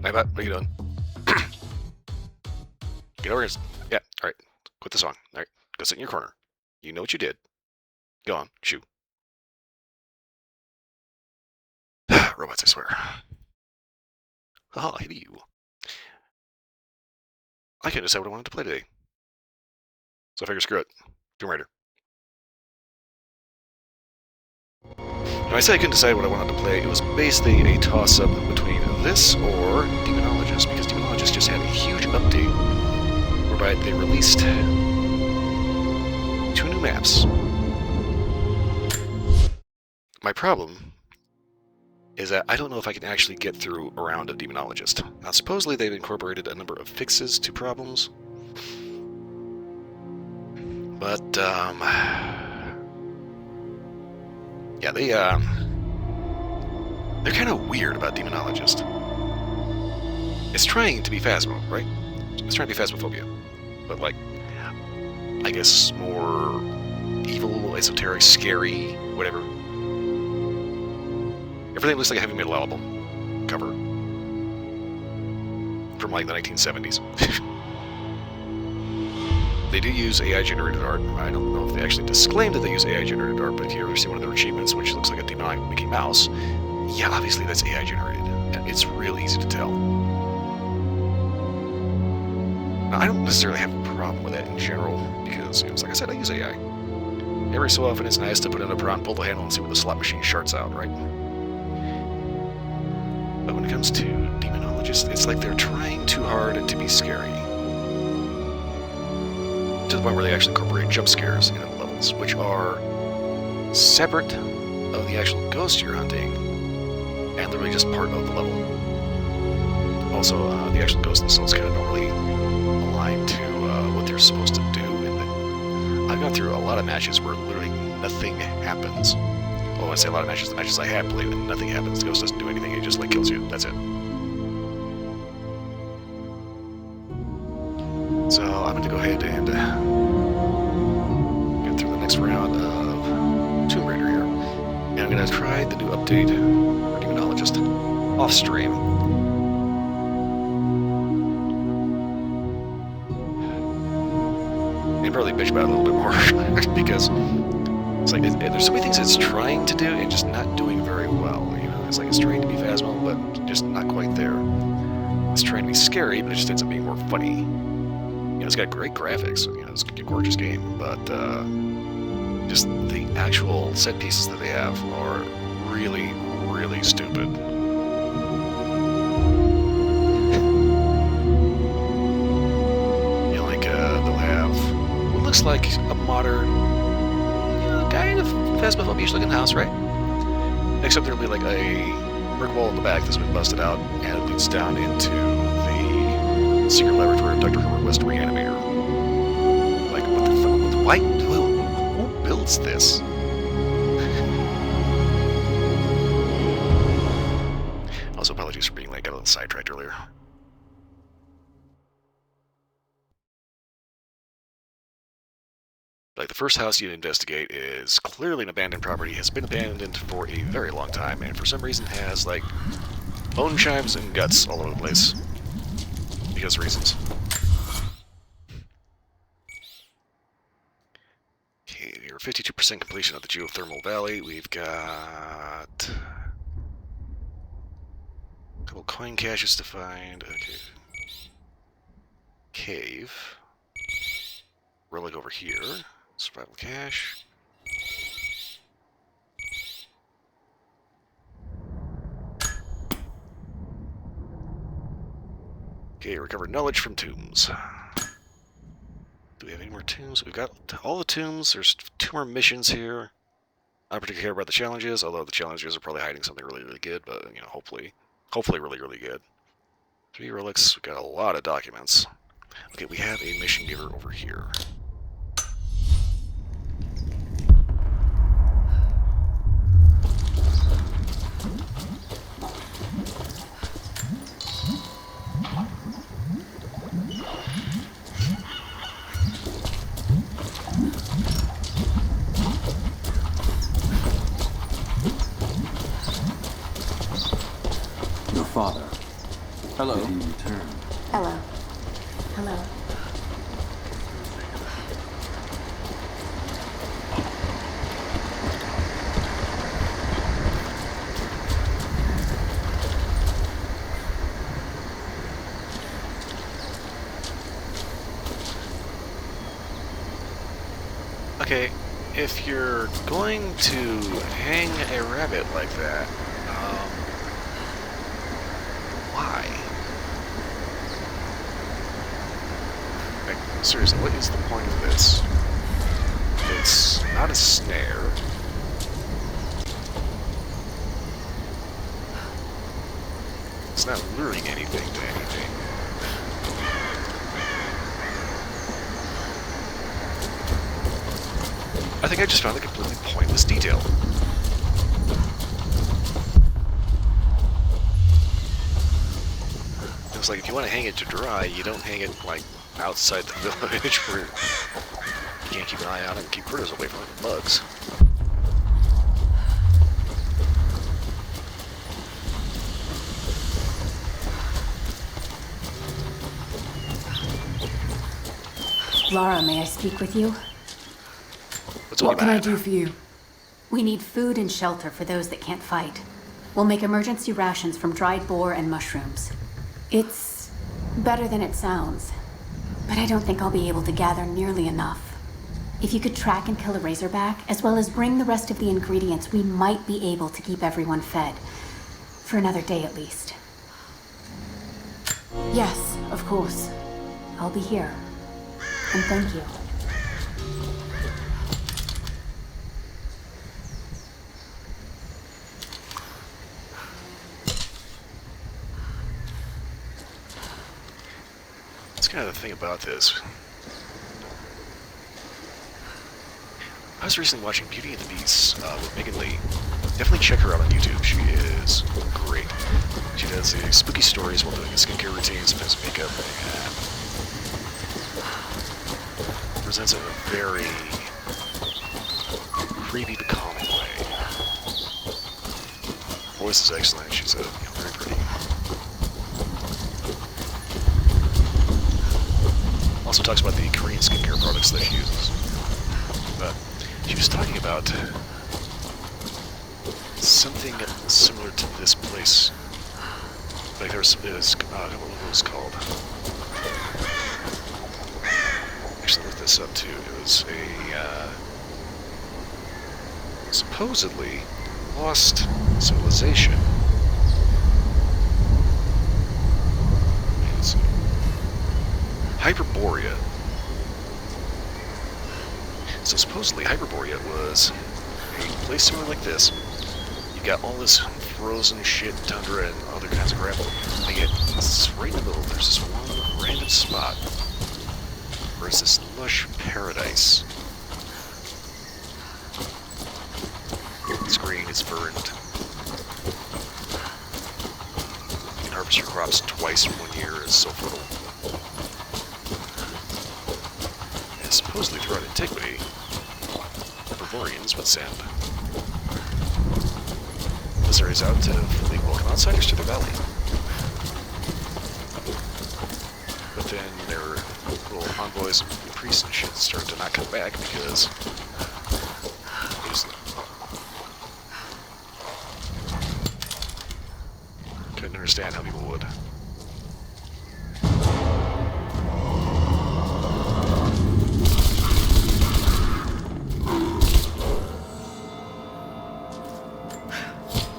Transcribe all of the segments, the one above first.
Hey, Matt, what are you doing? Get over here. Yeah, alright. Quit the song. Alright, go sit in your corner. You know what you did. Go on, shoo. Robots, I swear. Haha, hey you. I couldn't decide what I wanted to play today. So I figured, screw it. Tomb Raider. When I say I couldn't decide what I wanted to play, it was basically a toss-up between this or Demonologist, because Demonologist just had a huge update whereby they released 2 new maps. My problem is that I don't know if I can actually get through a round of Demonologist. Now, supposedly they've incorporated a number of fixes to problems, but, yeah, they're kind of weird about Demonologist. It's trying to be Phasmo, right? It's trying to be Phasmophobia, but, like, I guess more evil, esoteric, scary, whatever. Everything looks like a heavy metal album cover from, like, the 1970s. They do use AI-generated art. I don't know if they actually disclaim that they use AI-generated art, but if you ever see one of their achievements, which looks like a demonic Mickey Mouse, yeah, obviously that's AI-generated. And it's real easy to tell. Now, I don't necessarily have a problem with that in general, because, you know, like I said, I use AI. Every so often it's nice to put in a prompt, pull the handle, and see where the slot machine sharts out, right? But when it comes to Demonologist, it's like they're trying too hard to be scary. To the point where they actually incorporate jump scares into the levels, which are separate of the actual ghost you're hunting, and literally just part of the level. Also, the actual ghosts themselves kind of don't really align to what they're supposed to do. And I've gone through a lot of matches where literally nothing happens. Well, when I say a lot of matches, the matches I have played, and nothing happens. The ghost doesn't do anything, it just, like, kills you. That's it. So I'm going to go ahead and get through the next round of Tomb Raider here. And I'm going to try the new update for Demonologist off stream. And probably bitch about it a little bit more because it's like there's so many things it's trying to do and just not doing very well. You know, it's like it's trying to be Phasmo, but just not quite there. It's trying to be scary, but it just ends up being more funny. You know, it's got great graphics. You know, it's a gorgeous game, but just the actual set pieces that they have are really, really stupid. You know, like they'll have what looks like a modern, you know, kind of Phasmophobia-ish looking house, right? Except there'll be like a brick wall in the back that's been busted out, and it leads down into the secret laboratory of Dr. Herbert West Reanimator. Like, what the fuck? Why? Who builds this? Also, apologies for being late. Got a little sidetracked earlier. Like, the first house you investigate is clearly an abandoned property, has been abandoned for a very long time, and for some reason has, like, bone chimes and guts all over the place. Because reasons. Okay, we're 52% completion of the geothermal valley. We've got a couple coin caches to find. Okay. Cave. Relic over here. Survival cache. Okay, recover knowledge from tombs. Do we have any more tombs? We've got all the tombs. There's 2 more missions here. I don't particularly care about the challenges, although the challenges are probably hiding something really, really good, but, you know, hopefully really, really good. 3 relics. We've got a lot of documents. Okay, we have a mission giver over here. Your father. Hello. Did he return? Hello. Hello. Okay, if you're going to hang a rabbit like that, why? Like, seriously, what is the point of this? It's not a snare. It's not luring anything to anything. I think I just found a completely pointless detail. It's like, if you want to hang it to dry, you don't hang it, like, outside the village where you can't keep an eye on it and keep critters away from it and bugs. Lara, may I speak with you? What can I do for you? We need food and shelter for those that can't fight. We'll make emergency rations from dried boar and mushrooms. It's better than it sounds, but I don't think I'll be able to gather nearly enough. If you could track and kill a razorback, as well as bring the rest of the ingredients, we might be able to keep everyone fed. For another day at least. Yes, of course. I'll be here. And thank you. That's kind of the thing about this. I was recently watching Beauty and the Beast with Megan Lee. Definitely check her out on YouTube. She is great. She does spooky stories while doing a skincare routine, sometimes makeup, and presents it in a very creepy but calming way. Voice is excellent. She's very pretty. Also talks about the Korean skincare products that she uses. But she was talking about something similar to this place. Like there was, what it was called. Actually looked this up too. It was a supposedly lost civilization. Let's see. Hyperborea. So supposedly Hyperborea was a place similar like this. You got all this frozen shit, tundra, and other kinds of crap. And yet, it's right in the middle. There's this one random spot where it's this lush paradise. It's green, it's verdant. You can harvest your crops twice in 1 year. It's so fertile. And supposedly throughout antiquity, the Bavarians would send emissaries out to fully welcome outsiders to their valley. But then their little envoys and priests and shit started to not come back because it was, couldn't understand how people would.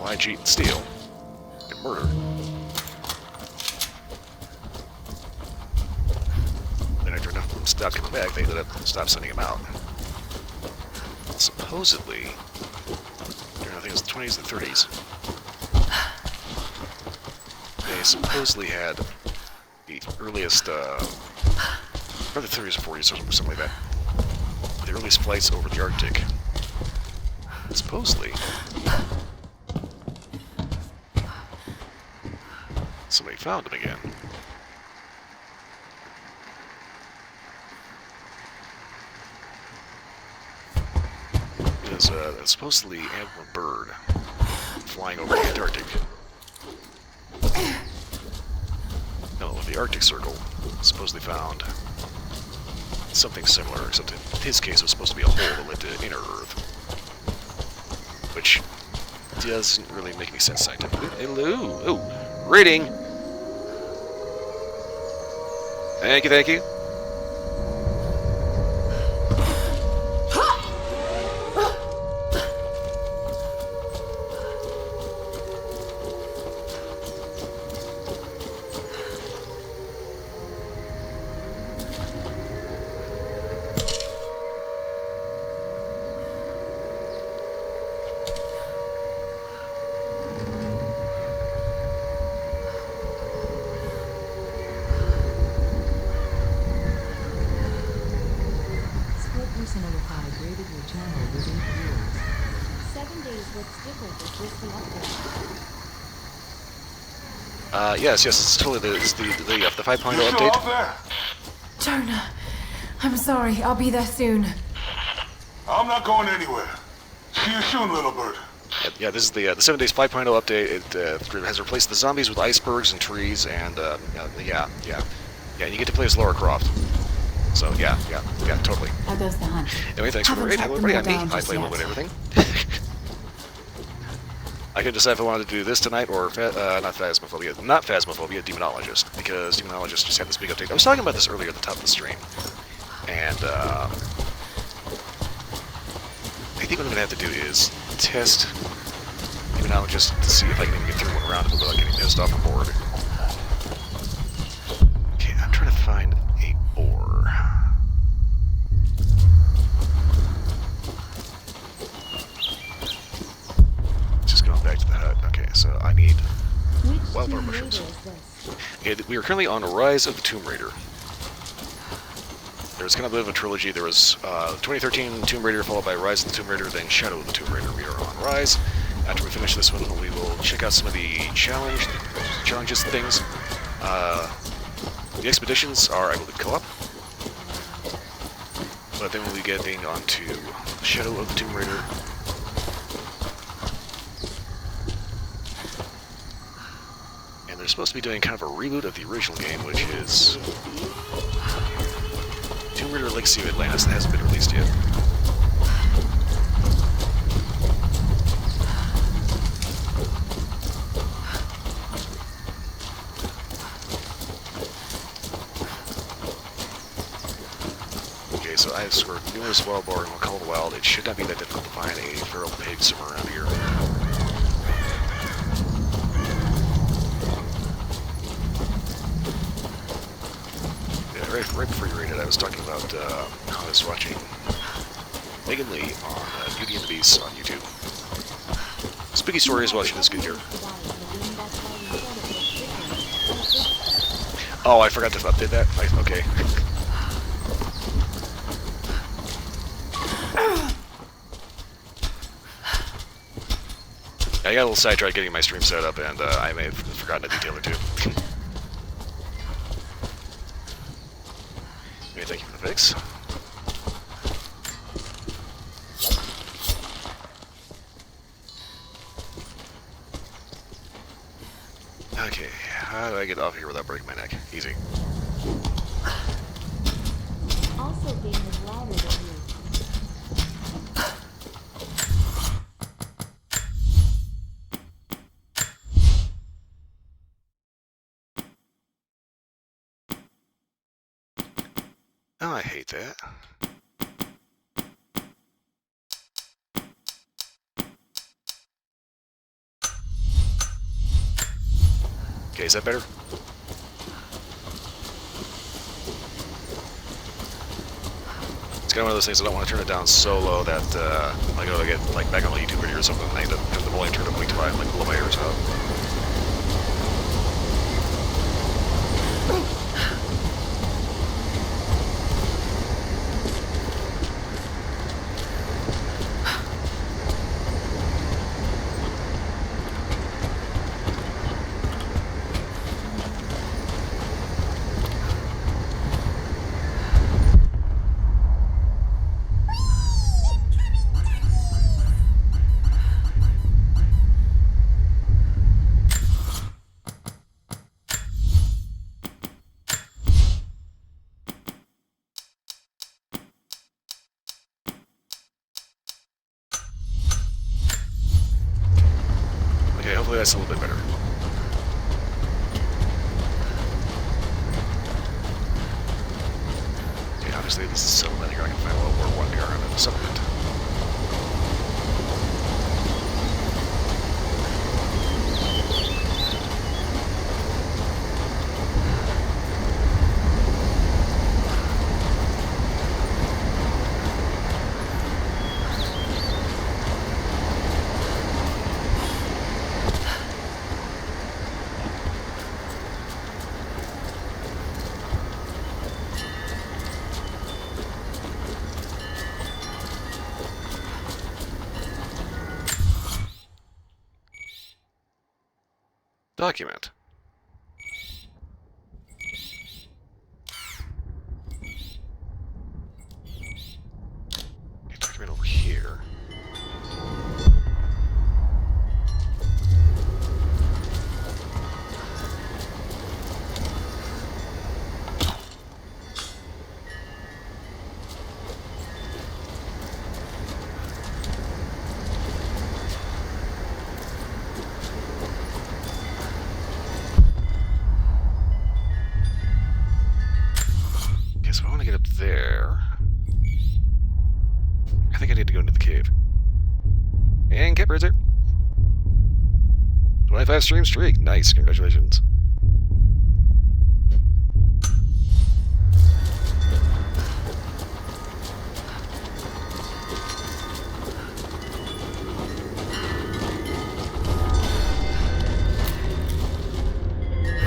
Lie, cheat, and steal, and murder. Then after enough of them stopped coming back, they ended up stopped sending them out. Supposedly, during I think it was the 20s and 30s, they supposedly had the earliest, or the 30s or 40s or something like that, the earliest flights over the Arctic. Supposedly, somebody found them again. It was supposedly a bird flying over the Antarctic. No, the Arctic Circle supposedly found something similar, except in his case it was supposed to be a hole that led to inner Earth. Which doesn't really make any sense scientifically. Hello! Oh, reading! Thank you, thank you. Yes, it's totally the 5.0 update. Jonah, I'm sorry. I'll be there soon. I'm not going anywhere. See you soon, little bird. Yeah, this is the 7 days 5.0 update. It has replaced the zombies with icebergs and trees, and yeah, and you get to play as Lara Croft. So yeah, totally. How goes the hunt? Anyway, thanks for raid. Hello, everybody. I'm me. I play a little bit of everything. I could decide if I wanted to do this tonight or not Phasmophobia, Demonologist, because Demonologist just had this big update. I was talking about this earlier at the top of the stream, and I think what I'm going to have to do is test Demonologist to see if I can even get through one round without getting pissed off or bored. Okay, I'm trying to find a ore. Back to the hut. Okay, so I need wildflower mushrooms. Okay, we are currently on Rise of the Tomb Raider. There's kind of a bit of a trilogy. There was 2013 Tomb Raider, followed by Rise of the Tomb Raider, then Shadow of the Tomb Raider. We are on Rise. After we finish this one, we will check out some of the challenges things. The expeditions are, I believe, co-op. But then we'll be getting onto Shadow of the Tomb Raider. They're supposed to be doing kind of a reboot of the original game, which is Tomb Raider Legacy of Atlantis that hasn't been released yet. Okay, so I have scored numerous wild boar in Call of the Wild. It should not be that difficult to find a feral pig somewhere around here. Right before you read it, I was talking about how I was watching Megan Lee on Beauty and the Beast on YouTube. Spooky stories while she does good here. Oh, I forgot to update that. Okay. I got a little sidetracked getting my stream set up, and I may have forgotten a detail or two. Okay, thank you for the fix. Okay, how do I get off here without breaking my neck? Easy. Also being is louder than you. Oh, I hate that. Okay, is that better? It's kind of one of those things I don't want to turn it down so low that I go to get like back on a YouTube video or something and I end up having the volume turned up way too high and like blow my ears out. Okay, hopefully that's a little bit better. Okay, obviously this is a settlement here. I can find World War I here on the settlement. Document. Okay, document over here. So I want to get up there. I think I need to go into the cave. And Kipper's here. 25 stream streak. Nice. Congratulations.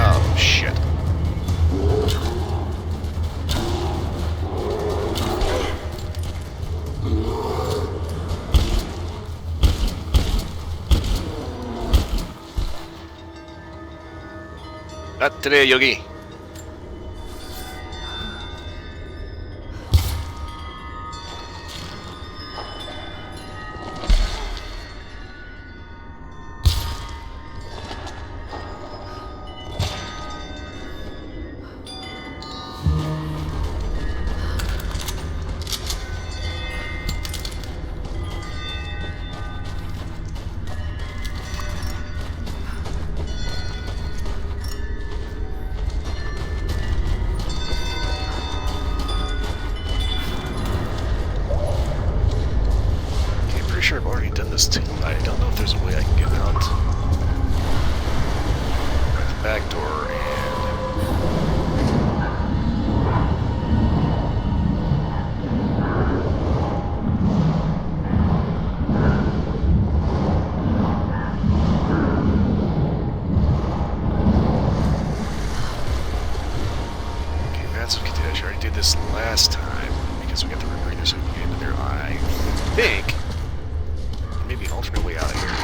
Oh, shit. Not today, Yogi. Sure, I've already done this too. I don't know if there's a way I can get out the back door and there's an end there. I think maybe an alternate way out of here.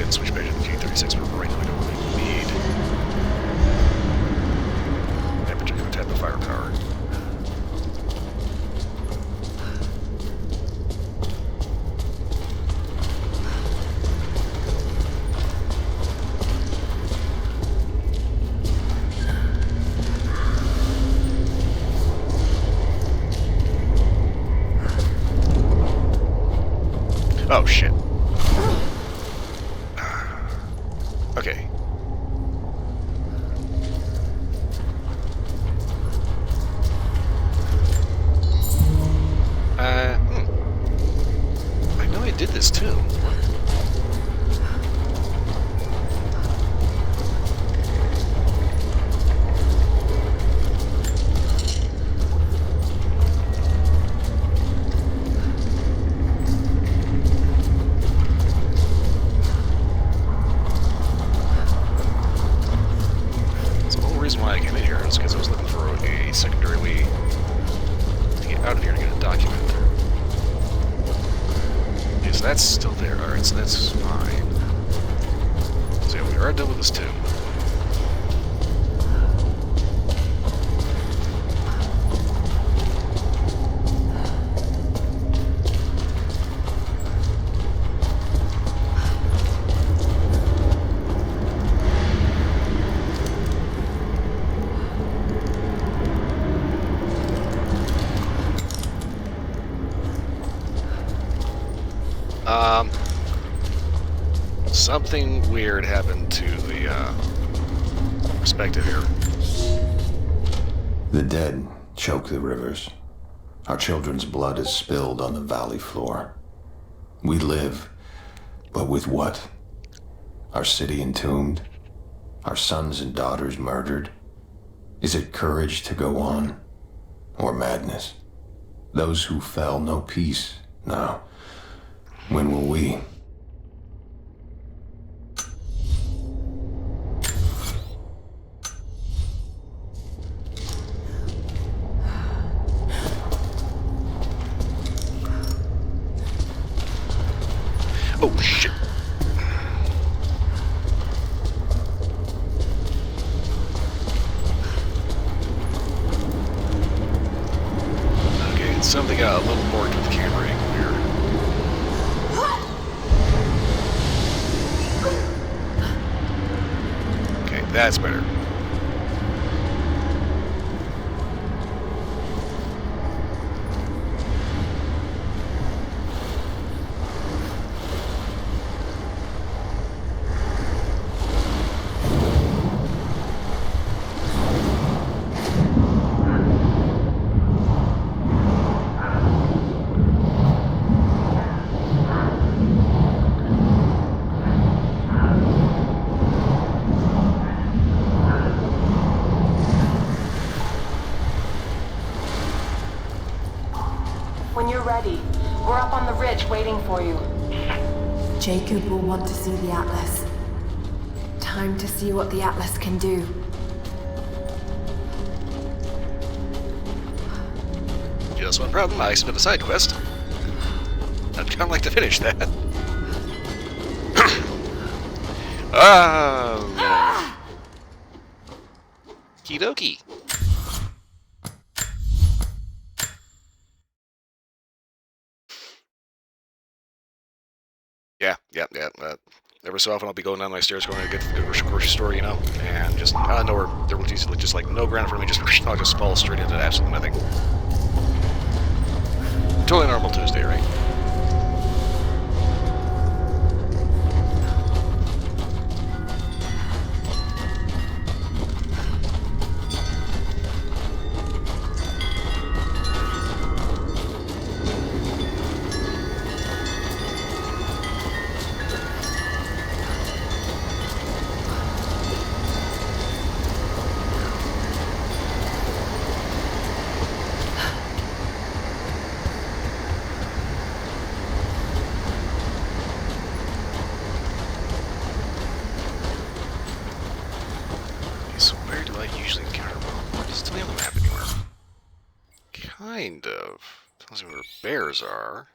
Switch back to the G36 for right now. We don't really need that particular type of firepower. Oh shit. Okay. I know I did this too. Why I came in here is because I was looking for a secondary way to get out of here to get a document. Okay, so that's still there. Alright, so that's fine. So yeah, we are done with this too. Something weird happened to the perspective here. The dead choke the rivers. Our children's blood is spilled on the valley floor. We live, but with what? Our city entombed? Our sons and daughters murdered? Is it courage to go on? Or madness? Those who fell know peace now. When will we? Oh shit. Okay, something got a little borked with the camera angle here. Okay, that's better. When you're ready, we're up on the ridge waiting for you. Jacob will want to see the Atlas. Time to see what the Atlas can do. Just one problem, I submit a side quest. I'd kind of like to finish that. Okie dokie. Yeah. Every so often I'll be going down my stairs, going to a grocery store, you know, and just out of nowhere, there will easily just like no ground for me, I'll just fall straight into absolutely nothing. Totally normal Tuesday, right? So where do I usually encounter them? Does it tell me on the map anywhere? Kind of. Tells me where bears are.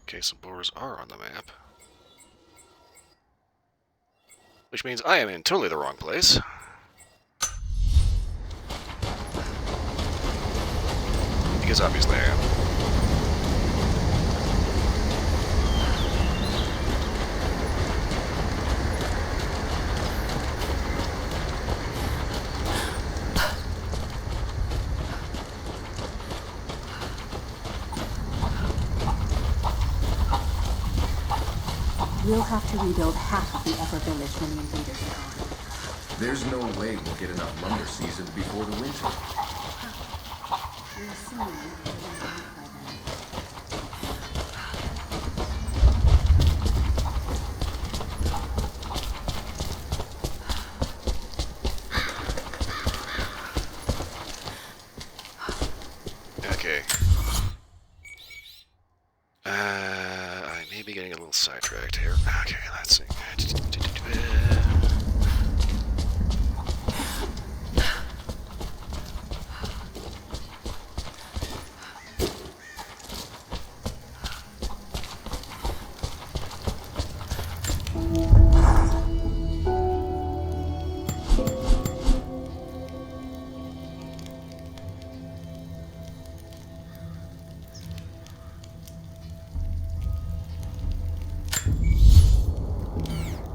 Okay, so boars are on the map. Which means I am in totally the wrong place. Because obviously I am. We'll have to rebuild half of the upper village when the invaders are gone. There's no way we'll get enough lumber seasoned before the winter. We're assuming they're gonna leave by then. Okay. I may be getting a little sidetracked here. Okay, let's see.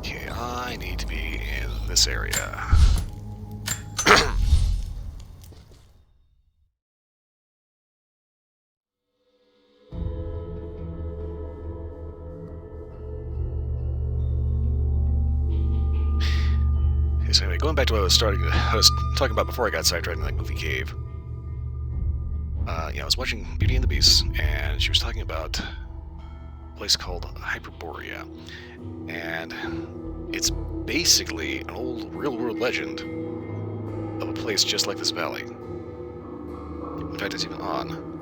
Okay, I need to be in this area. So anyway, going back to what I was talking about before I got sidetracked in that goofy cave. Yeah, I was watching Beauty and the Beast, and she was talking about a place called Hyperborea, and it's basically an old real-world legend of a place just like this valley. In fact, it's even on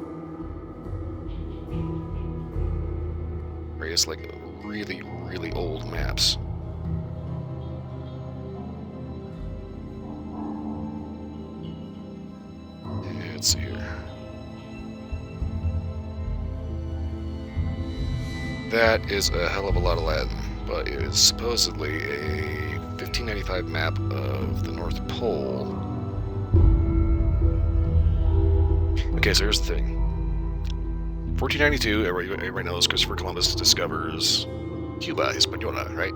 various like really old maps. Let's see here. That is a hell of a lot of Latin, but it is supposedly a 1595 map of the North Pole. Okay, so here's the thing. 1492, everybody knows Christopher Columbus discovers Cuba, Hispaniola, right?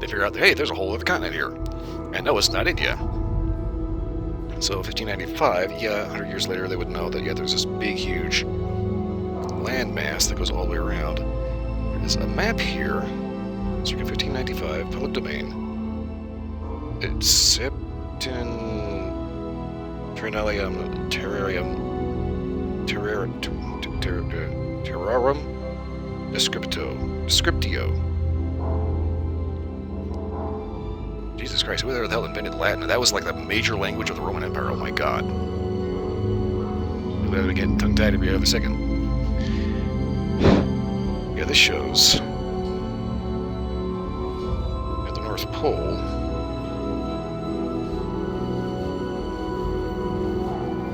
They figure out that, hey, there's a whole other continent here. And no, it's not India. So 1595, yeah, 100 years later, they would know that, yeah, there's this big, huge landmass that goes all the way around. There's a map here, circa 1595, public domain. It's Septentrionalium Terrarium Descriptio. Jesus Christ, who the hell invented Latin? That was like the major language of the Roman Empire. Oh my god. I'm getting tongue-tied every other second. Yeah, this shows at the North Pole.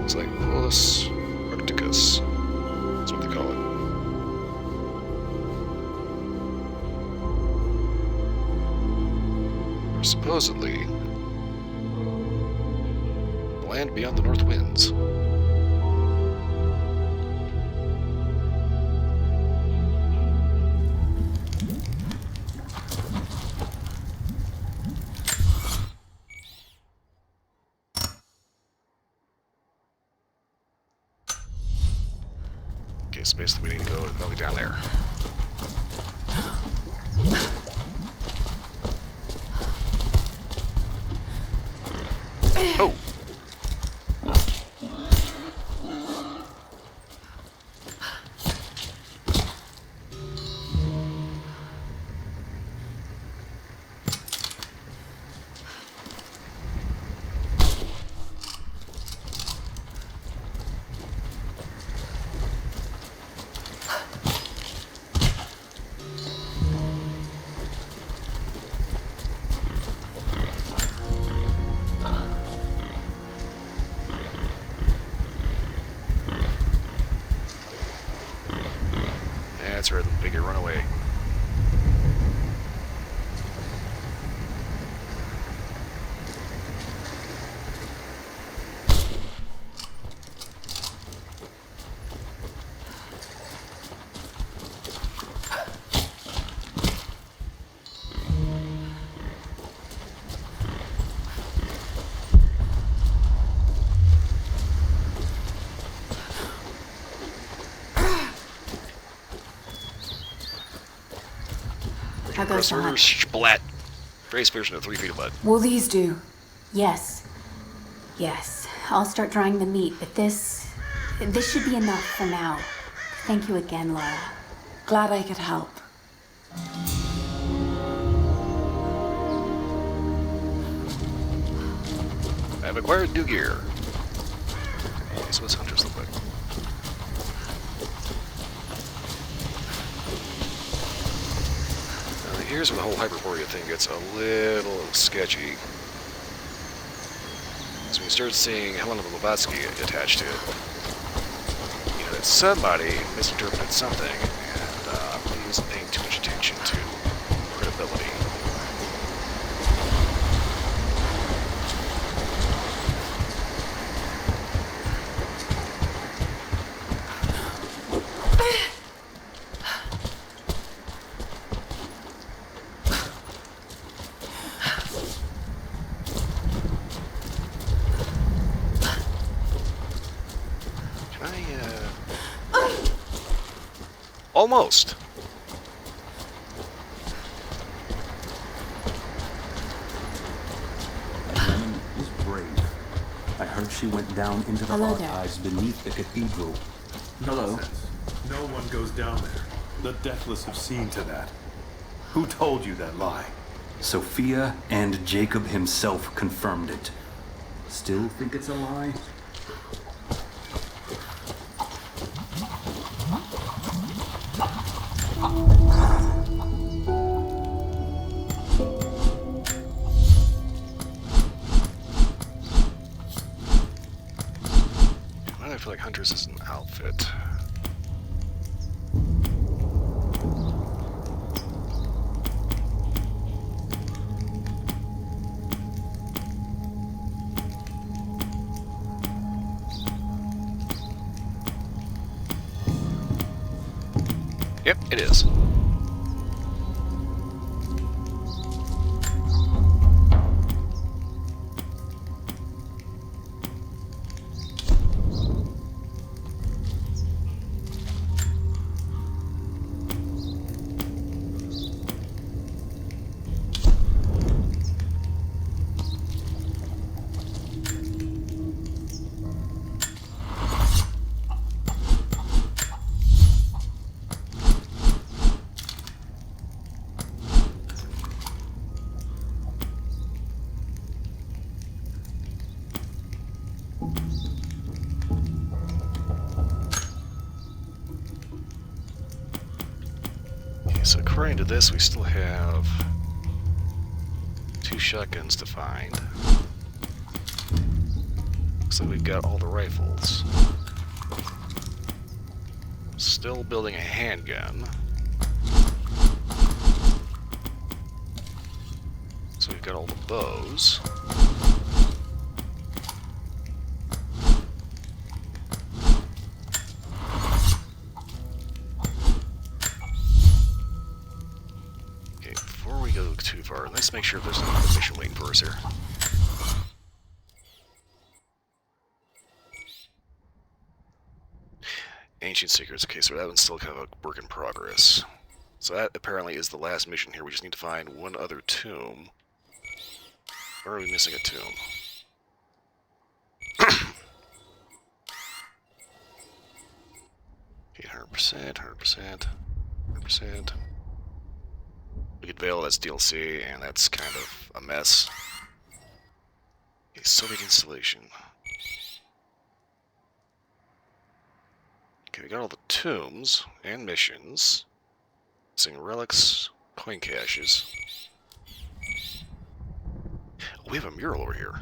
It's like Polus Arcticus. That's what they call it. Supposedly, land beyond the north winds. Okay, so basically we need to go all the way down there. Oh! That's right, the bigger runaway. How goes the hunt? Splat. Very sufficient of 3 feet of mud. Will these do? Yes. Yes. I'll start drying the meat, but this should be enough for now. Thank you again, Laura. Glad I could help. I've acquired new gear. Okay, so what's hunters look like? Here's where the whole Hyperborea thing gets a little sketchy. So when you start seeing Helena Blavatsky attached to it, you know that somebody misinterpreted something, and he wasn't paying too much attention to credibility. Almost. Woman is brave. I heard she went down into the Hello there. archives beneath the cathedral. Hello. No one goes down there. The deathless have seen to that. Who told you that lie? Sophia and Jacob himself confirmed it. Still think it's a lie? Why do I feel like Hunters is an outfit? Yep, it is. So according to this, we still have 2 shotguns to find. Looks like we've got all the rifles. Still building a handgun. So we've got all the bows. Okay, before we go too far, let's make sure there's another mission waiting for us here. Ancient Secrets. Okay, so that one's still kind of a work in progress. So that apparently is the last mission here. We just need to find one other tomb. Where are we missing a tomb? 100%, 100%, 100%. Wicked Veil, that's DLC, and that's kind of a mess. Okay, Soviet installation. Okay, we got all the tombs and missions. Missing relics, coin caches. Oh, we have a mural over here.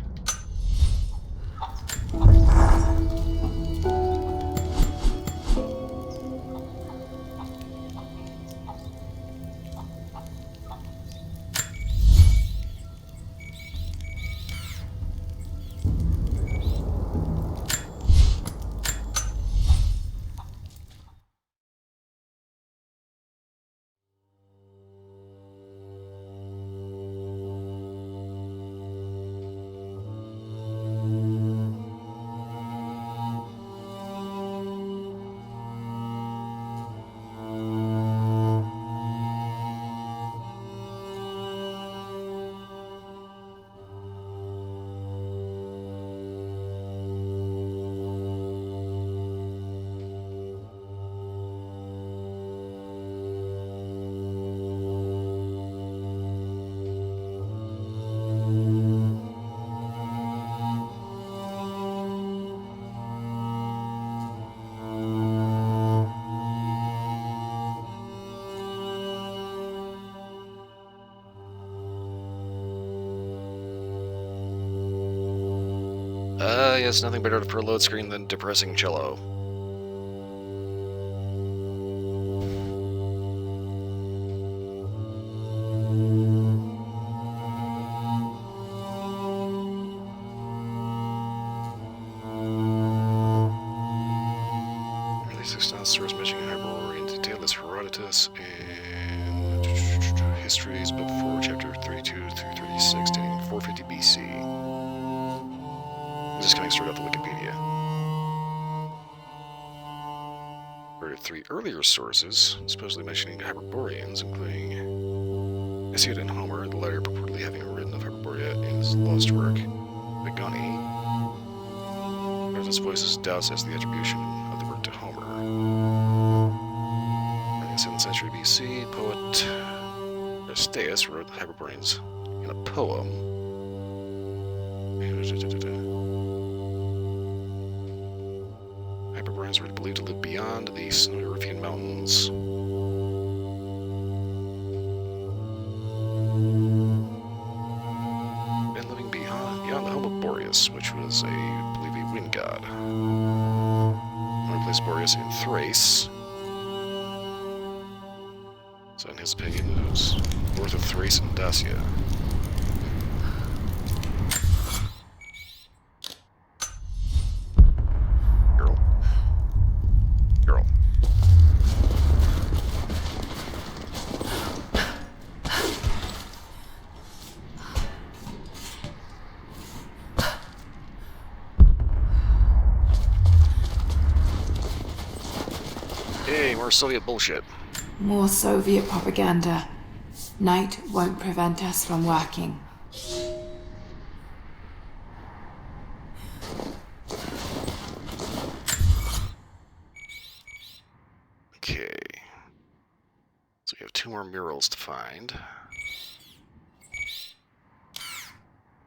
Yes, nothing better for a load screen than depressing cello. Early 16th source mentioning Hyperborean detail as Herodotus and histories book 4, chapter 32 through 36, dating 450 BC. This is coming straight off the Wikipedia. There are 3 earlier sources, supposedly mentioning the Hyperboreans, including Hesiod and Homer, the latter purportedly having written of Hyperborea in his lost work, Begoni. Herodotus voices doubts as to the attribution of the work to Homer. In the 7th century BC, poet Aristeas wrote the Hyperboreans in a poem. Hyperboreans were believed to live beyond the snowy Riphean Mountains. And living beyond the home of Boreas, which was I believe, a wind god. One replaced Boreas in Thrace. So in his opinion, it was north of Thrace and Dacia. Girl. Hey, more Soviet bullshit. More Soviet propaganda. Night won't prevent us from working. Okay. So we have 2 more murals to find.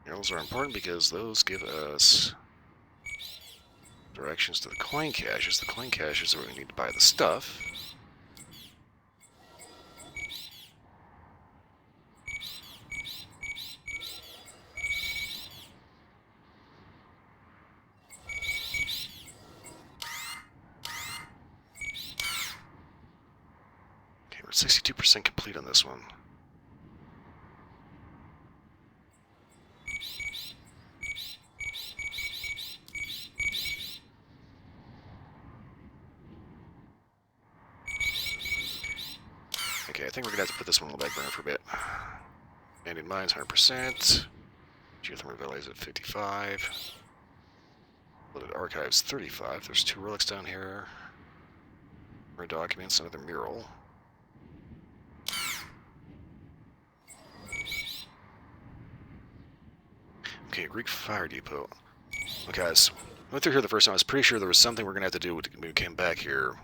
Murals are important because those give us directions to the coin caches. The coin caches are where we need to buy the stuff. Okay, we're 62% complete on this one. Okay, I think we're gonna have to put this one on the back burner for a bit. Abandoned mines, 100%. Geothermal values at 55. Loaded archives, 35. There's 2 relics down here. More documents, another mural. Okay, Greek Fire Depot. Okay, guys, went through here the first time. I was pretty sure there was something we're gonna have to do when we came back here.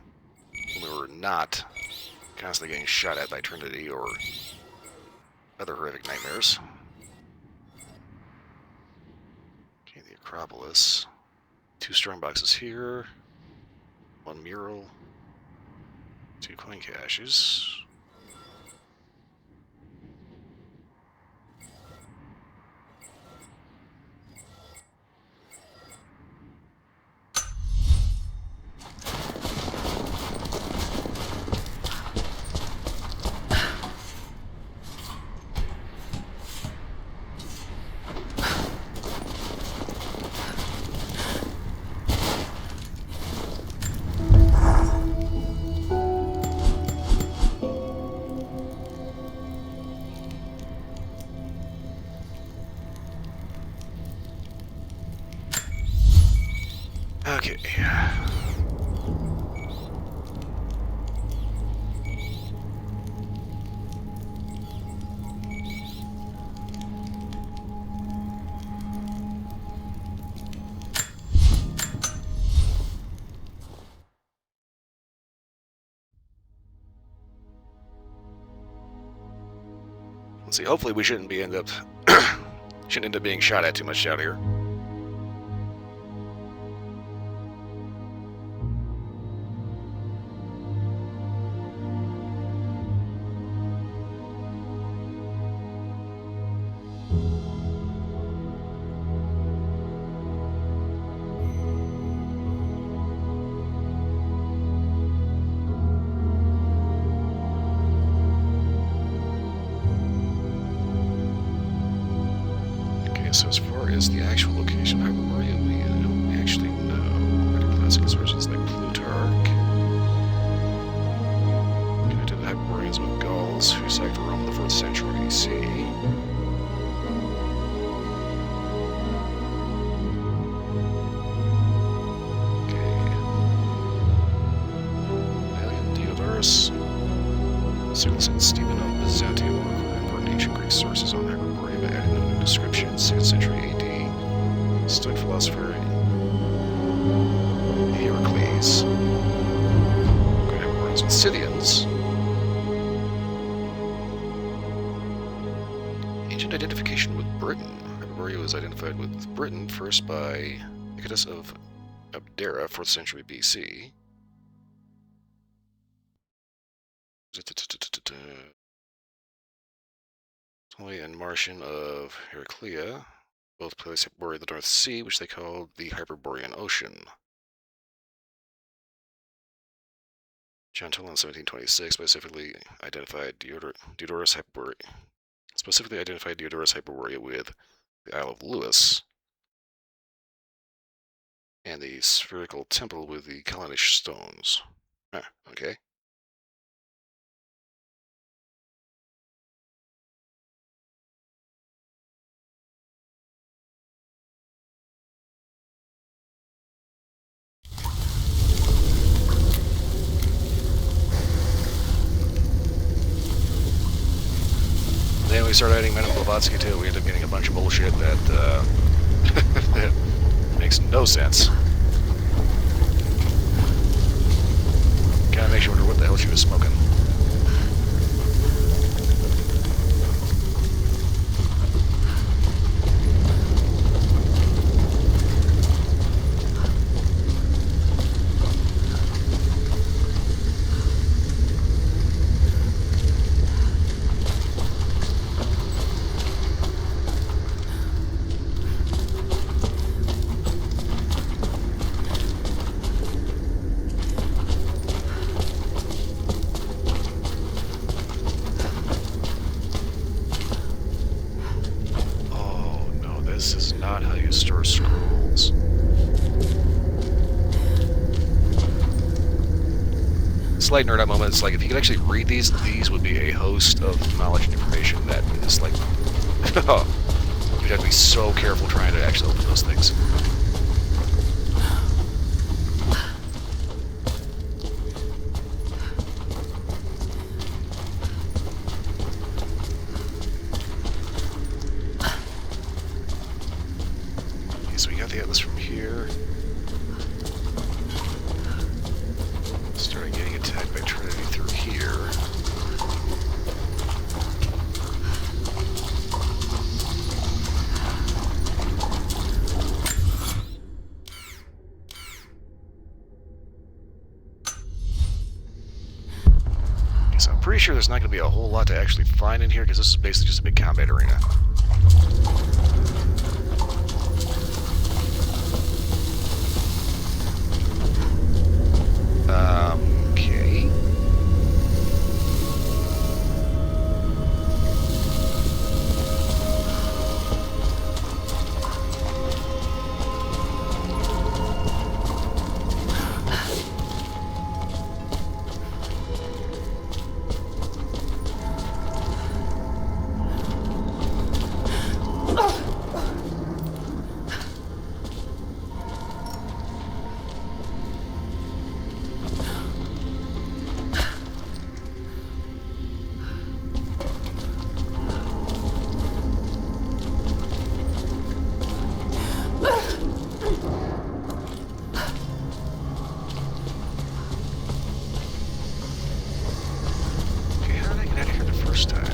When we were not constantly getting shot at by Trinity or other horrific nightmares. Okay, the Acropolis. 2 strong boxes here. 1 mural. 2 coin caches. Okay. Let's see. Hopefully, we shouldn't end up being shot at too much out here. So as far as the actual location of Hyperborea, we don't actually know. Other classic sources like Plutarch connected the Hyperboreans with Gauls who sacked Rome in the 4th century BC. Okay. Aelian Diodorus, Circus and Stephen of Byzantium were important ancient Greek sources on Hyperborea by adding no new description. 2nd century AD. Stoic philosopher Heracles. Good Hyperboreans with Scythians. Ancient identification with Britain. Hyperborea was identified with Britain first by Nicetas of Abdera, 4th century BC. And Martian of Heraclea, both placed Hyperborea in the North Sea, which they called the Hyperborean Ocean. John Toll in 1726 specifically identified Diodorus Hyperborea with the Isle of Lewis, and the spherical temple with the Kalinish stones. Huh, okay. Then we started adding Madame Blavatsky too. We ended up getting a bunch of bullshit that, that makes no sense. Kinda makes you wonder what the hell she was smoking. This is not how you store scrolls. This slight nerd out moment. It's like if you could actually read these would be a host of knowledge and information that is like, you'd have to be so careful trying to actually open those things. Okay, so we got the atlas from here. Started getting attacked by Trinity through here. Okay, so I'm pretty sure there's not going to be a whole lot to actually find in here because this is basically just a big combat arena. Okay. Okay, how did I get out of here the first time?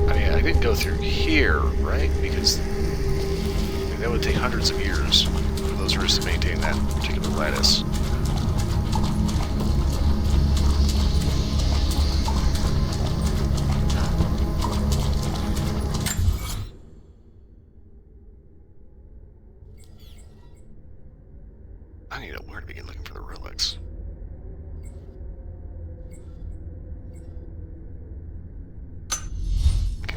I mean, I didn't go through here, right? Because that would take hundreds of years for those roots to maintain that particular lattice. I need to know where to begin looking for the relics. Okay.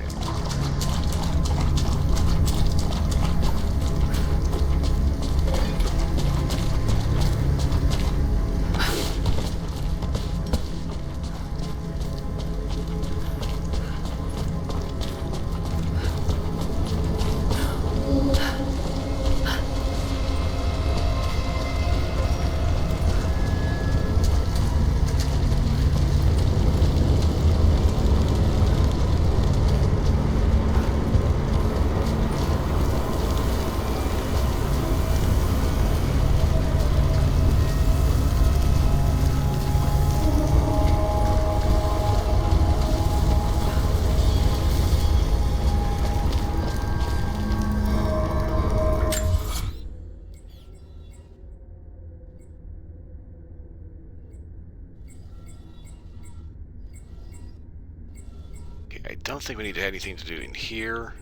I don't think we need to have anything to do in here.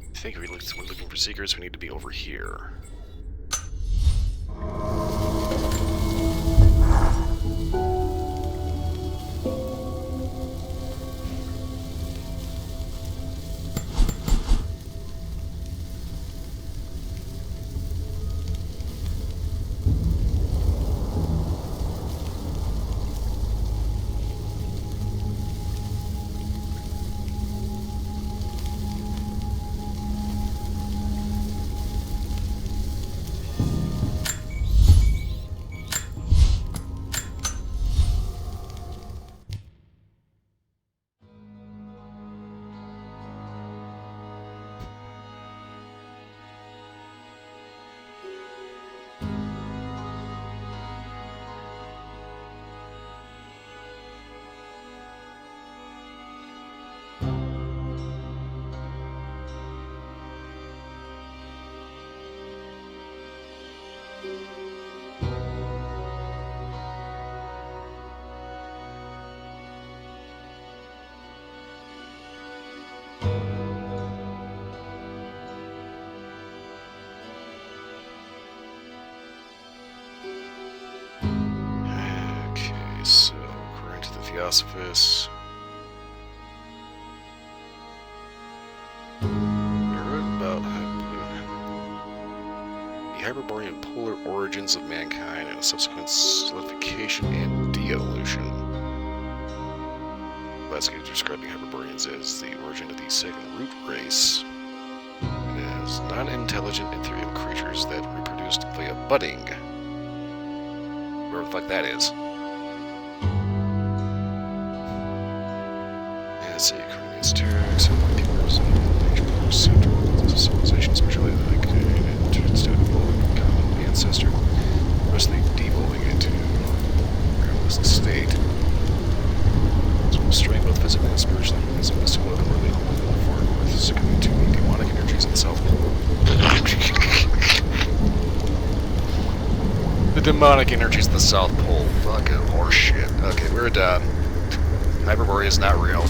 I think if we're looking for secrets, we need to be over here. Theosophists. I read about the Hyperborean polar origins of mankind and a subsequent solidification and de-evolution. Classic describing Hyperboreans as the origin of the second root race. As non-intelligent ethereal creatures that reproduced via budding. Whatever the fuck that is. Let's see, according to its text, people represent nature central civilization, especially like instead of evolving common ancestor, mostly devolving into a groundless state. So strain both physically and spiritually as a mystical otherworldly form with succumbing to the demonic energies of the South Pole. The demonic energies of the South Pole. Fucking horseshit. Okay, we're done. Hyperborea is not real.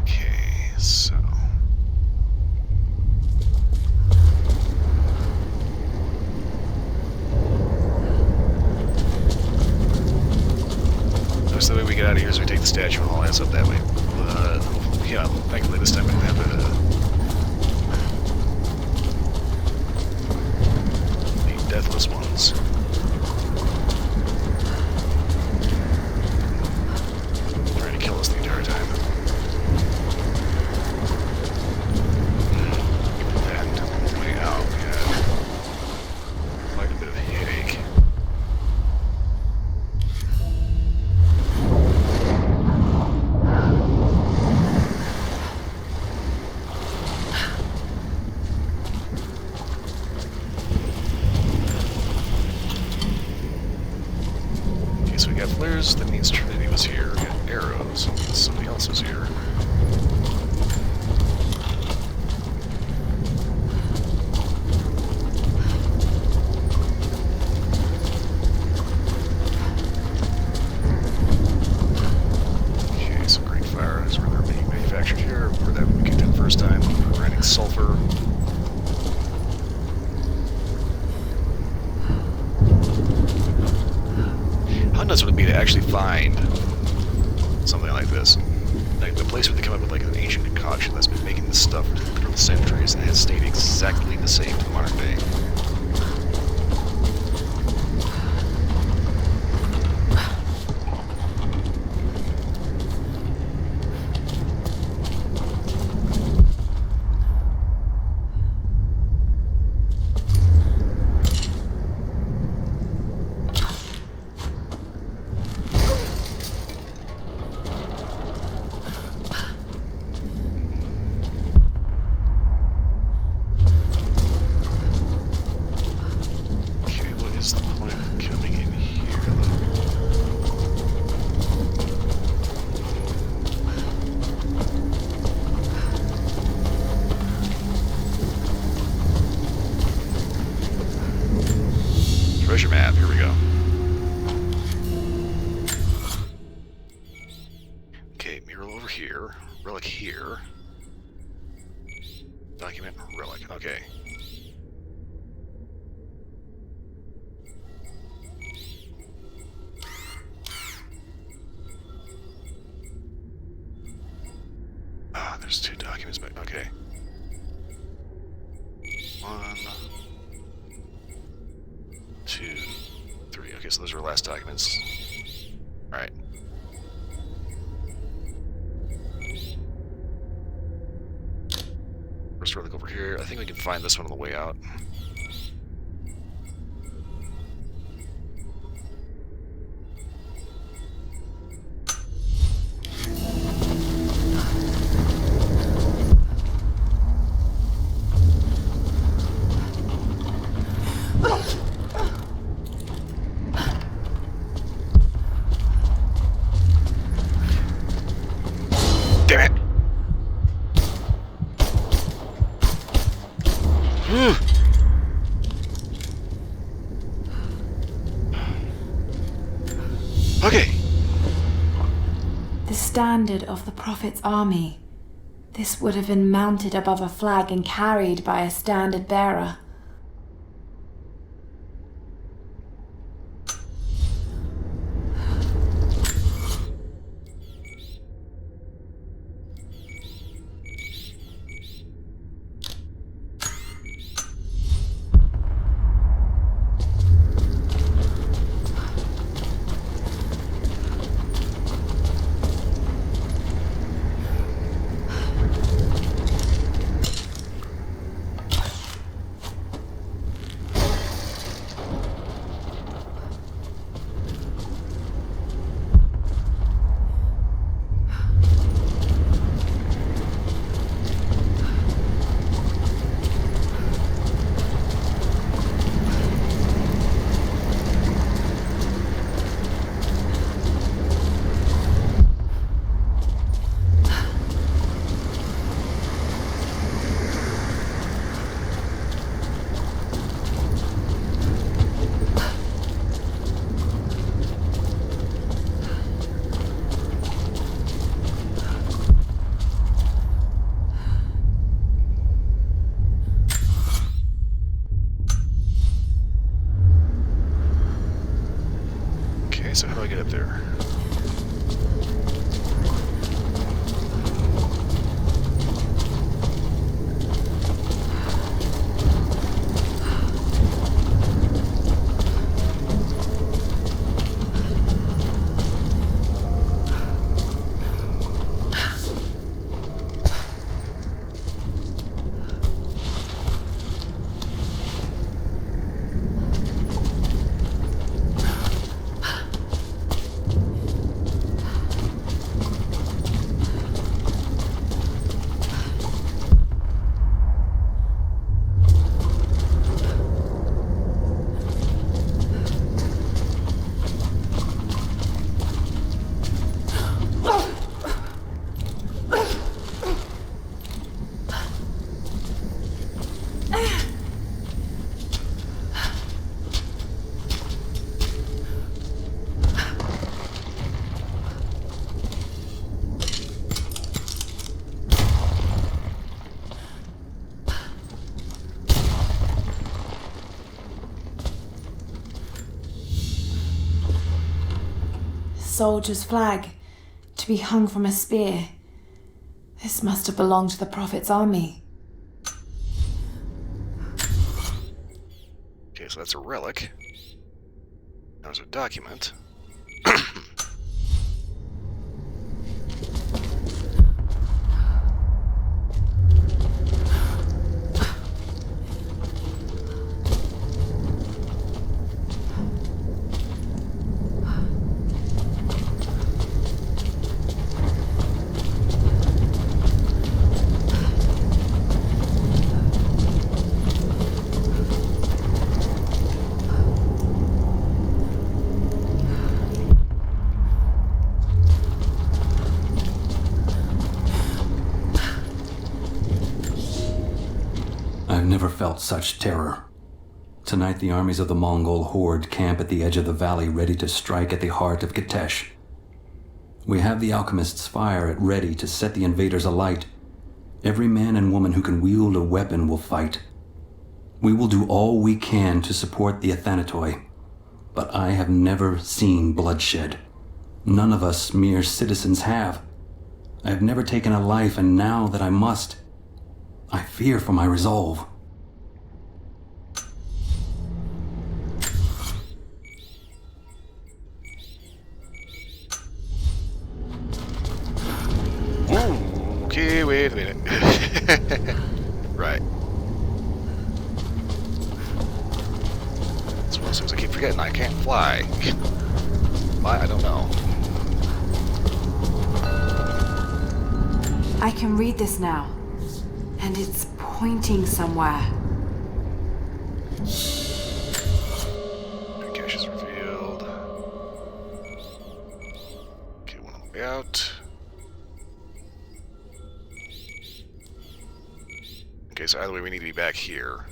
Okay, so... So the way we get out of here is we take the statue and haul ass up that way. Yeah, thankfully this time we don't have the deathless ones. Trying to kill us the entire time. And on the way out, we had quite a bit of a headache. So we got flares, that means Trinity was here. We got arrows, that means somebody else was here. Okay, so Great Fire is where they're being manufactured here, where that we kicked in the first time. We're running sulfur. How nuts would it be to actually find something like this? Like the place where they come up with like an ancient concoction that's been making this stuff for literal centuries and has stayed exactly the same to modern day. Is the point of coming in here, treasure map, here we go. Okay, mural over here, relic here. Document, relic, okay. There's two documents back. Okay. 1, 2, 3. Okay, so those are our last documents. Alright. First relic over here. I think we can find this one on the way out. Damn it! Okay. The standard of the Prophet's army. This would have been mounted above a flag and carried by a standard bearer. Okay, so how do I get up there? Soldier's flag, to be hung from a spear. This must have belonged to the Prophet's army. Okay, so that's a relic. There's a document. I've never felt such terror. Tonight the armies of the Mongol horde camp at the edge of the valley, ready to strike at the heart of Kitesh. We have the alchemist's fire at ready to set the invaders alight. Every man and woman who can wield a weapon will fight. We will do all we can to support the Athanatoi, but I have never seen bloodshed. None of us mere citizens have. I have never taken a life, and now that I must, I fear for my resolve. Ooh, okay, wait a minute. Right. That's one of those things I keep forgetting. I can't fly. Why? I don't know. I can read this now, and it's pointing somewhere. New cache is revealed. Okay, one on the way out. Okay, so either way, we need to be back here.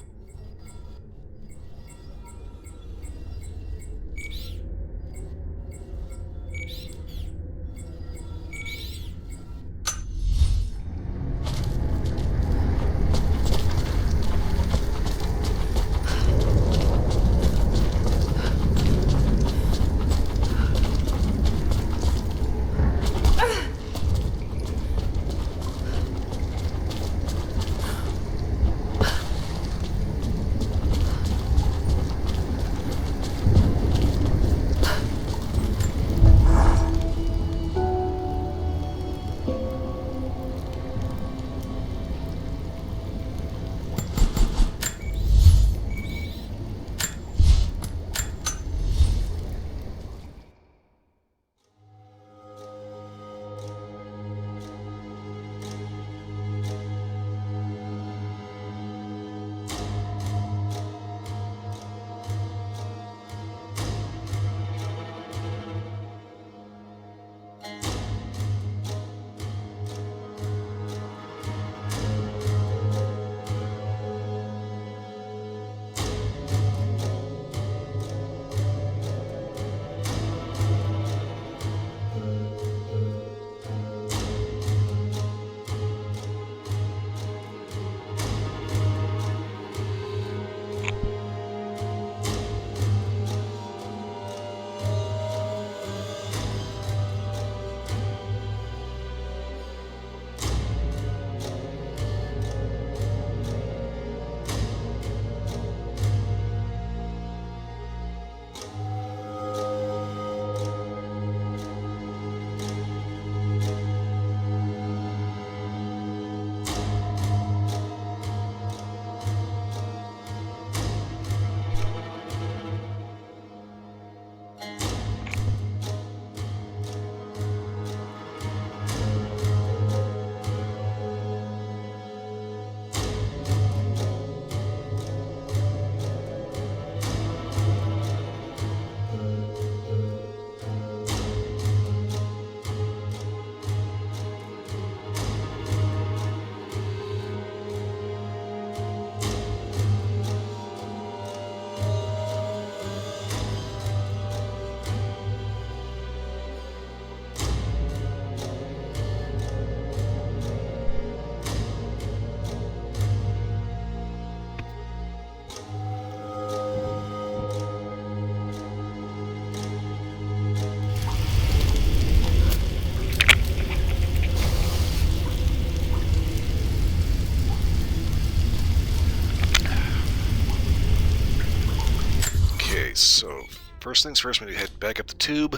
first things first, maybe head back up the tube.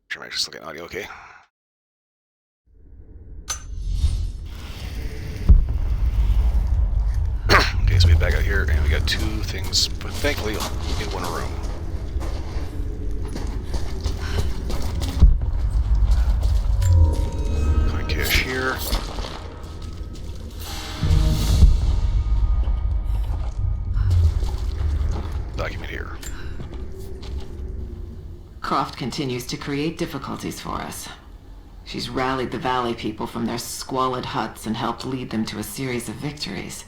Sure, I'm just looking at audio, okay. Okay, so we back out here, and we got two things, but thankfully, in one room. Coin cache here. Document here. Croft continues to create difficulties for us. She's rallied the Valley people from their squalid huts and helped lead them to a series of victories.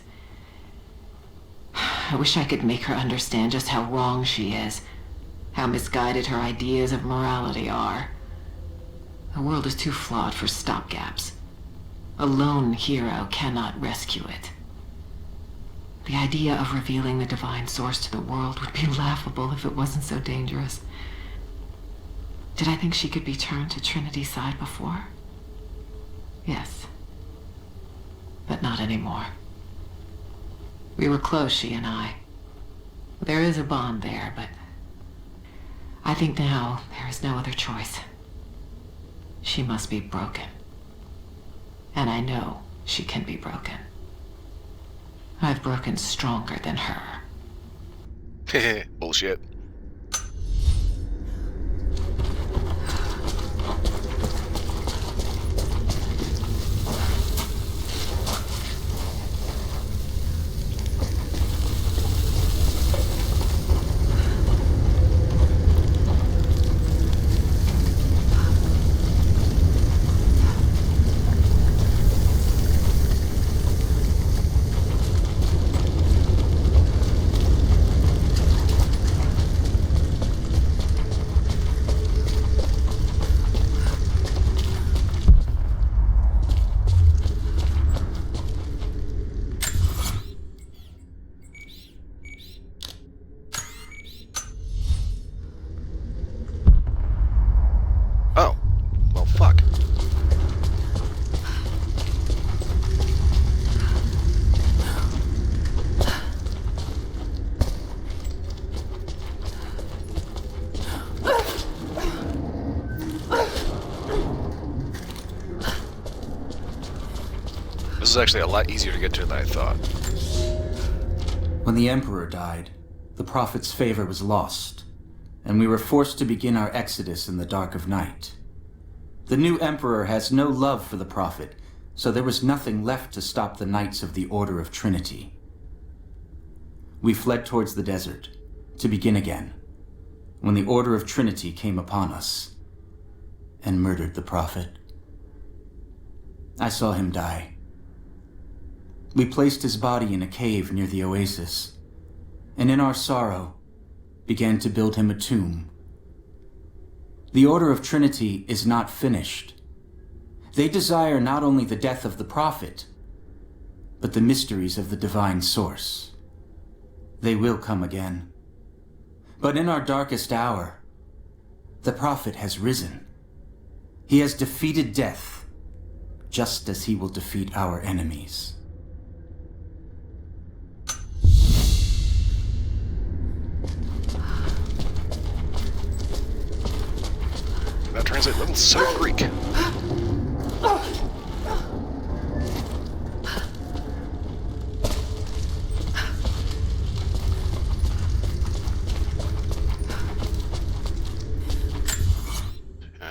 I wish I could make her understand just how wrong she is, how misguided her ideas of morality are. The world is too flawed for stopgaps. A lone hero cannot rescue it. The idea of revealing the divine source to the world would be laughable if it wasn't so dangerous. Did I think she could be turned to Trinity's side before? Yes. But not anymore. We were close, she and I. There is a bond there, but I think now there is no other choice. She must be broken. And I know she can be broken. I've broken stronger than her. Hehe, bullshit. Oh. Well, fuck. This is actually a lot easier to get to than I thought. When the Emperor died, the Prophet's favor was lost, and we were forced to begin our exodus in the dark of night. The new Emperor has no love for the Prophet, so there was nothing left to stop the Knights of the Order of Trinity. We fled towards the desert, to begin again, when the Order of Trinity came upon us, and murdered the Prophet. I saw him die. We placed his body in a cave near the oasis, and in our sorrow, began to build him a tomb. The Order of Trinity is not finished. They desire not only the death of the Prophet, but the mysteries of the divine source. They will come again. But in our darkest hour, the Prophet has risen. He has defeated death, just as he will defeat our enemies. That translate level 7 Greek.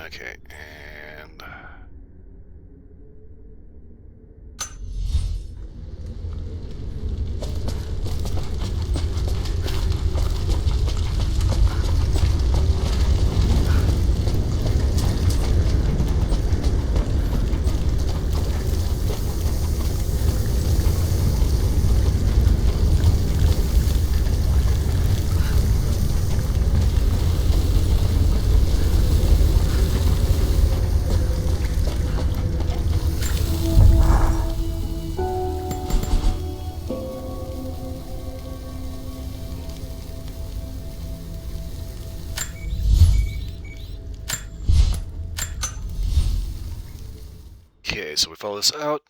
Okay, and okay, so we follow this out.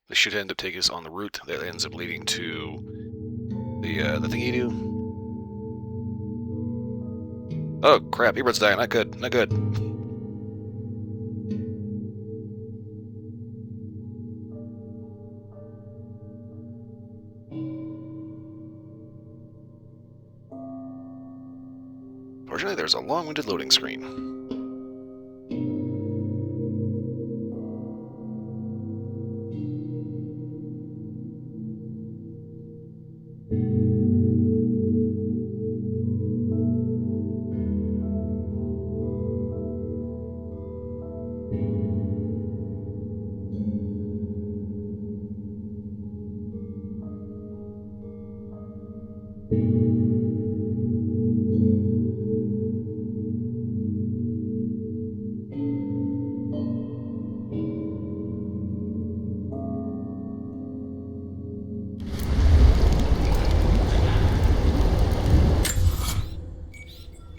This should end up taking us on the route that ends up leading to the thing you do. Oh, crap. Ebert's dying. Not good. Not good. Fortunately, there's a long-winded loading screen.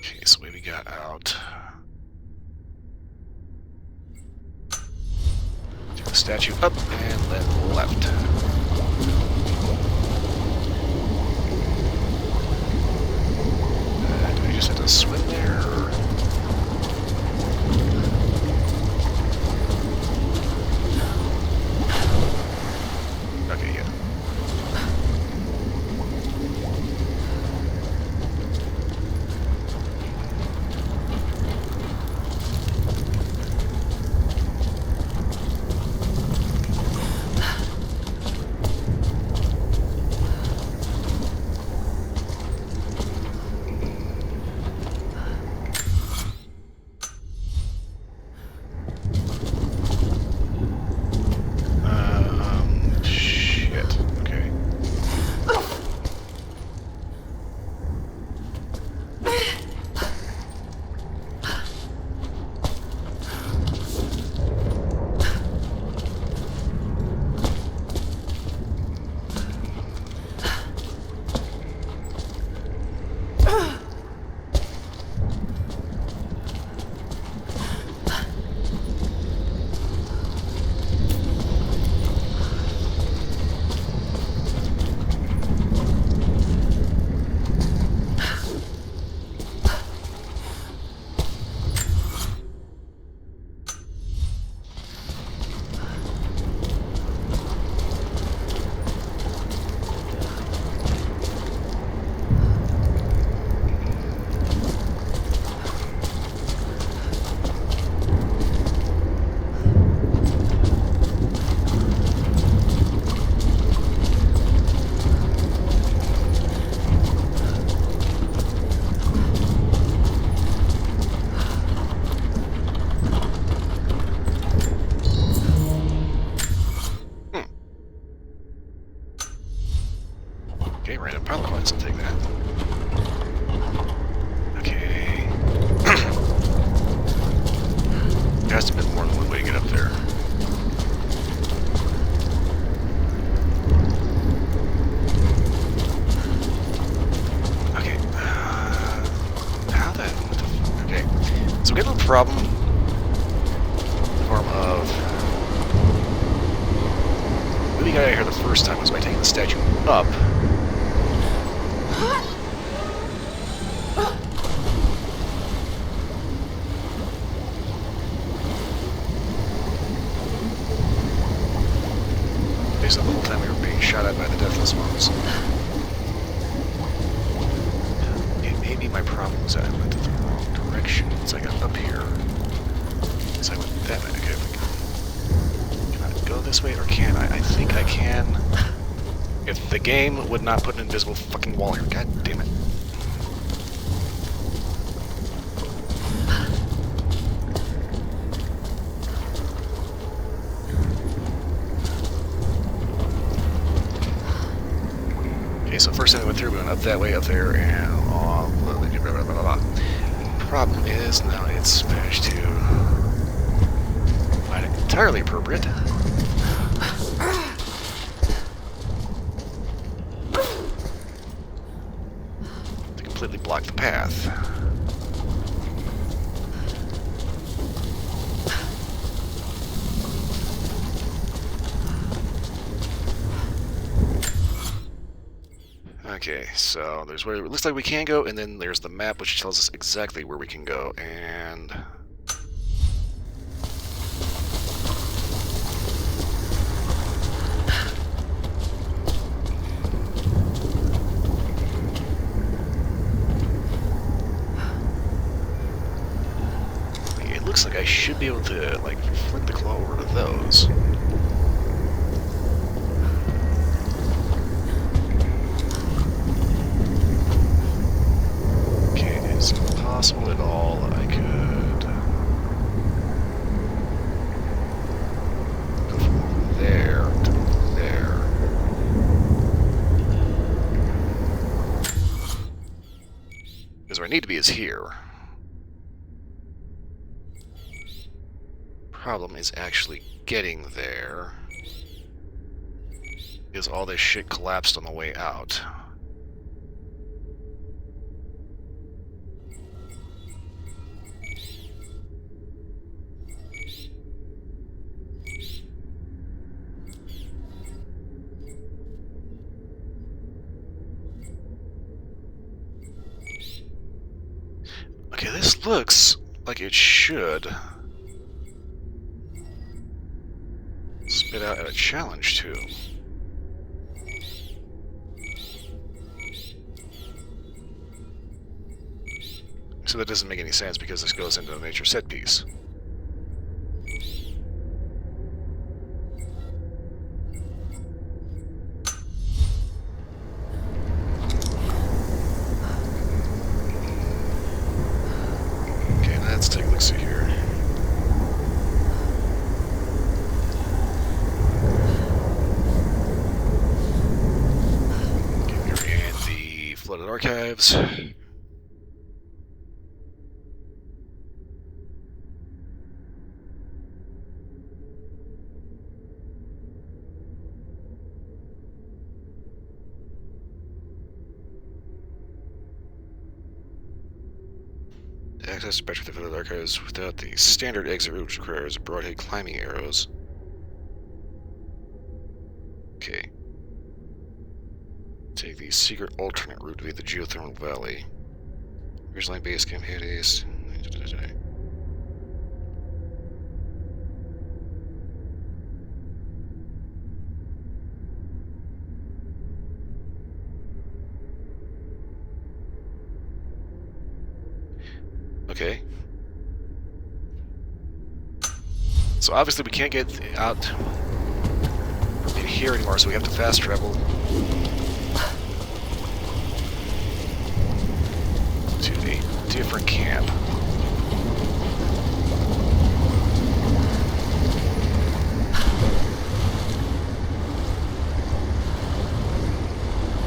Okay, so we got out. Take the statue up and then left. Do we just have to swim there? Or... Okay, yeah. Shit. Okay. Okay, random power points, I'll take that. Okay. There has to be more than one way to get up there. Okay. How the... Okay. So we got a little problem in the form of... What we got out of here the first time was by taking the statue up. Basically, the whole time we were being shot at by the deathless ones. It may be my problem is that I went the wrong direction once I got up here. So I went that way. Okay, can I go this way or can I? I think I can. If the game would not put an invisible fucking wall here. God damn it. Okay, so first time we went through, we went up that way, up there, and blah, blah, blah, blah, blah. Problem is, now it's smashed to not entirely appropriate. To completely block the path. Okay, so there's where it looks like we can go, and then there's the map which tells us exactly where we can go, and... It looks like I should be able to, like, flick the claw over to those. Okay, is it possible at all that I could go from there to there? Because where I need to be is here. Problem is actually getting there, because all this shit collapsed on the way out. Okay, this looks like it should spit out a challenge too. So that doesn't make any sense because this goes into a major set piece. Okay, let's take a look-see here. Flooded archives. Access to the flooded archives without the standard exit route, which requires broadhead climbing arrows. Okay. Take the secret alternate route via the geothermal valley. Ridgeline base camp head east. Okay. So obviously we can't get out in here anymore, so we have to fast travel to a different camp.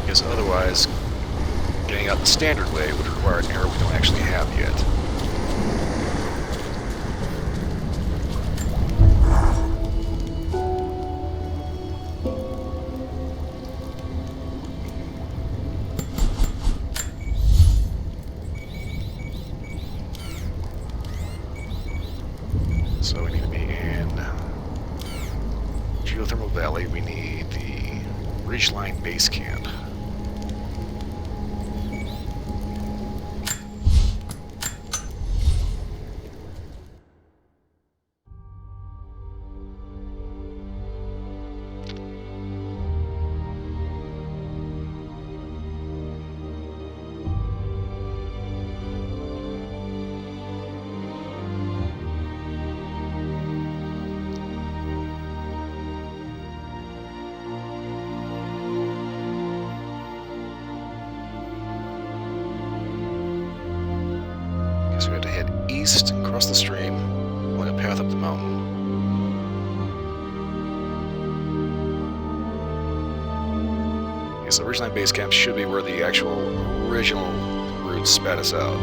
Because otherwise, getting out the standard way would require an arrow we don't actually have yet. So we need to be in Geothermal Valley. We need the Ridgeline Base Camp. So we have to head east and cross the stream, along a path up the mountain. Okay, so the Ridgeline Base Camp should be where the actual original route spat us out.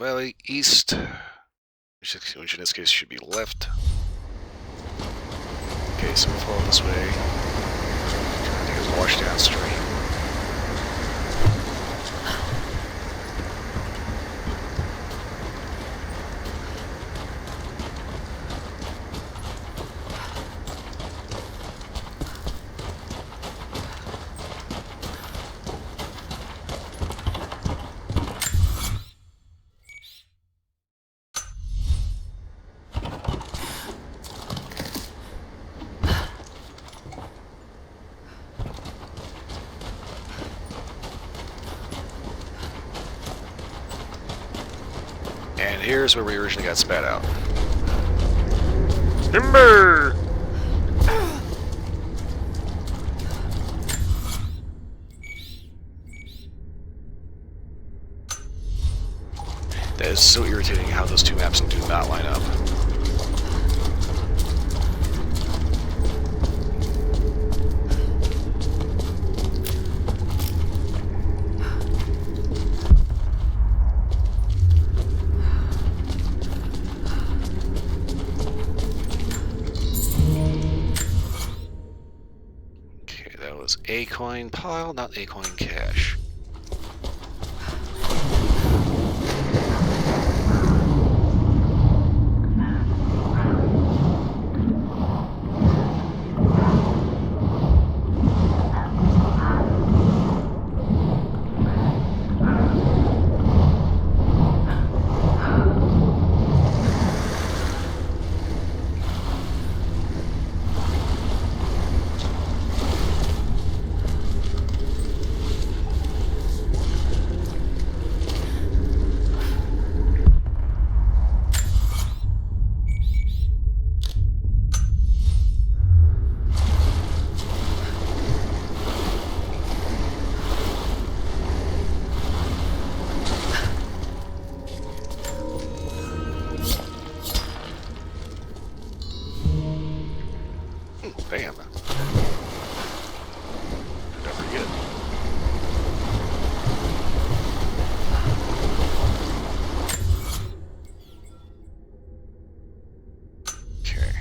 valley, east, which in this case should be left. Okay, so we'll follow this way. Trying to take us wash downstream. And here's where we originally got spat out. Timber! That is so irritating how those two maps do not line up. A coin pile, not A coin cache. Bam. Not pretty good. Okay.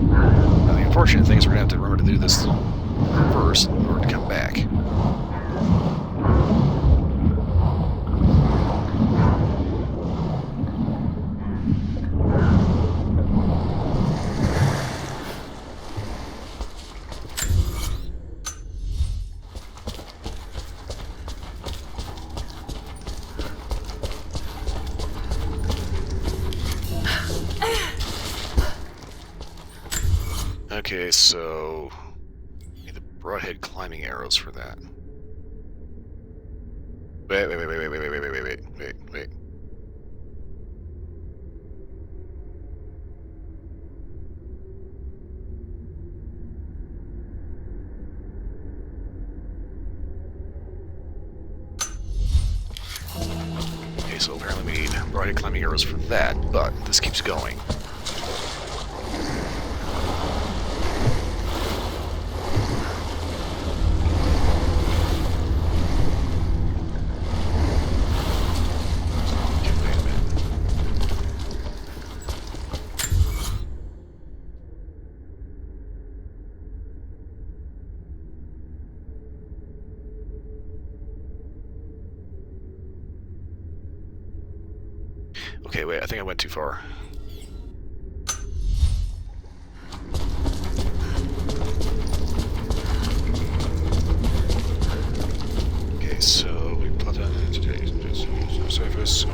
Now the unfortunate thing is we're going to have to remember to do this first in order to come back. Okay, so need the broadhead climbing arrows for that. Wait. Okay, so apparently we need broadhead climbing arrows for that, but this keeps going. Okay, wait, I think I went too far. Okay, so we plot down today's surface.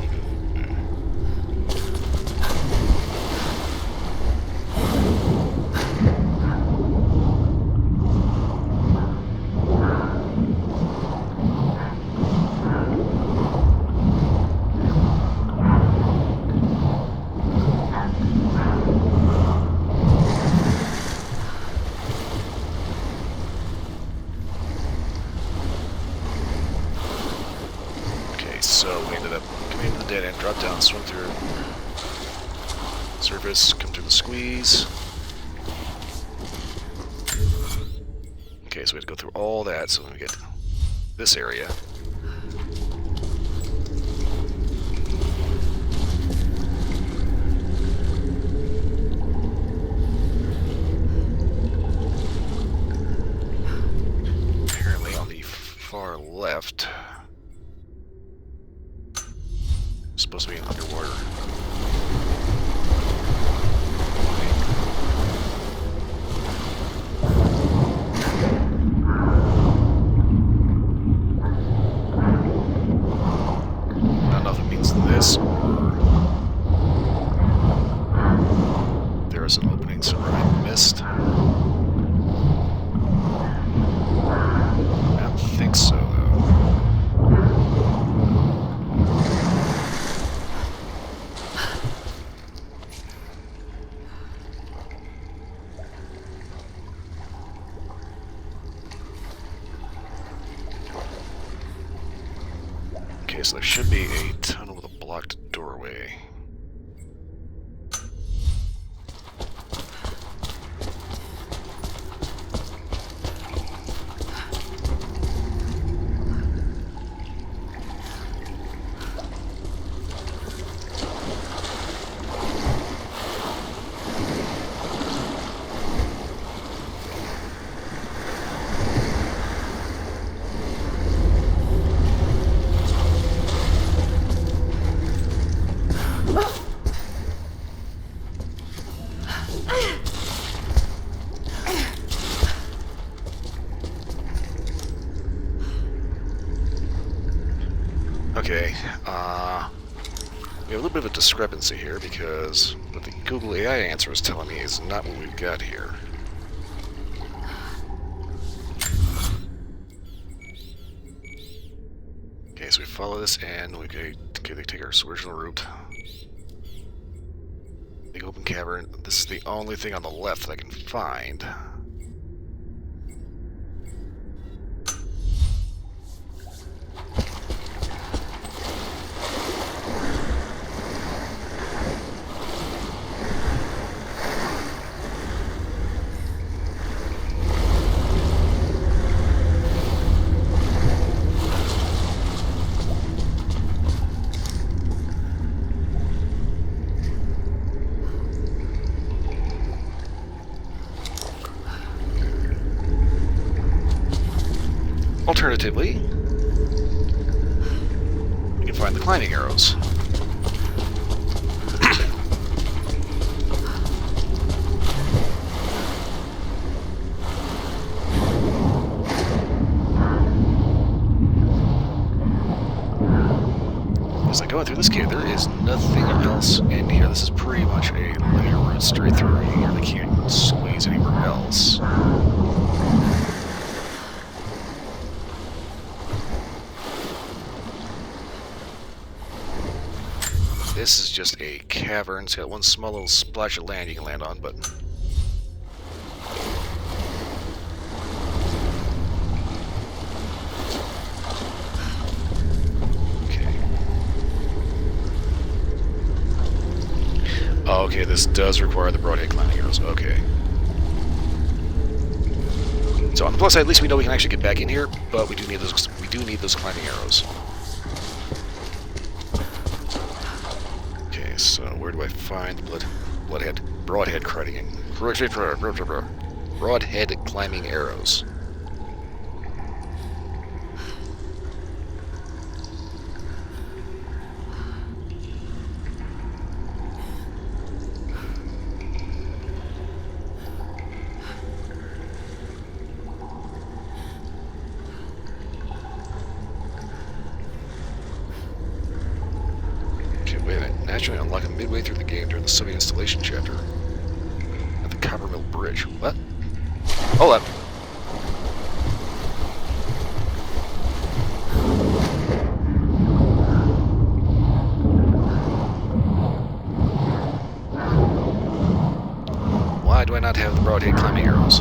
So we ended up coming into the dead end, drop down, swim through surface, come through the squeeze. Okay, so we have to go through all that, so when we get to this area. our left. It's supposed to be underwater. I don't know if it means this or there is an opening somewhere I missed. I don't think so, though. Okay, so there should be a tunnel with a blocked doorway. Okay, we have a little bit of a discrepancy here because what the Google AI answer is telling me is not what we've got here. Okay, so we follow this and we take our original route. Big open cavern. This is the only thing on the left that I can find. Alternatively, you can find the climbing arrows. As I go through this cave, there is nothing else in here. This is pretty much a linear route straight through here. They can't squeeze anywhere else. This is just a cavern. It's got one small little splash of land you can land on, but... Okay. Oh, okay, this does require the broadhead climbing arrows. Okay. So on the plus side, at least we know we can actually get back in here, but we do need those climbing arrows. So where do I find the broadhead climbing arrows? Naturally unlock midway through the game during the Soviet installation chapter at the Copper Mill Bridge. What? Hold up. Why do I not have the broadhead climbing arrows?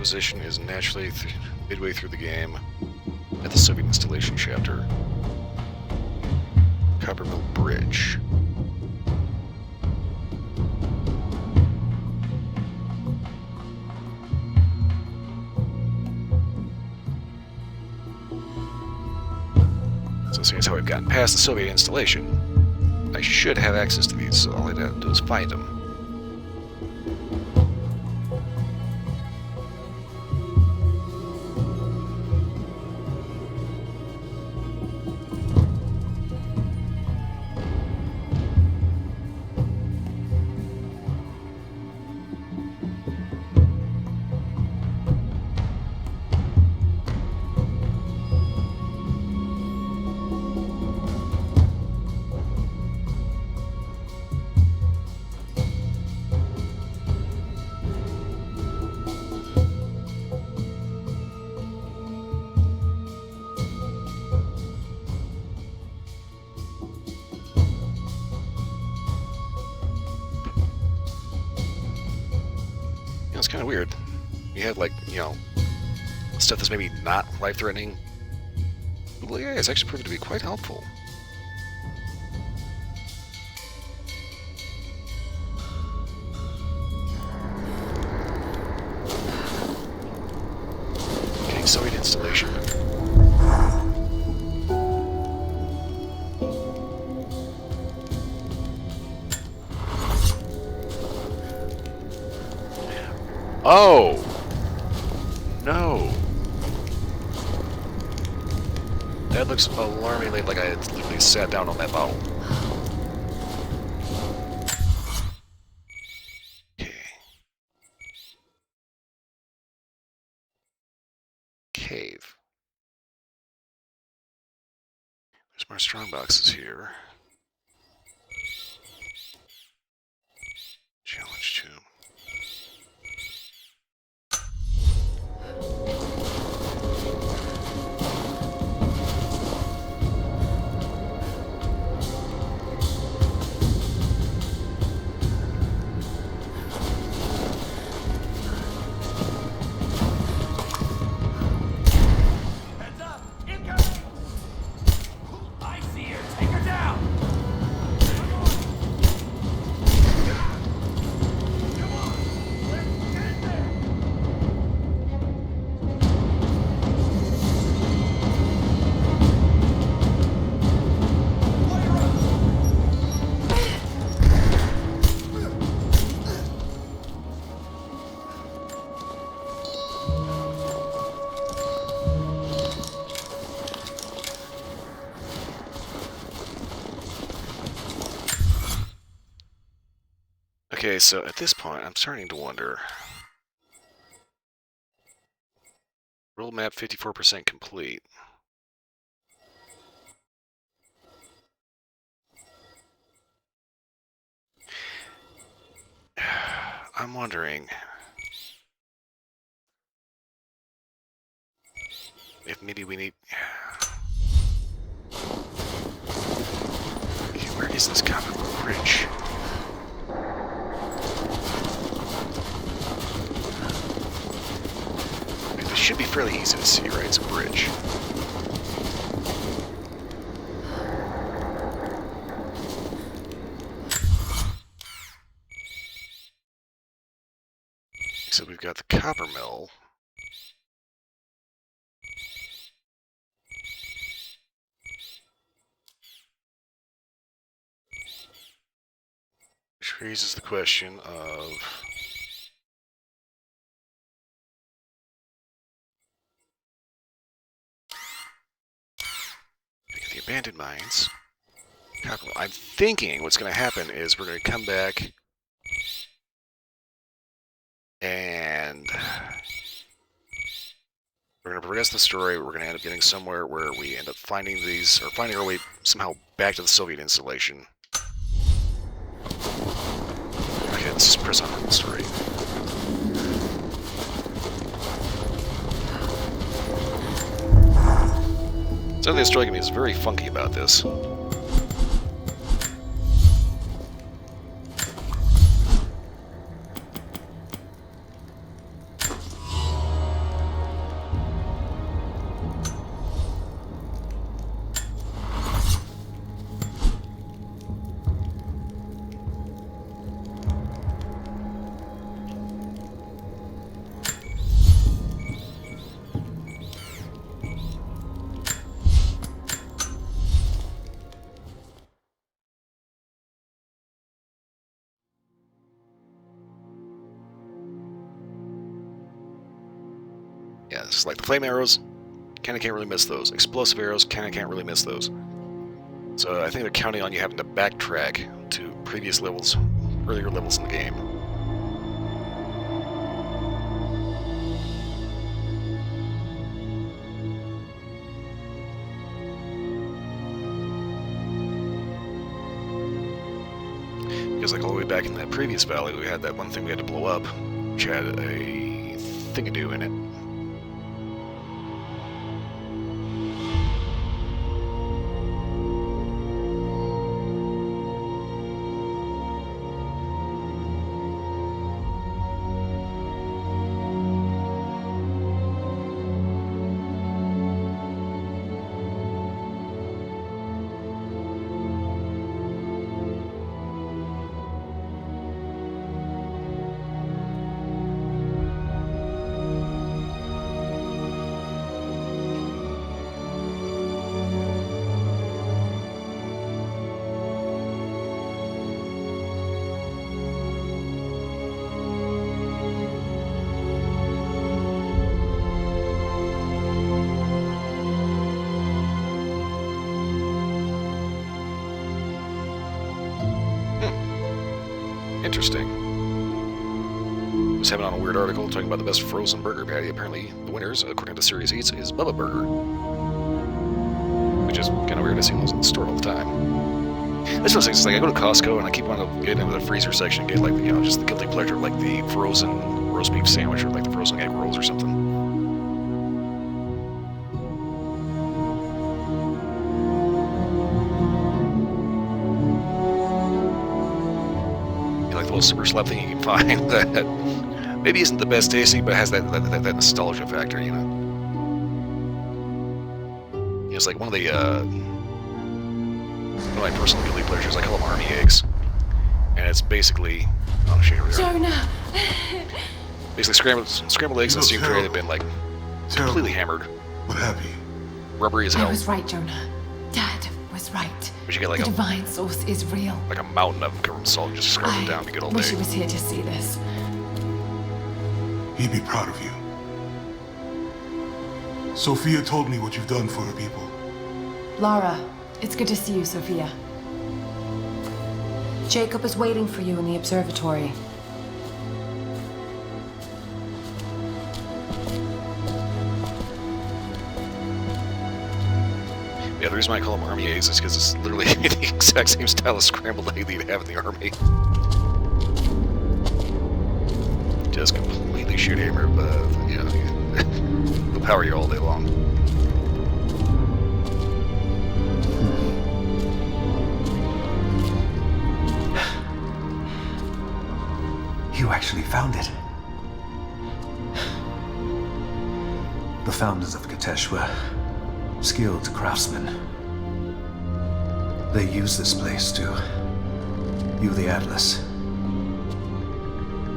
exposition is naturally midway through the game at the Soviet installation chapter. Coppermill Bridge. So seeing as how I've gotten past the Soviet installation, I should have access to these, so all I have to do is find them. It's kind of weird. You have, like, you know, stuff that's maybe not life-threatening. Well, yeah, it's actually proven to be quite helpful. Okay, Soviet installation. Oh! No! That looks alarmingly like I had literally sat down on that bottle. Okay. Cave. There's more strong boxes here. Challenge 2. Okay, so at this point, I'm starting to wonder. World map 54% complete. I'm wondering if maybe we need... Okay, where is this Coppermill Bridge? It should be fairly easy to see, right? It's a bridge. So we've got the Coppermill. Which raises the question of... the abandoned mines. Coppermill. I'm thinking what's going to happen is we're going to come back and we're going to progress the story. We're going to end up getting somewhere where we end up finding these, or finding our way somehow back to the Soviet installation. Okay, let's just press on with the story. Something that's striking me is very funky about this. Yeah, it's like the flame arrows, kinda can't really miss those. Explosive arrows, kinda can't really miss those. So I think they're counting on you having to backtrack to previous levels, earlier levels in the game. Because like all the way back in that previous valley, we had that one thing we had to blow up, which had a thing-a-do in it. Interesting. Was having on a weird article talking about the best frozen burger patty. Apparently, the winners, according to Series Eats, is Bubba Burger. Which is kind of weird. I see those in the store all the time. That's one of those things. It's like I go to Costco and I keep on getting into the freezer section, get like just the guilty pleasure, like the frozen roast beef sandwich or like the frozen egg rolls or something. Little super slap thing you can find that maybe isn't the best tasting, but has that nostalgia factor, you know. It's like one of my personal guilty pleasures. I call them army eggs, and it's basically Jonah. Basically scrambled eggs in a steam tray that have been like completely hammered. What happened? Rubbery as hell. I was right, Jonah. Dad was right. But you get like the divine source is real. Like a mountain of covered salt and just scrub it down to get all day. I wish he was here to see this. He'd be proud of you. Sophia told me what you've done for her people. Lara, it's good to see you, Sophia. Jacob is waiting for you in the observatory. Yeah, the reason why I call them army eggs is because it's literally the exact same style of scrambled egg that you'd have in the army. Just completely shoot hammer, but they'll power you all day long. You actually found it. The founders of Katesh were skilled craftsmen. They used this place to view the Atlas.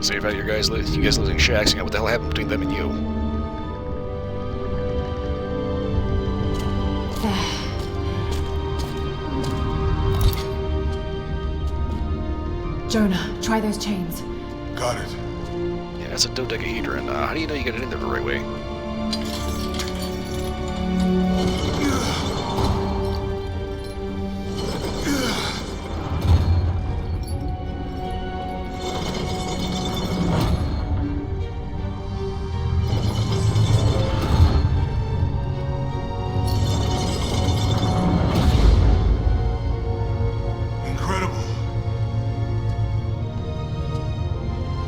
Save out you guys losing shacks. What the hell happened between them and you? Jonah, try those chains. Got it. Yeah, that's a dodecahedron. How do you know you got it in there the right way?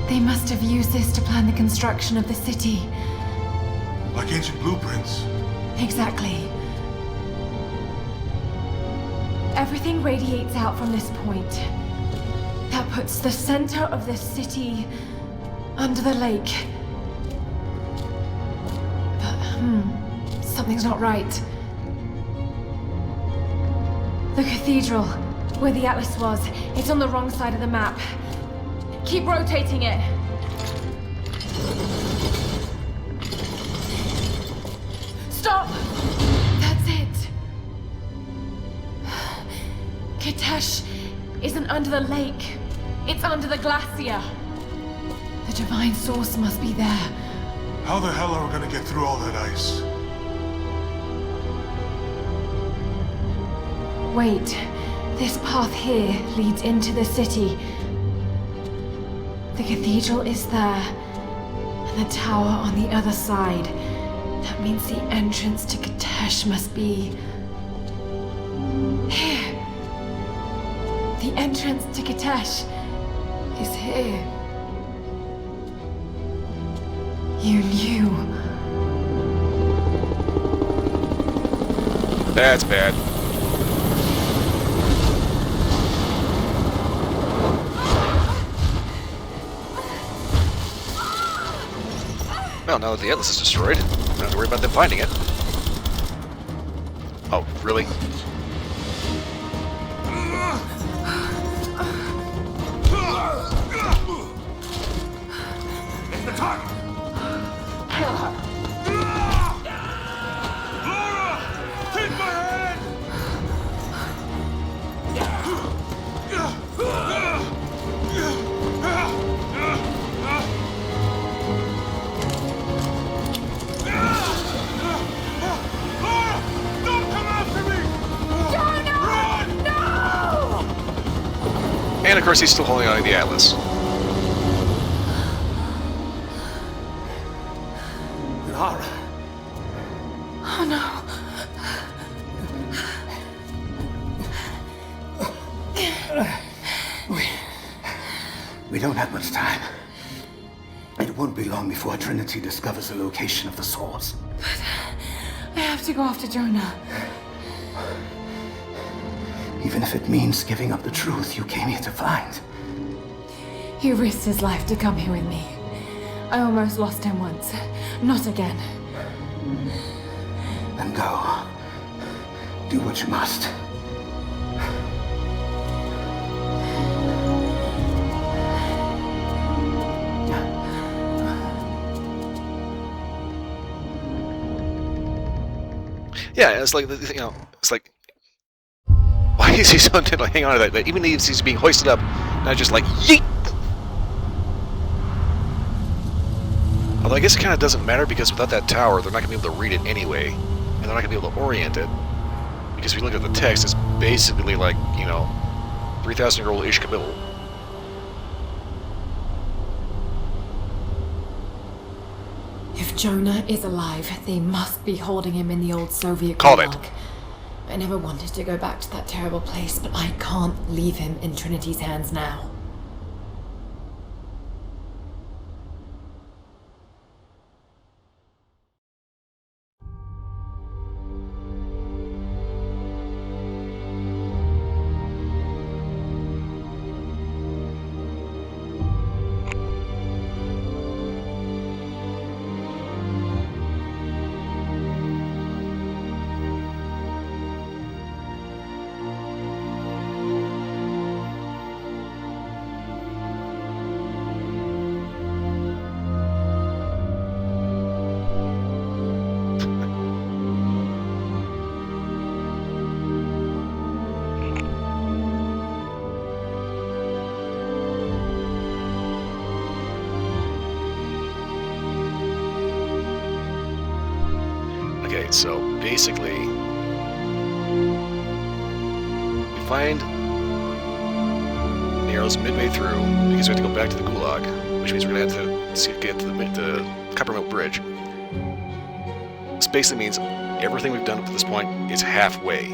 They must have used this to plan the construction of the city. Like ancient blueprints. Exactly. Everything radiates out from this point. That puts the center of the city under the lake. But, something's not right. The cathedral, where the Atlas was, it's on the wrong side of the map. Keep rotating it. Stop! That's it. Katesh isn't under the lake. It's under the glacier. The divine source must be there. How the hell are we gonna get through all that ice? Wait, this path here leads into the city. The cathedral is there, and the tower on the other side. That means the entrance to Katesh must be... here. The entrance to Katesh is here. You knew. That's bad. Well, now that the Atlas is destroyed, we don't have to worry about them finding it. Oh, really? It's the target! Kill her. Laura! Take my hand! Laura! Don't come after me! Run! And of course, he's still holding on to the Atlas. Lara. Oh no. We don't have much time. It won't be long before Trinity discovers the location of the source. I have to go after Jonah. Even if it means giving up the truth you came here to find. He risked his life to come here with me. I almost lost him once. Not again. Then go. Do what you must. Yeah, it's like, you know, it's like, why is he so intent on hanging on to that? But even if he's being hoisted up, not just like, yeet! Although I guess it kind of doesn't matter, because without that tower, they're not going to be able to read it anyway. And they're not going to be able to orient it. Because if you look at the text, it's basically like, you know, 3,000-year-old Ishkabil. If Jonah is alive, they must be holding him in the old Soviet Called it. gulag. I never wanted to go back to that terrible place, but I can't leave him in Trinity's hands now. Okay, so basically, we find the arrows midway through because we have to go back to the gulag, which means we're gonna have to get to the Coppermilk Bridge. This basically means everything we've done up to this point is halfway.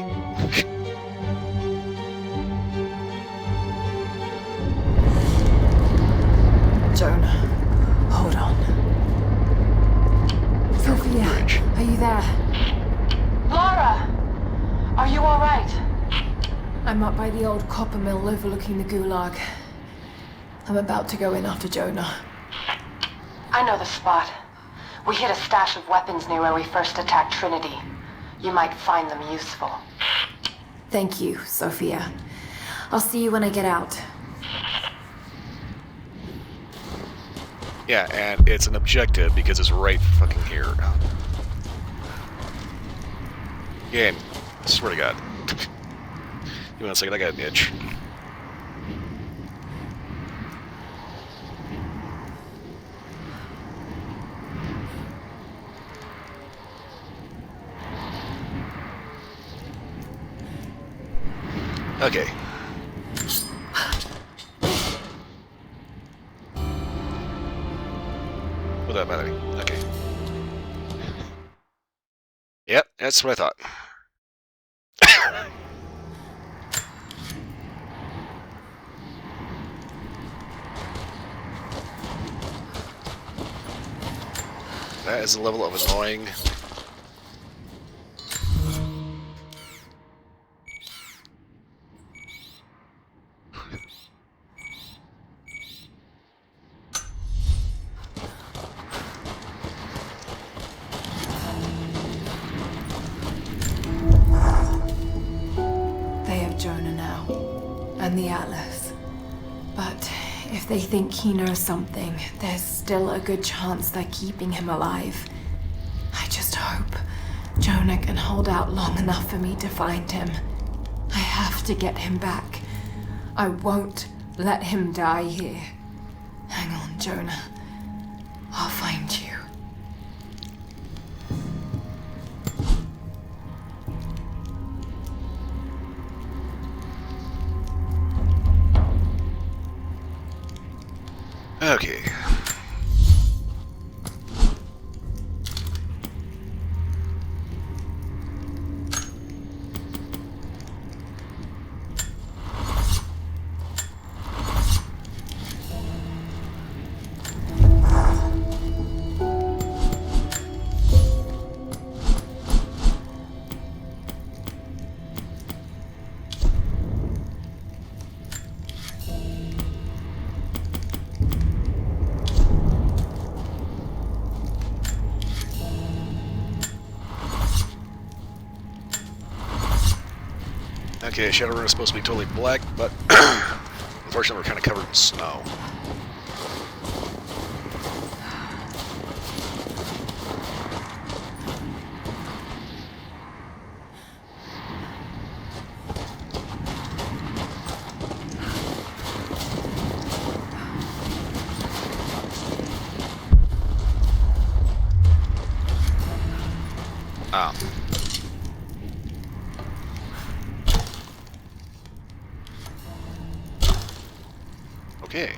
Jonah, hold on. Sophia, Bridge. are you there? Lara! Are you alright? I'm up by the old copper mill overlooking the gulag. I'm about to go in after Jonah. I know the spot. We hid a stash of weapons near where we first attacked Trinity. You might find them useful. Thank you, Sophia. I'll see you when I get out. Yeah, and it's an objective because it's right fucking here. Game, I swear to God. Give me 1 second, I got an itch. Okay. Without matter. Okay. Yep, that's what I thought. That is a level of annoying. They have Jonah now, and the Atlas. But if they think he knows something, there's still a good chance they're keeping him alive. I just hope Jonah can hold out long enough for me to find him. I have to get him back. I won't let him die here. Hang on, Jonah. I'll find you. Okay. Okay, Shadowrun is supposed to be totally black, but unfortunately we're kind of covered in snow. Ah. Okay.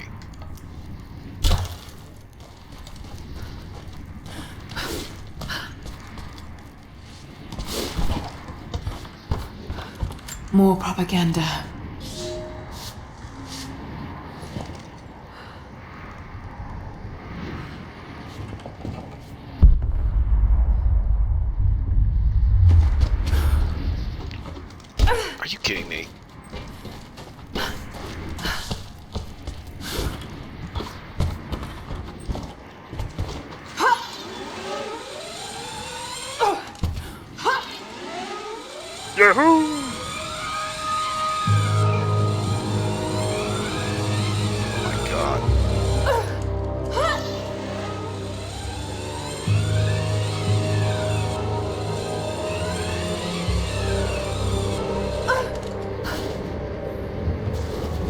More propaganda. Are you kidding me? Yahoo! Oh my god.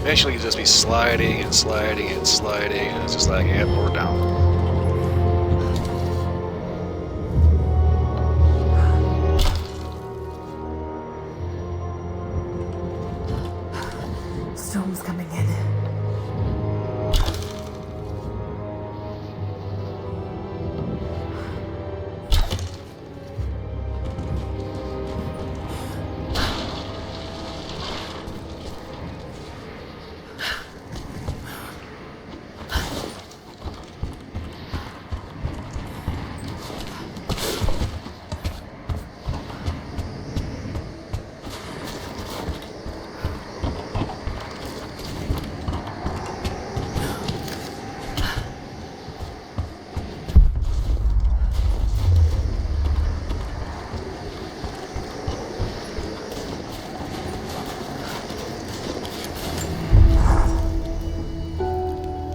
Eventually you just be sliding and sliding and sliding, and it's just like, yep, we're down. Storm's coming in.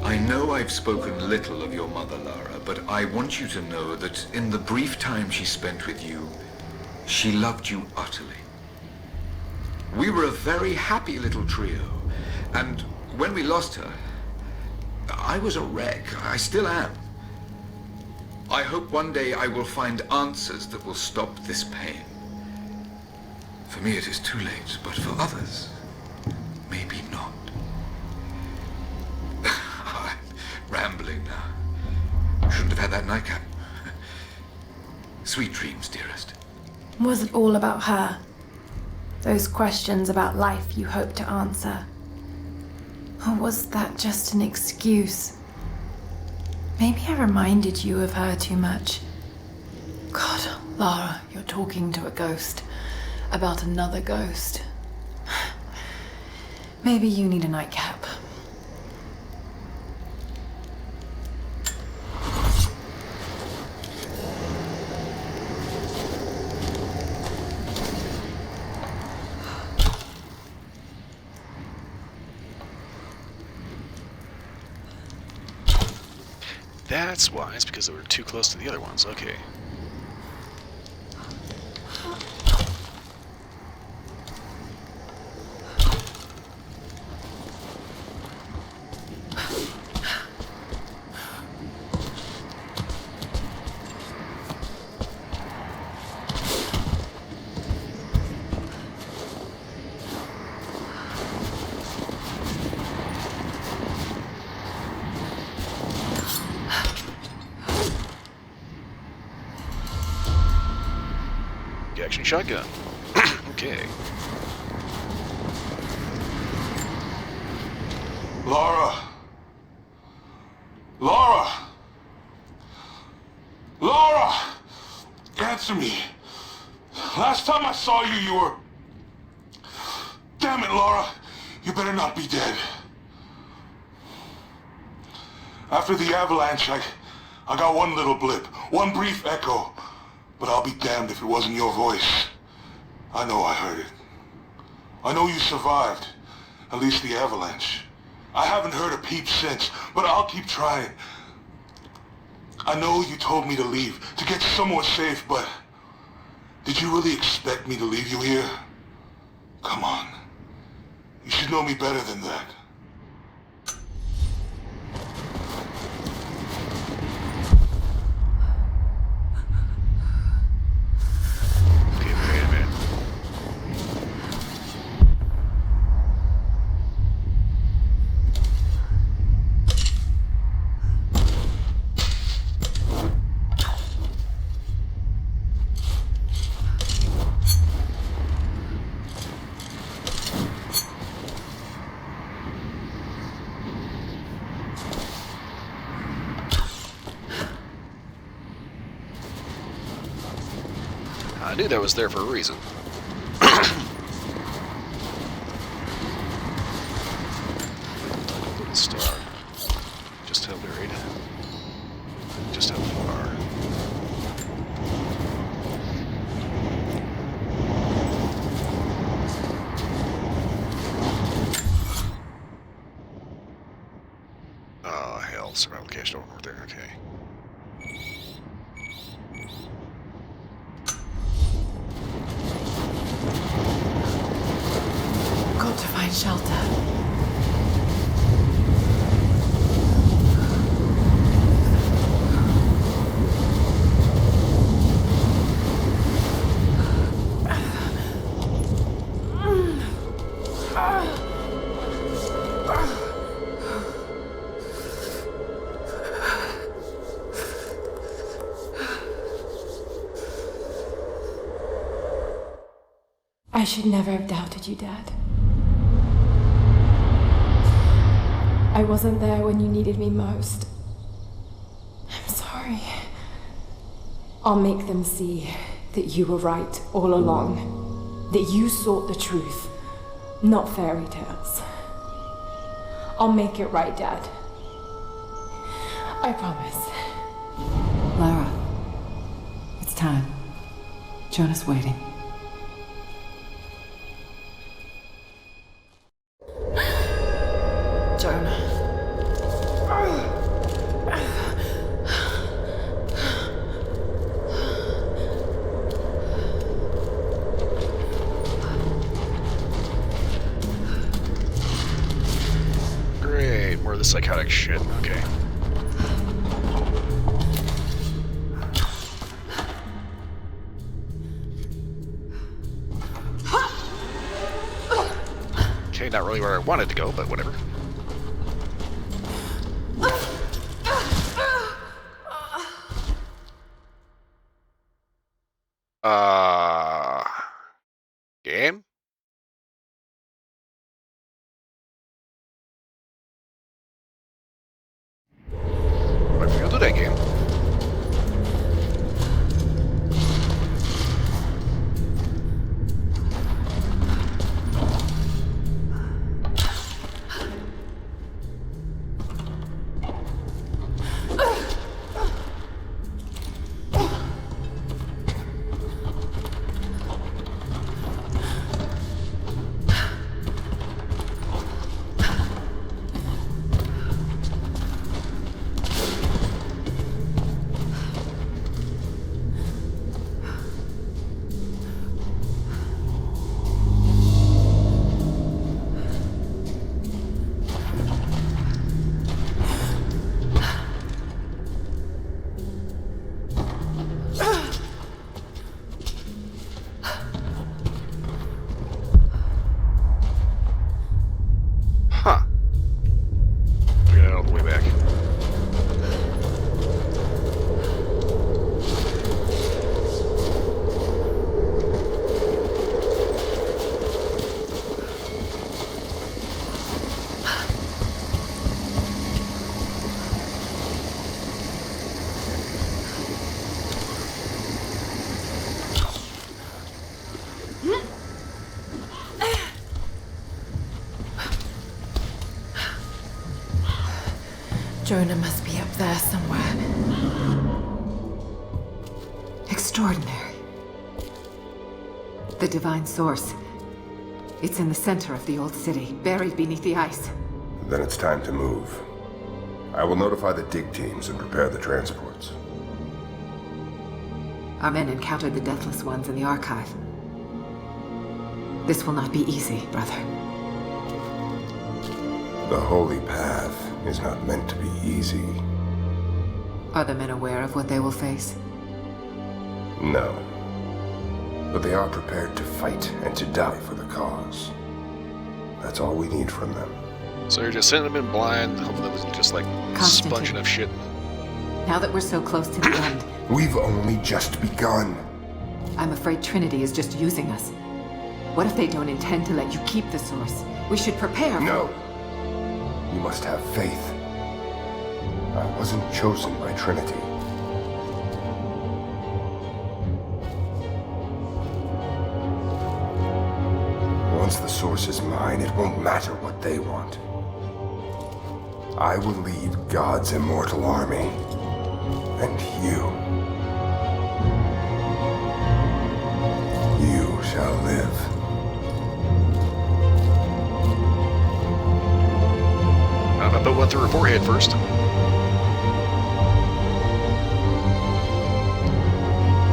I know I've spoken little of your mother, Lara, but I want you to know that in the brief time she spent with you, she loved you utterly. We were a very happy little trio, and when we lost her, I was a wreck. I still am. I hope one day I will find answers that will stop this pain. For me it is too late, but for others, late now. Shouldn't have had that nightcap. Sweet dreams, dearest. Was it all about her? Those questions about life you hoped to answer? Or was that just an excuse? Maybe I reminded you of her too much. God, Lara, you're talking to a ghost. About another ghost. Maybe you need a nightcap. That's why. It's because they were too close to the other ones. Okay. Action shotgun. Okay. Lara! Lara! Lara! Answer me. Last time I saw you, you were... Damn it, Lara. You better not be dead. After the avalanche, I got one little blip, one brief echo. But I'll be damned if it wasn't your voice. I know I heard it. I know you survived. At least the avalanche. I haven't heard a peep since, but I'll keep trying. I know you told me to leave, to get somewhere safe, but... Did you really expect me to leave you here? Come on. You should know me better than that. I knew that was there for a reason. Little star. Just how buried. Just how far. Oh, hell. Survival cache over there. Okay. Got to find shelter. I should never have doubted you, Dad. I wasn't there when you needed me most. I'm sorry. I'll make them see that you were right all along. That you sought the truth, not fairy tales. I'll make it right, Dad. I promise. Lara, it's time. Jonah's waiting. Jonah. Great, more of the psychotic shit. Okay. Okay, not really where I wanted to go, but whatever. Whatever you'll do that game. Huh. We're gonna all the way back. Jonah must be up there somewhere. Extraordinary. The divine source. It's in the center of the old city, buried beneath the ice. Then it's time to move. I will notify the dig teams and prepare the transports. Our men encountered the Deathless Ones in the archive. This will not be easy, brother. The holy path is not meant to be easy. Are the men aware of what they will face? No. But they are prepared to fight and to die for the cause. That's all we need from them. So you're just sending them in blind, hoping that was just like sponging of shit. Now that we're so close to the end, We've only just begun. I'm afraid Trinity is just using us. What if they don't intend to let you keep the source? We should prepare. No! You must have faith. I wasn't chosen by Trinity. Once the source is mine, it won't matter what they want. I will lead God's immortal army. And you shall live. I put one through her forehead first.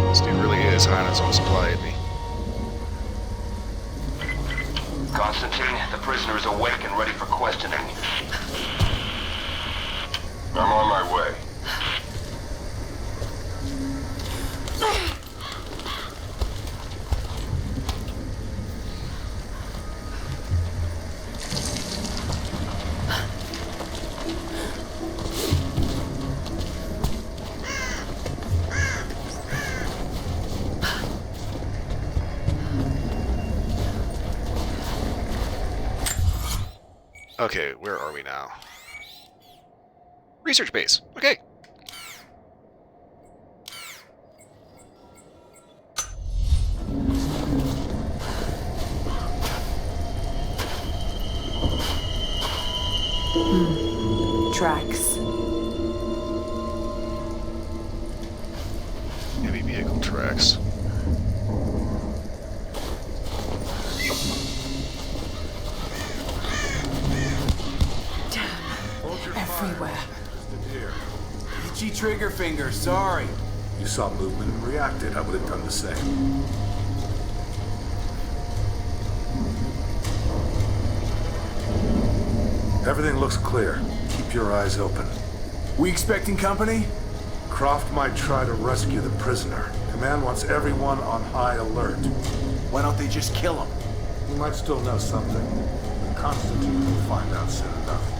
This dude really is high on his own supply, isn't he? Constantine, the prisoner is awake and ready for questioning. I'm on my way. Okay, where are we now? Research base. Okay. Tracks. Heavy vehicle tracks. Everywhere. Itchy trigger finger, sorry. You saw movement and reacted. I would have done the same. Everything looks clear. Keep your eyes open. We expecting company? Croft might try to rescue the prisoner. Command wants everyone on high alert. Why don't they just kill him? We might still know something. Constantine will find out soon enough.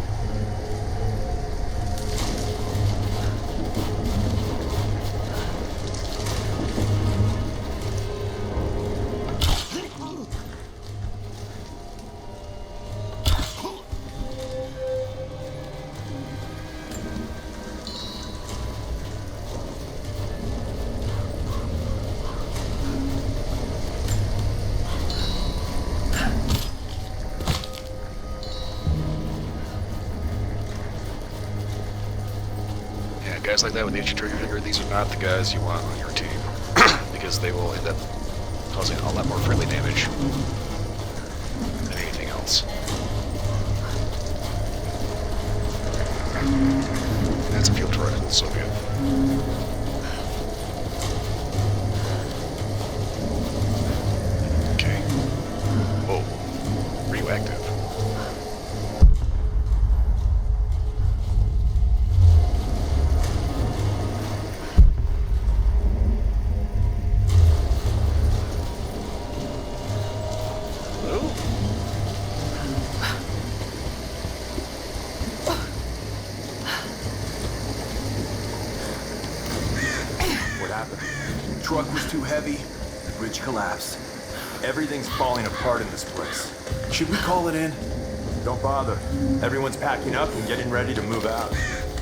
guys like that with the itchy trigger finger, these are not the guys you want on your team. Because they will end up causing a lot more friendly damage than anything else. That's a field triangle, so good. Okay. Whoa. Radioactive. Truck was too heavy, the bridge collapsed. Everything's falling apart in this place. Should we call it in? Don't bother. Everyone's packing up and getting ready to move out.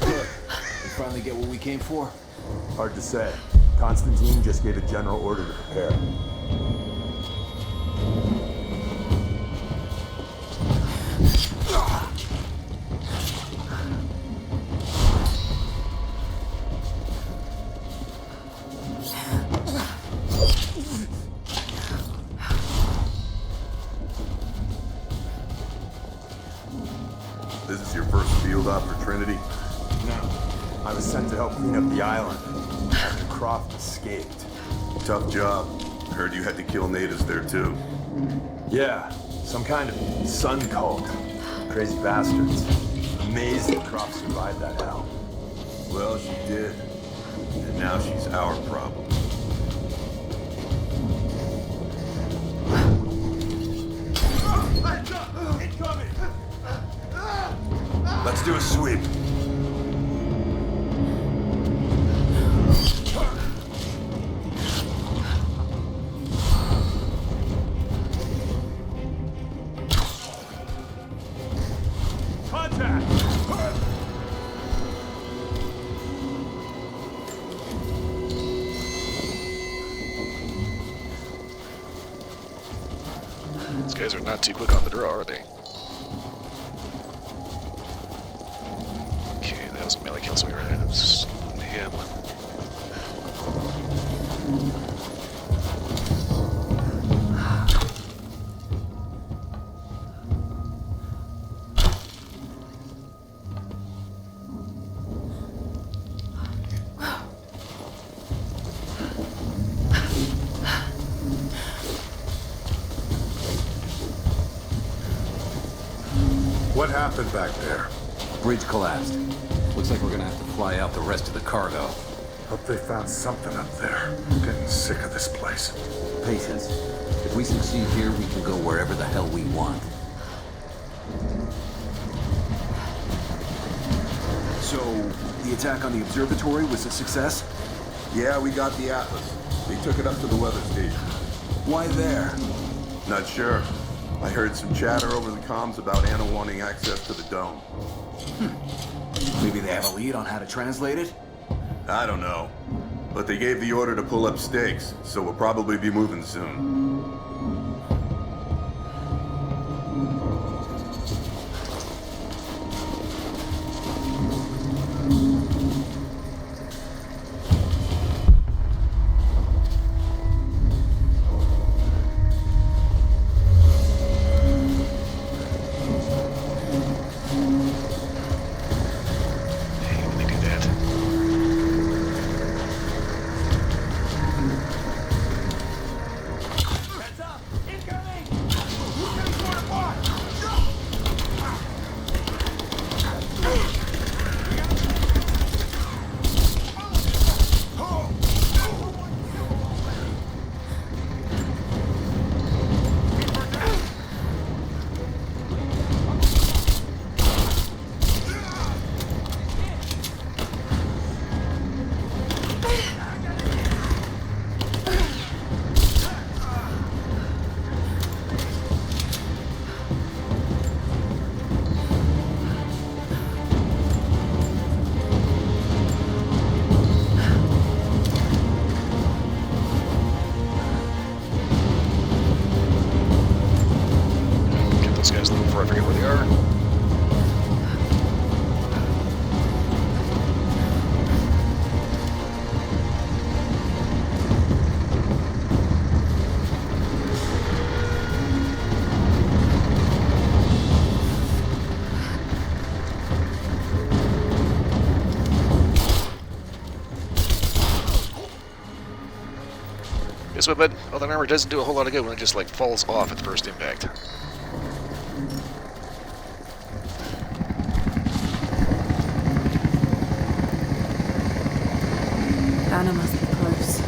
Good. We finally get what we came for? Hard to say. Constantine just gave a general order to prepare. This is your first field op for Trinity? No. I was sent to help clean up the island after Croft escaped. Tough job. Heard you had to kill natives there too. Yeah, some kind of sun cult. Crazy bastards. Amazed that Croft survived that hell. Well, she did. And now she's our problem. Incoming! Let's do a sweep. Contact! These guys are not too quick on the draw, are they? Okay, that was a melee kill, so we were ahead of him. What happened back there? Bridge collapsed. Looks like we're gonna have to fly out the rest of the cargo. Hope they found something up there. I'm getting sick of this place. Patience. If we succeed here, we can go wherever the hell we want. So, the attack on the observatory was a success? Yeah, we got the Atlas. They took it up to the weather station. Why there? Not sure. I heard some chatter over the comms about Anna wanting access to the dome. Maybe they have a lead on how to translate it? I don't know. But they gave the order to pull up stakes, so we'll probably be moving soon. Before I forget where they are. defense, but all that armor doesn't do a whole lot of good when it just like falls off at the first impact. Anna must be close.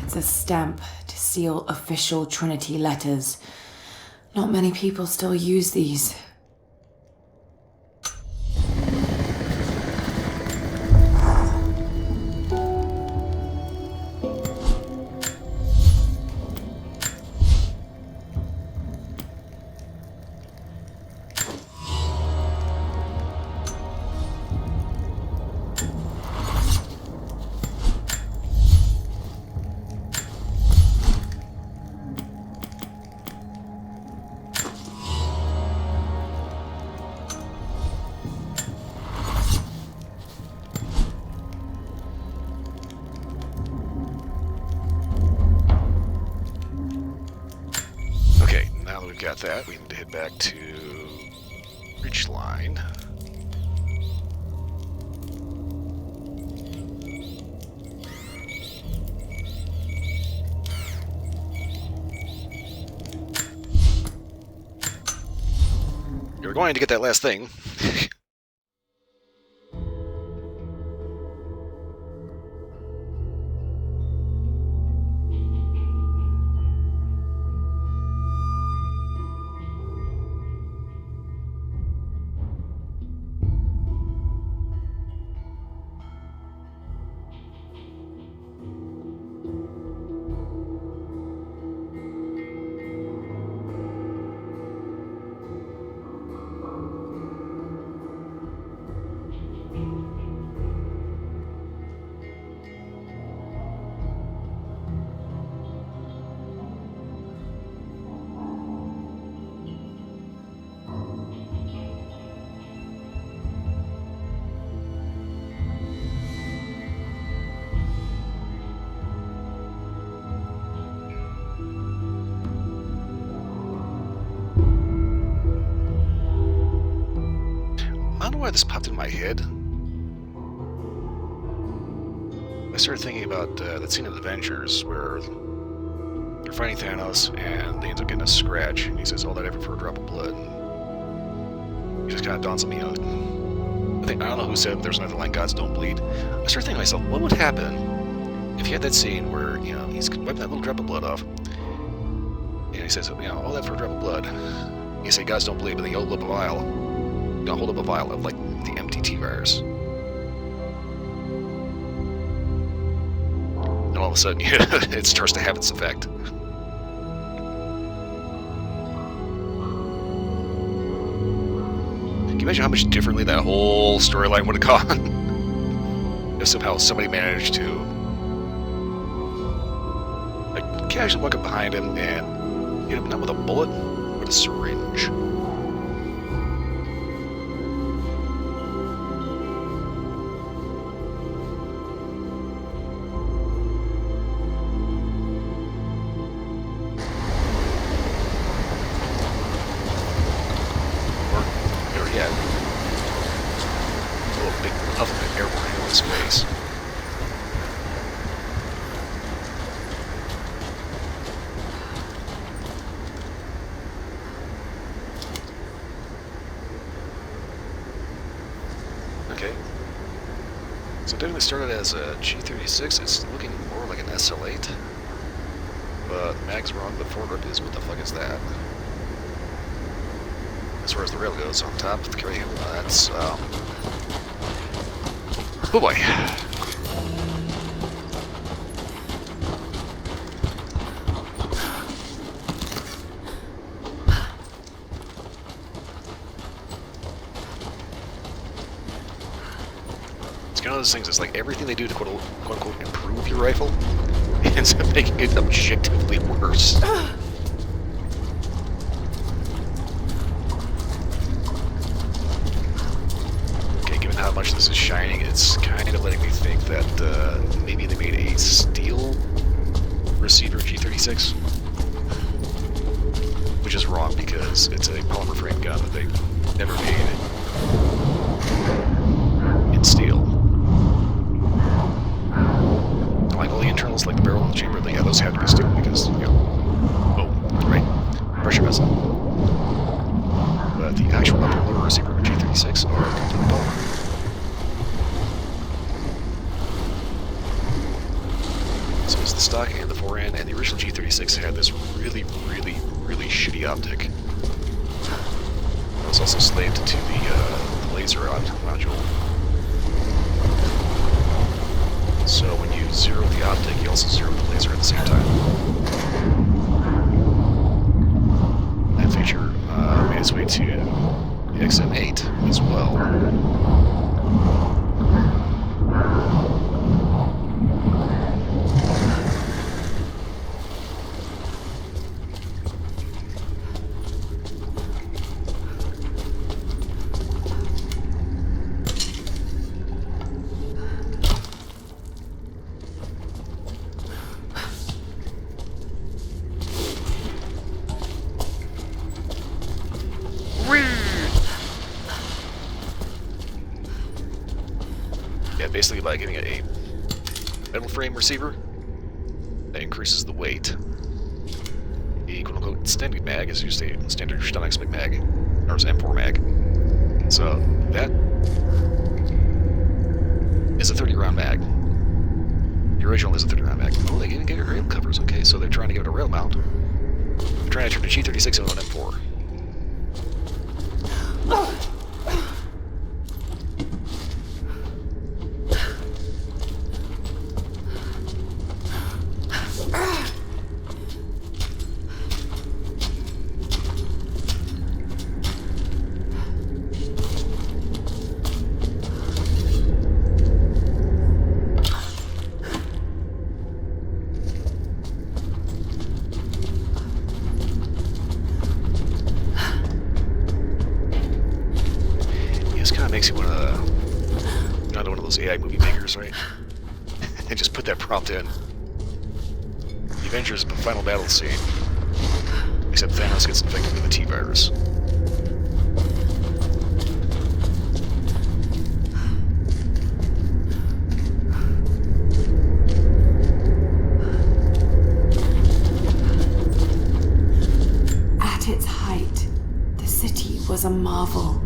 It's a stamp to seal official Trinity letters. Not many people still use these. Got that. We need to head back to Ridgeline. You're going to get that last thing. I don't know why this popped in my head. I started thinking about that scene in Avengers where they're fighting Thanos and they end up getting a scratch, and he says, "All that effort for a drop of blood." And he just kind of dawns on me, I don't know who said there's another line, "Gods don't bleed." I started thinking to myself, what would happen if you had that scene where he's wiping that little drop of blood off, and he says, "All that for a drop of blood." You say, "Gods don't bleed," but then you hold up a vial. Hold up a vial of like the MTT virus, and all of a sudden it starts to have its effect. Can you imagine how much differently that whole storyline would have gone if somehow somebody managed to like casually walk up behind him and hit him not with a bullet, with a syringe? Space. Okay. So definitely started as a G36. It's looking more like an SL8. But mag's wrong, but forward rip is. What the fuck is that? As far as the rail goes, on top of the carry handle, that's oh boy. It's kind of those things, it's like everything they do to quote unquote improve your rifle ends up making it objectively worse. Okay, given how much this is shining, it's kind of letting me think that maybe they made a steel receiver G36, which is wrong because it's a polymer frame gun that they never made in steel. Like all the internals, like the barrel and the chamber, yeah, those had to be steel because, you know, boom, right? Pressure vessel. But the actual upper lower receiver G36 are completely polymer. So it's the stock and the forehand, and the original G36 had this really shitty optic. It was also slaved to the laser module. So when you zero the optic, you also zero the laser at the same time. That feature made its way to the XM8 as well. Basically by getting a metal frame receiver that increases the weight. The quote-unquote standard mag is used a standard Stun-X mag, or it's M4 mag. So that is a 30-round mag. The original is a 30-round mag. Oh, they even get rail covers. Okay, so they're trying to give it a rail mount. They're trying to turn the G36 into an M4. Makes you want to another one of those AI movie makers, right? And just put that prompt in. The Avengers final battle scene. Except Thanos gets infected with the T-virus. At its height, the city was a marvel.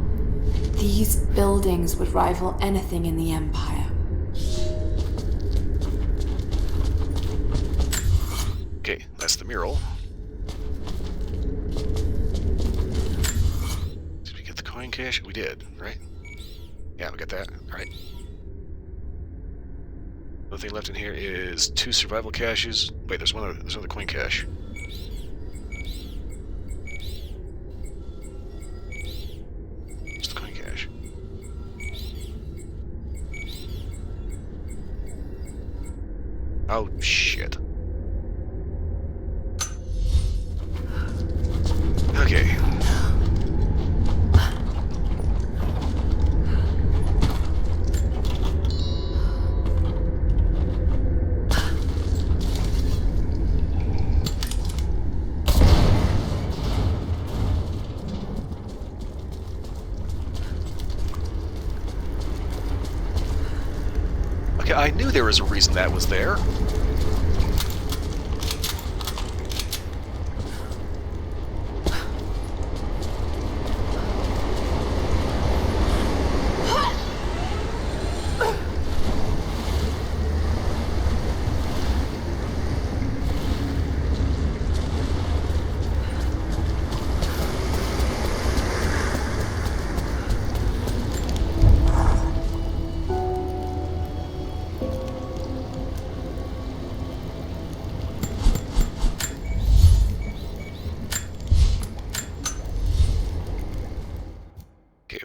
These buildings would rival anything in the Empire. Okay, that's the mural. Did we get the coin cache? We did, right? Yeah, we got that. Alright. The only thing left in here is 2 survival caches. Wait, there's another coin cache. Oh, shit. Okay. Okay, I knew there was a reason that was there.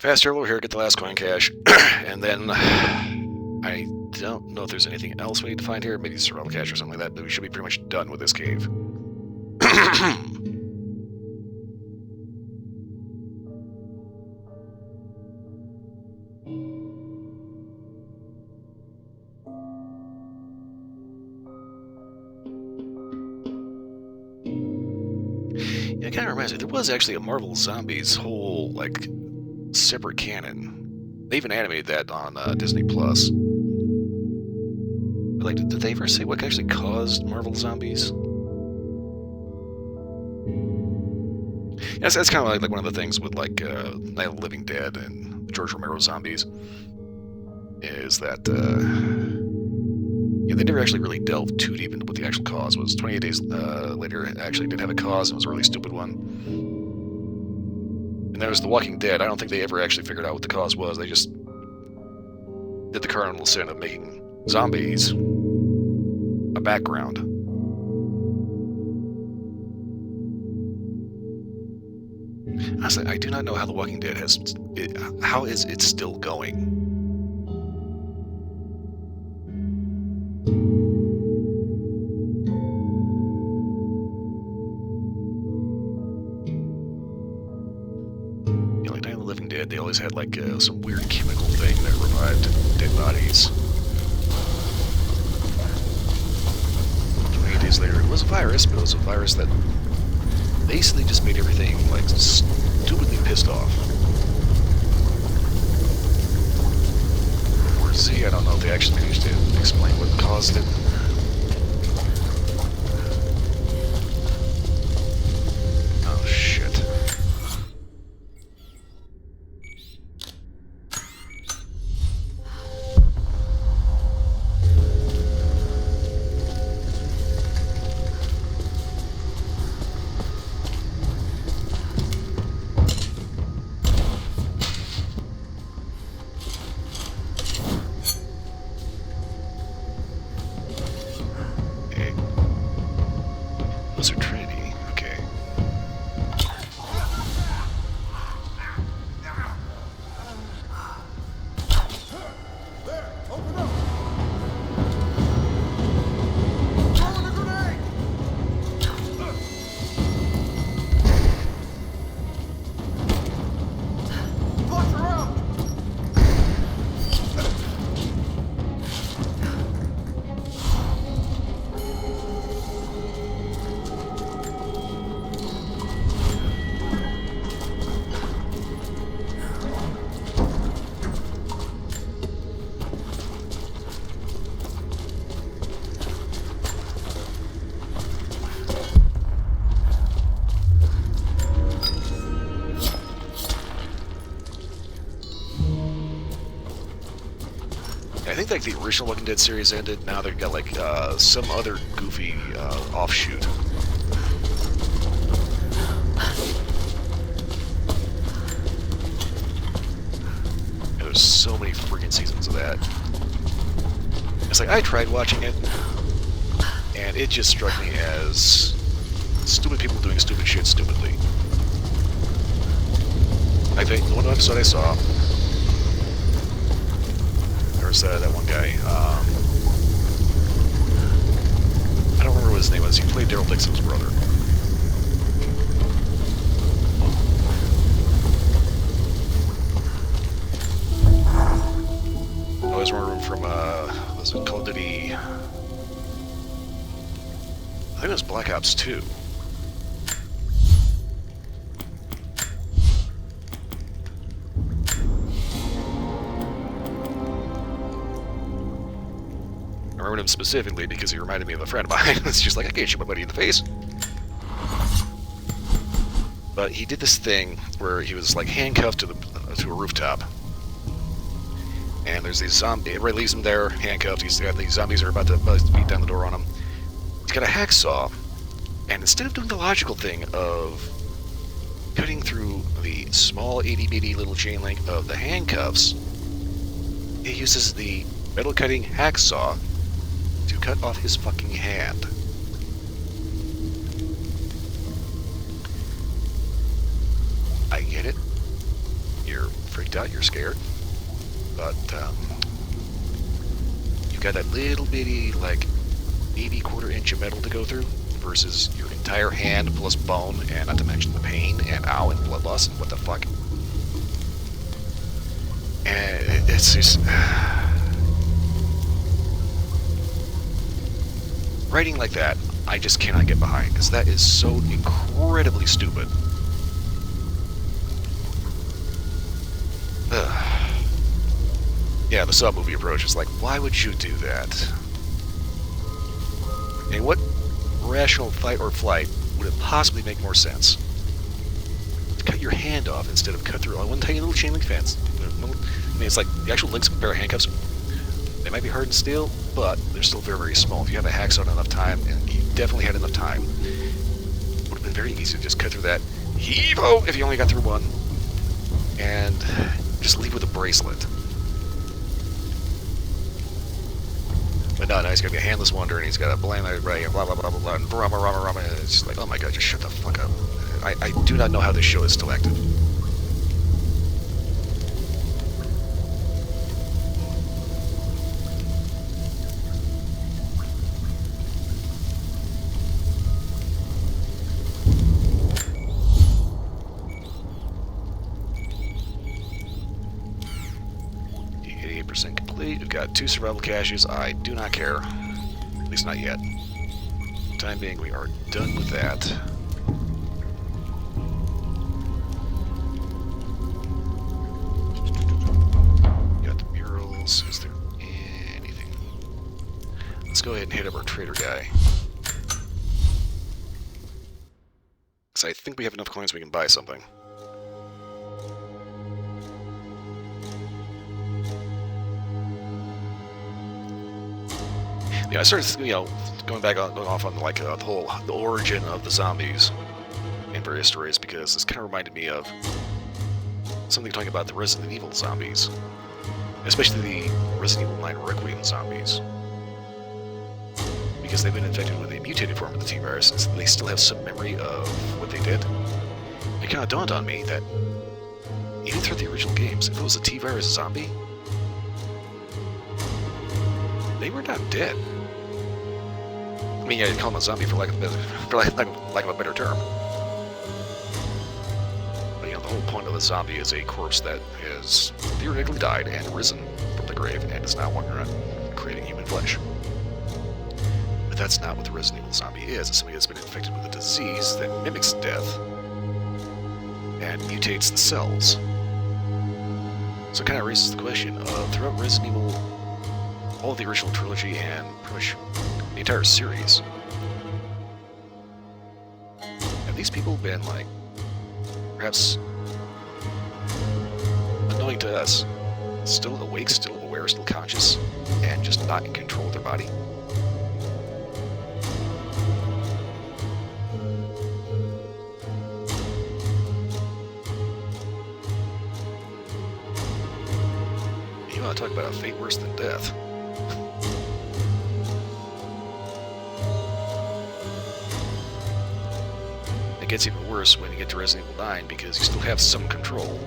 Fast travel over here, get the last coin cache, and then I don't know if there's anything else we need to find here. Maybe survival cache or something like that, but we should be pretty much done with this cave. Yeah, it kind of reminds me. There was actually a Marvel Zombies whole like separate canon. They even animated that on Disney Plus. But, like, did they ever say what actually caused Marvel Zombies? Yes, that's kind of like one of the things with like Night of the Living Dead and George Romero Zombies is that yeah, they never actually really delved too deep into what the actual cause was. 28 days later, it actually did have a cause, and it was a really stupid one. And there was The Walking Dead. I don't think they ever actually figured out what the cause was. They just did the cardinal sin of making zombies a background. Honestly, I do not know how The Walking Dead how is it still going? You know, like Night of the Living Dead, they always had like some weird chemical thing that revived dead bodies. 28 days later, it was a virus, but it was a virus that basically just made everything like stupidly pissed off. For Z, I don't know if they actually managed to explain what caused it. Oh shit. Those are Trinity, okay. There, open up! Throwing a grenade! Flush her out! I think like the original Walking Dead series ended. Now they've got like some other goofy offshoot. And there's so many freaking seasons of that. It's like I tried watching it, and it just struck me as stupid people doing stupid shit stupidly. I think the one episode I saw, there was that one guy, I don't remember what his name was. He played Daryl Dixon's brother. I always remember him from, was it Call of Duty? I think it was Black Ops 2. I remember him specifically because he reminded me of a friend of mine. It's just like, I can't shoot my buddy in the face. But he did this thing where he was like handcuffed to a rooftop. And there's these zombies. Everybody leaves him there, handcuffed. He's got these zombies are about to beat down the door on him. He's got a hacksaw, and instead of doing the logical thing of cutting through the small itty-bitty little chain link of the handcuffs, he uses the metal-cutting hacksaw to cut off his fucking hand. I get it. You're freaked out, you're scared. But, you've got that little bitty, like, maybe quarter-inch of metal to go through versus your entire hand plus bone, and not to mention the pain and ow and blood loss and what the fuck. And it's just... writing like that, I just cannot get behind, because that is so incredibly stupid. Yeah, the sub-movie approach is like, why would you do that? And what rational fight or flight would it possibly make more sense? To cut your hand off instead of cut through one tiny little chain link fence. I mean, it's like the actual links of a pair of handcuffs. They might be hard and steel, but they're still very, very small. If you have a hacksaw and enough time, and you definitely had enough time, it would have been very easy to just cut through that. Heave-ho! If you only got through one. And just leave with a bracelet. But no, he's got to be a handless wonder, and he's got to blame everybody, and blah, blah, blah, blah, blah, and rama, rama, rama, and it's just like, oh my god, just shut the fuck up. I do not know how this show is still active. Complete. We've got 2 survival caches. I do not care. At least not yet. For the time being, we are done with that. Got the murals. Is there anything? Let's go ahead and hit up our trader guy. Because I think we have enough coins we can buy something. Yeah, I started, going off on like the origin of the zombies in various stories, because this kind of reminded me of something talking about the Resident Evil zombies, especially the Resident Evil 9 Requiem zombies, because they've been infected with a mutated form of the T-virus, and they still have some memory of what they did. It kind of dawned on me that even through the original games, if it was a T-virus zombie, they were not dead. I mean, yeah, you call them a zombie for lack of a better term. But, the whole point of the zombie is a corpse that has theoretically died and risen from the grave and is now wandering around creating human flesh. But that's not what the Resident Evil zombie is. It's somebody that's been infected with a disease that mimics death and mutates the cells. So it kind of raises the question of, throughout Resident Evil, all of the original trilogy and pretty much the entire series, have these people been, like, perhaps annoying to us, still awake, still aware, still conscious, and just not in control of their body? You want to talk about a fate worse than death? It gets even worse when you get to Resident Evil 9, because you still have some control.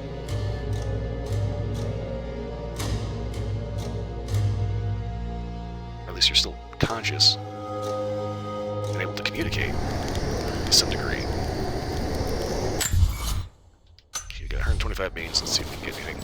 Or at least you're still conscious and able to communicate to some degree. Okay, you got 125 beans. Let's see if we can get anything.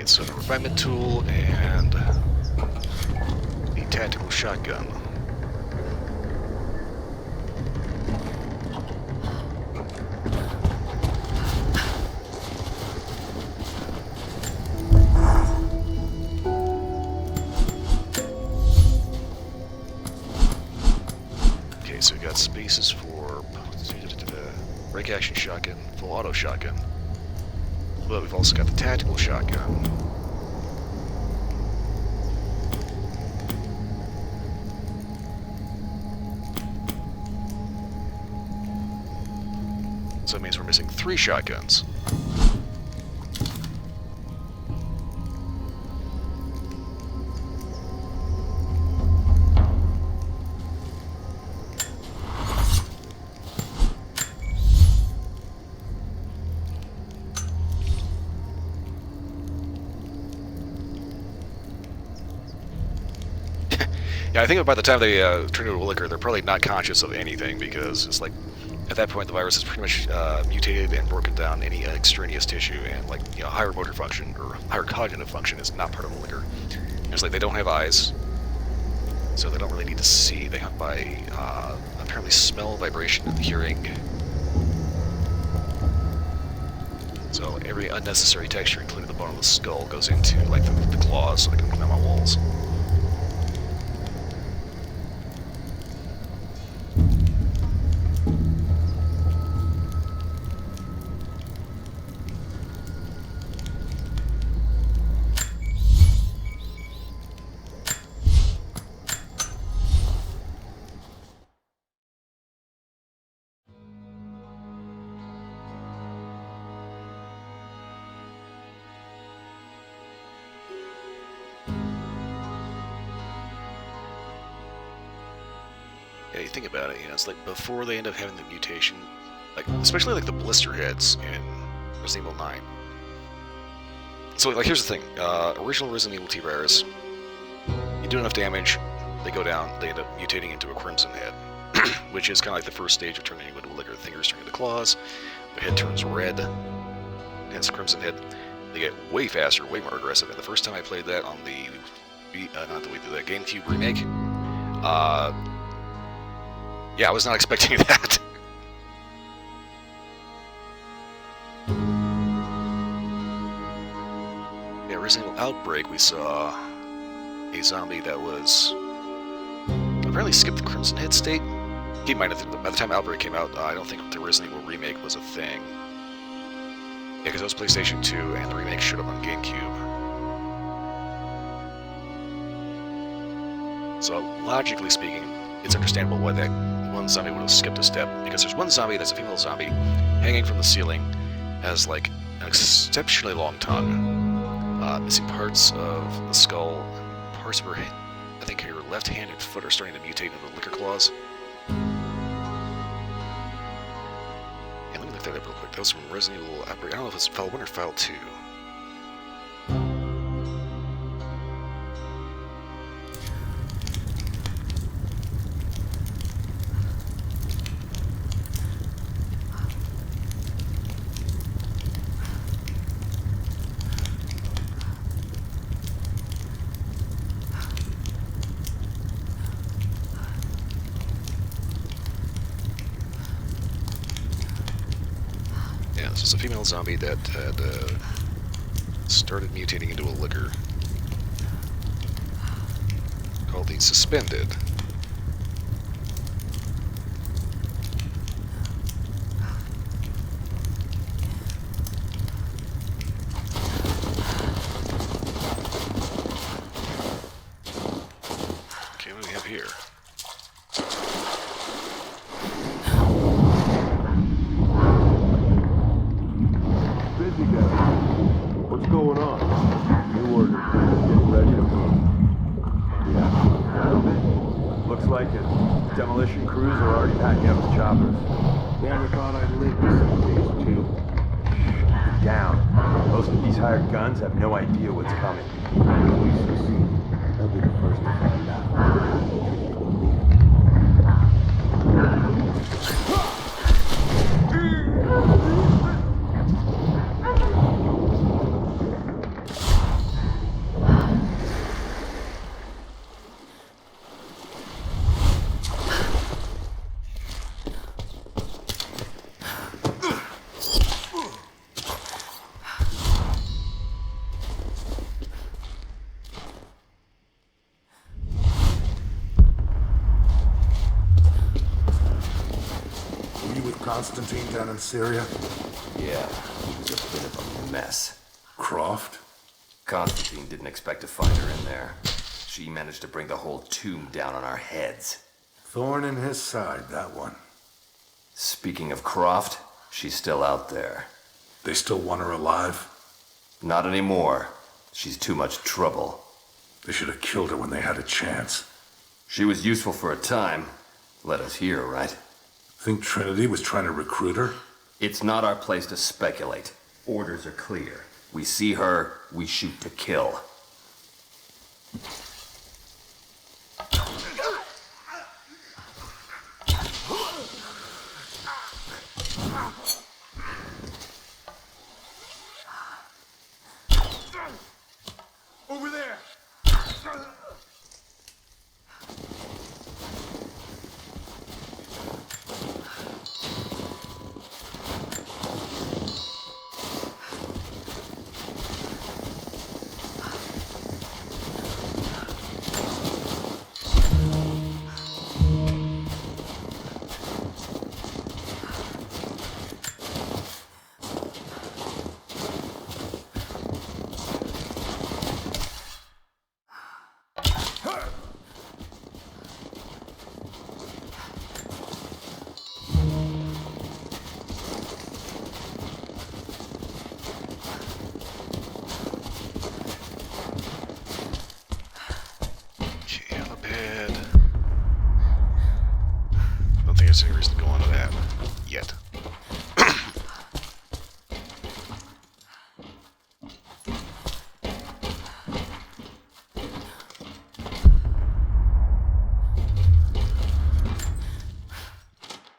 So the refinement tool and the tactical shotgun. Okay, so we got spaces for break action shotgun, full auto shotgun. But we've also got the tactical shotgun. So it means we're missing 3 shotguns. Yeah, I think by the time they turn into a liquor, they're probably not conscious of anything because it's like at that point the virus has pretty much mutated and broken down any extraneous tissue, and like higher motor function or higher cognitive function is not part of a liquor. It's like they don't have eyes, so they don't really need to see. They hunt by apparently smell, vibration, and hearing. So every unnecessary texture, including the bone of the skull, goes into like the claws, so they can climb on walls. Yeah, you think about it, it's like before they end up having the mutation, like especially like the blister heads in Resident Evil 9. So like here's the thing, original Resident Evil T-Virus, you do enough damage, they go down, they end up mutating into a Crimson Head, which is kind of like the first stage of turning into a liquor. The fingers turn into claws, the head turns red, hence Crimson Head. They get way faster, way more aggressive, and the first time I played that on the GameCube remake, yeah, I was not expecting that. Yeah, Resident Evil Outbreak, we saw a zombie that was apparently skipped the Crimson Head state. Keep in mind, by the time Outbreak came out, I don't think the Resident Evil remake was a thing. Yeah, because it was PlayStation 2, and the remake showed up on GameCube. So, logically speaking, it's understandable why that one zombie would have skipped a step, because there's one zombie that's a female zombie hanging from the ceiling, has like an exceptionally long tongue, missing parts of the skull, parts of her head. I think her left hand and foot are starting to mutate into liquor claws. And let me look that up real quick. That was from Resident Evil Outbreak. I don't know if it's File 1 or File 2. This is a female zombie that had started mutating into a liquor called the Suspended. Okay, what do we have here? What's going on? New order. Getting ready to move. Yeah. Looks like it. Demolition crews are already packing up the choppers. Never thought I'd live to see phase 2. Keep it down. Most of these hired guns have no idea what's coming. When we succeed, they'll be the first to find out. Constantine down in Syria? Yeah, he was a bit of a mess. Croft? Constantine didn't expect to find her in there. She managed to bring the whole tomb down on our heads. Thorn in his side, that one. Speaking of Croft, she's still out there. They still want her alive? Not anymore. She's too much trouble. They should have killed her when they had a chance. She was useful for a time. Let us hear, right? Think Trinity was trying to recruit her? It's not our place to speculate. Orders are clear. We see her, we shoot to kill. there's any reason to go on to that yet.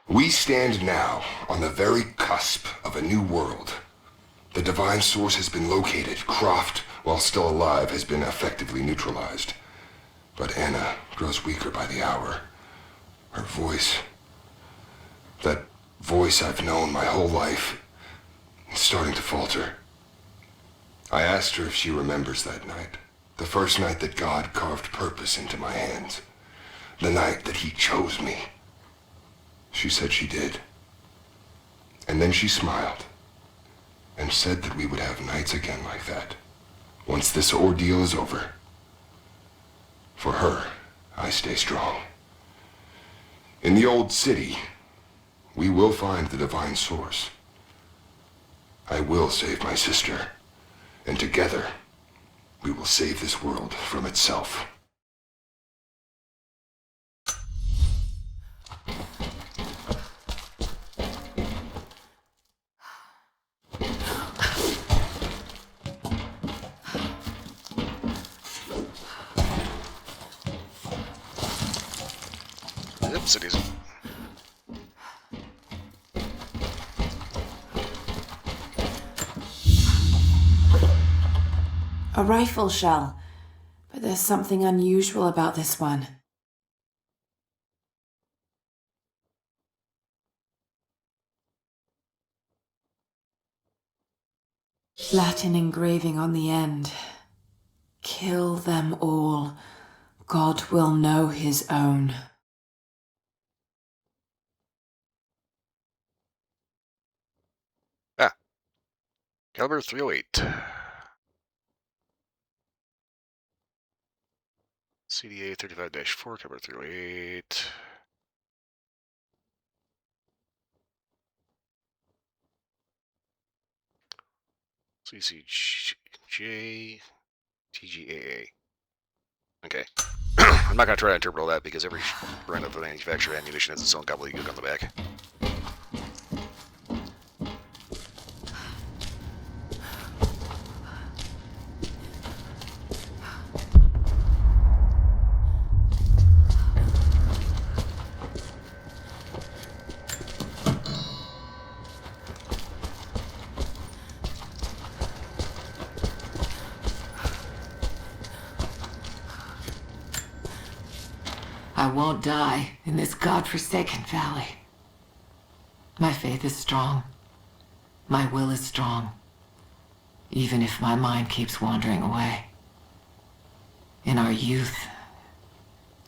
We stand now on the very cusp of a new world. The divine source has been located. Croft, while still alive, has been effectively neutralized. But Anna grows weaker by the hour. Her voice, that voice I've known my whole life, is starting to falter. I asked her if she remembers that night. The first night that God carved purpose into my hands. The night that he chose me. She said she did. And then she smiled and said that we would have nights again like that, once this ordeal is over. For her, I stay strong. In the old city, we will find the divine source. I will save my sister, and together, we will save this world from itself. Cities. A rifle shell, but there's something unusual about this one. Latin engraving on the end. Kill them all. God will know his own. Ah. Caliber 308. CDA 35-4, caliber 308. CCJ TGAA. Okay. I'm not going to try to interpret all that because every brand of manufactured ammunition has its own gobbledygook on the back. I won't die in this godforsaken valley. My faith is strong. My will is strong. Even if my mind keeps wandering away. In our youth,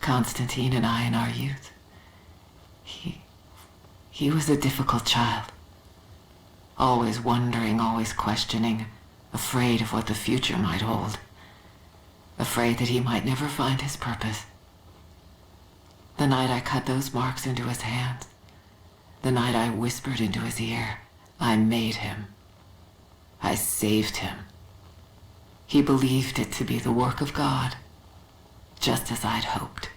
Constantine and I in our youth, he was a difficult child. Always wondering, always questioning, afraid of what the future might hold. Afraid that he might never find his purpose. The night I cut those marks into his hands, the night I whispered into his ear, I made him. I saved him. He believed it to be the work of God, just as I'd hoped.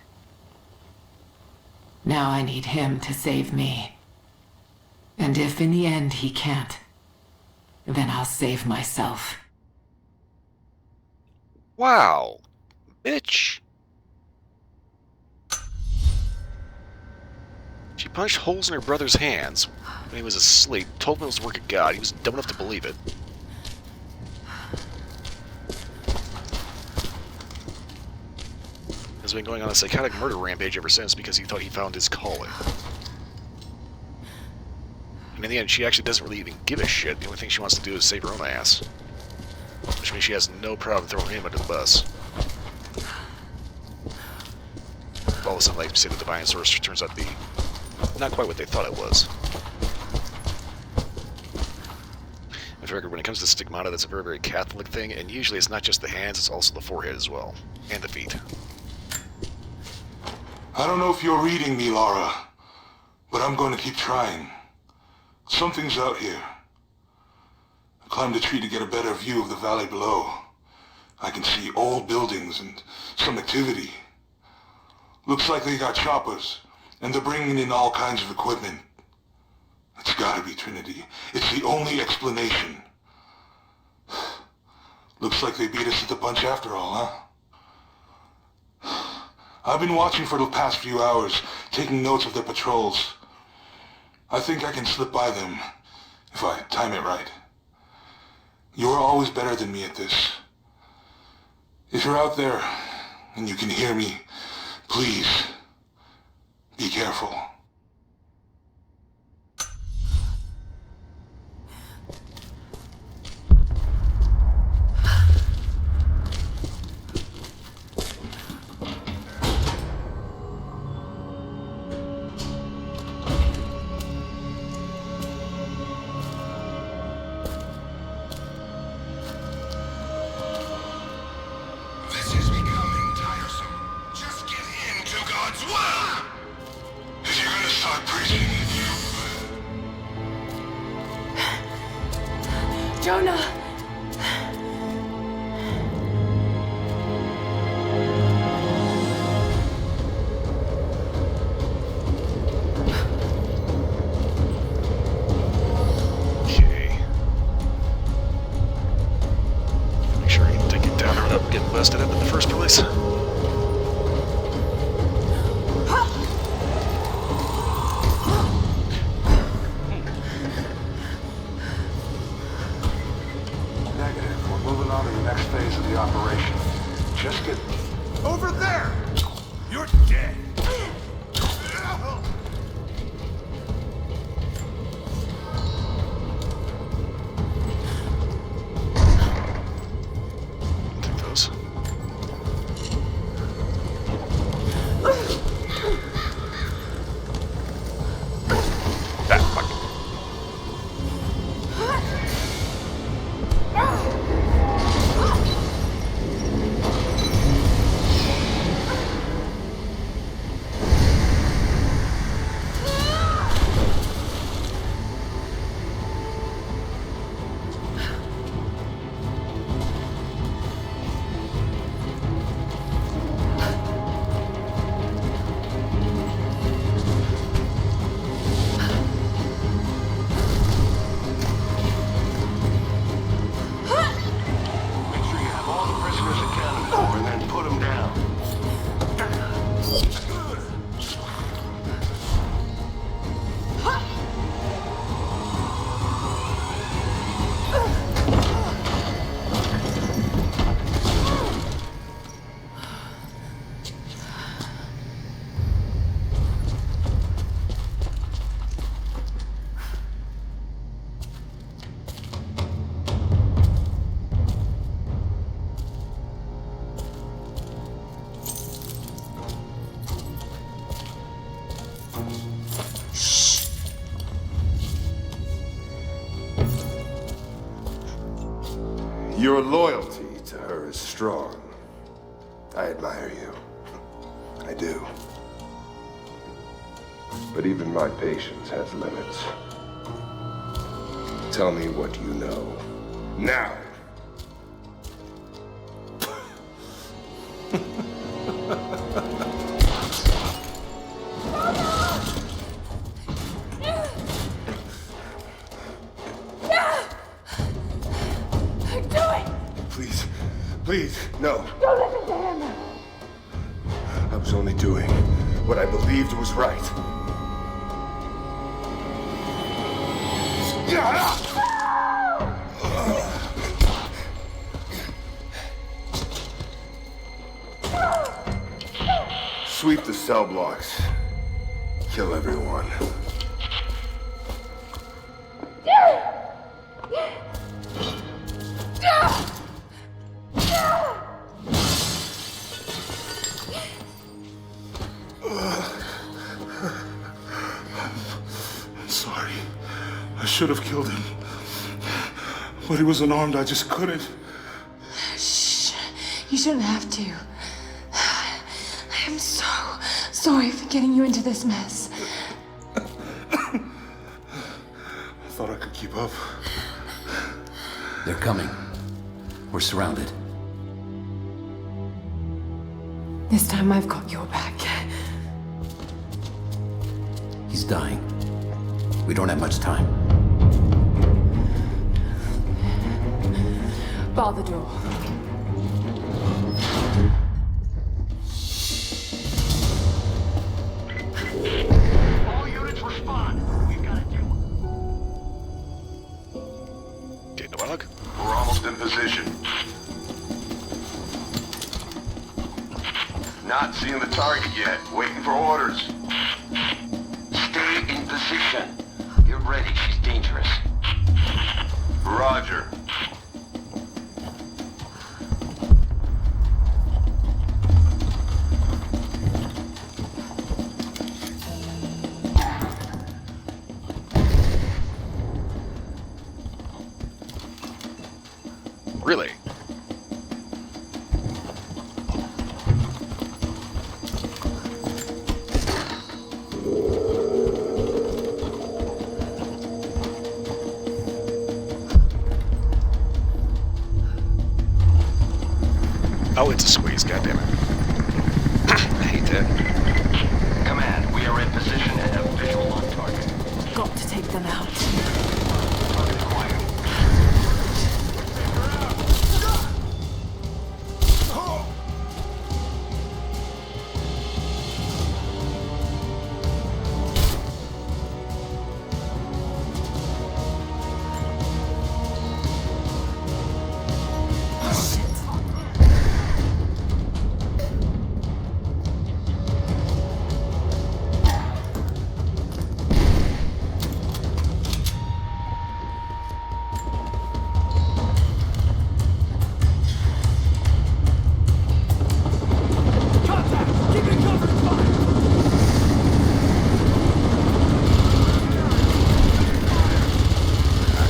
Now I need him to save me. And if in the end he can't, then I'll save myself. Wow. Bitch. She punched holes in her brother's hands when he was asleep, told him it was the work of God. He was dumb enough to believe it. Has been going on a psychotic murder rampage ever since because he thought he found his calling. And in the end, she actually doesn't really even give a shit. The only thing she wants to do is save her own ass. Which means she has no problem throwing him under the bus. All of a sudden, like, say the Divine Source turns out to be not quite what they thought it was. And for record, when it comes to stigmata, that's a very, very Catholic thing, and usually it's not just the hands, it's also the forehead as well. And the feet. I don't know if you're reading me, Laura, but I'm going to keep trying. Something's out here. I climbed a tree to get a better view of the valley below. I can see old buildings and some activity. Looks like they got choppers And they're bringing in all kinds of equipment. It's gotta be Trinity. It's the only explanation. Looks like they beat us at the punch after all, huh? I've been watching for the past few hours, taking notes of their patrols. I think I can slip by them, if I time it right. You're always better than me at this. If you're out there, and you can hear me, please, be careful. This is becoming tiresome. Just get into God's will! If you're gonna start preaching, Jonah! Okay. Make sure you take it down without getting busted up in the first place. negative. We're moving on to the next phase of the operation. Just get... Over there! You're dead. Take those. Ah, fuck. Make sure you have all the prisoners accounted for and then put them down. Your loyalty to her is strong. I admire you. I do. But even my patience has limits. Tell me what you know. Now! Please, please, no. Don't listen to him! I was only doing what I believed was right. Sweep the cell blocks. Kill everyone. I'm sorry. I should have killed him. But he was unarmed, I just couldn't. Shh. You shouldn't have to. I am so sorry for getting you into this mess. I thought I could keep up. They're coming. We're surrounded. This time I've got your back. He's dying. We don't have much time. Bar the door. All units respond. We've got to do. Okay, no bug. We're almost in position. Not seeing the target yet. Waiting for orders. Stay in position. Get ready. She's dangerous. Roger. Really? Oh, it's a squeeze, goddammit. I hate that. Command, we are in position and have visual on target. Got to take them out. Target acquired.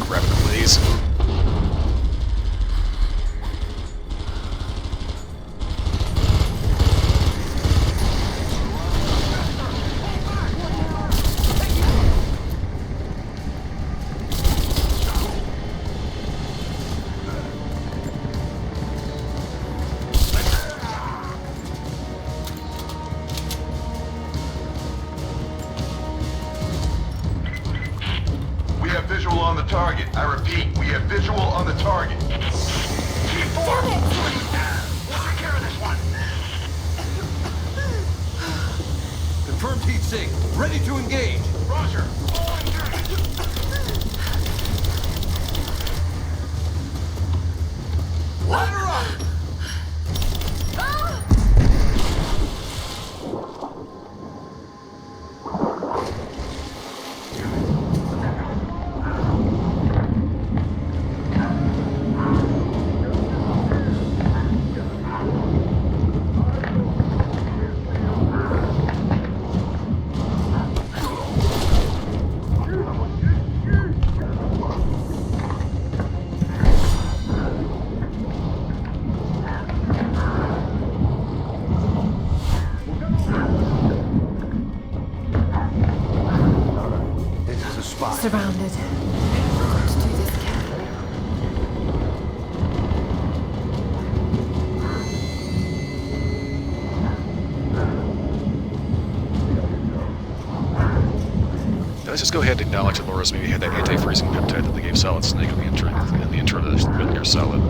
Grab it, please. We have visual on the target. I repeat, we have visual on the target. G4! We'll take care of this one. Confirmed heat sink. Ready to engage. Roger. All engaged. Ladder up! This is a spot. Surrounded. Got to do this, Cat. Let's just go ahead and acknowledge that Laura's maybe had that anti-freezing peptide that they gave Solid Snake in the intro to this Metal Gear Solid.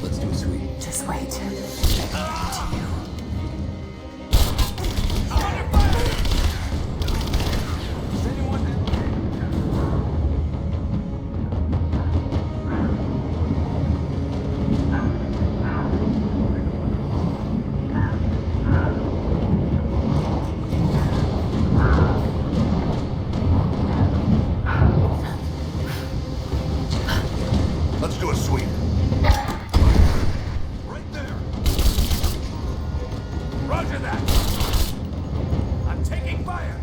Let's do a sweep. Just wait. Let's do a sweep. Right there. Roger that. I'm taking fire.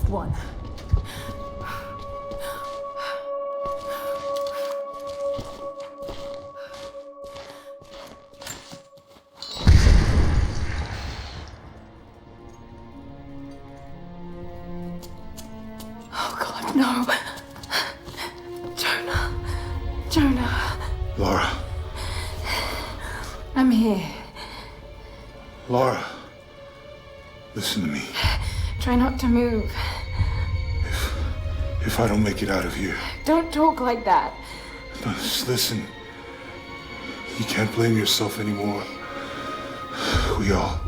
last one. Oh God, no. Jonah. Jonah. Laura. I'm here. Laura. Listen to me. Try not to move. If I don't make it out of here, Don't talk like that. just listen. You can't blame yourself anymore. We all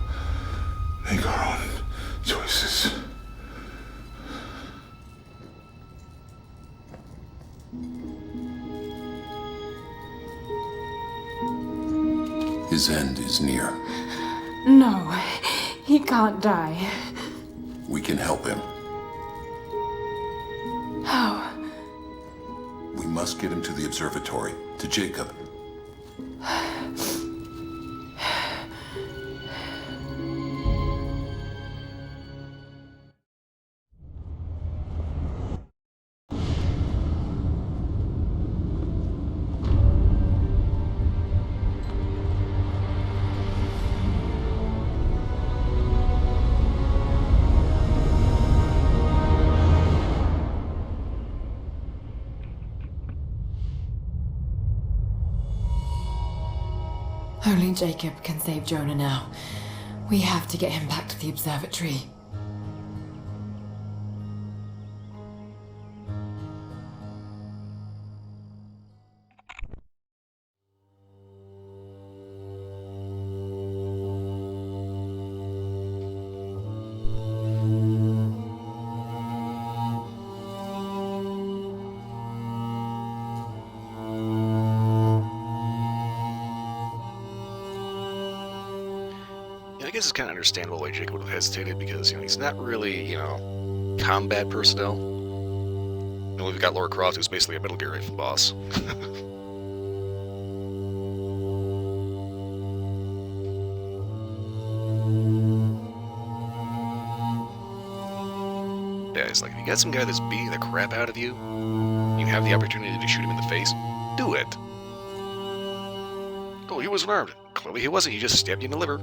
make our own choices. His end is near. No, he can't die. We can help him. How? We must get him to the observatory, to Jacob. Only Jacob can save Jonah now. We have to get him back to the observatory. I guess it's kind of understandable why Jacob would have hesitated, because, he's not really, combat personnel. We've got Lara Croft, who's basically a Metal Gear boss. Yeah, it's like, if you got some guy that's beating the crap out of you, you have the opportunity to shoot him in the face, do it. Oh, he wasn't armed. Clearly he wasn't, he just stabbed you in the liver.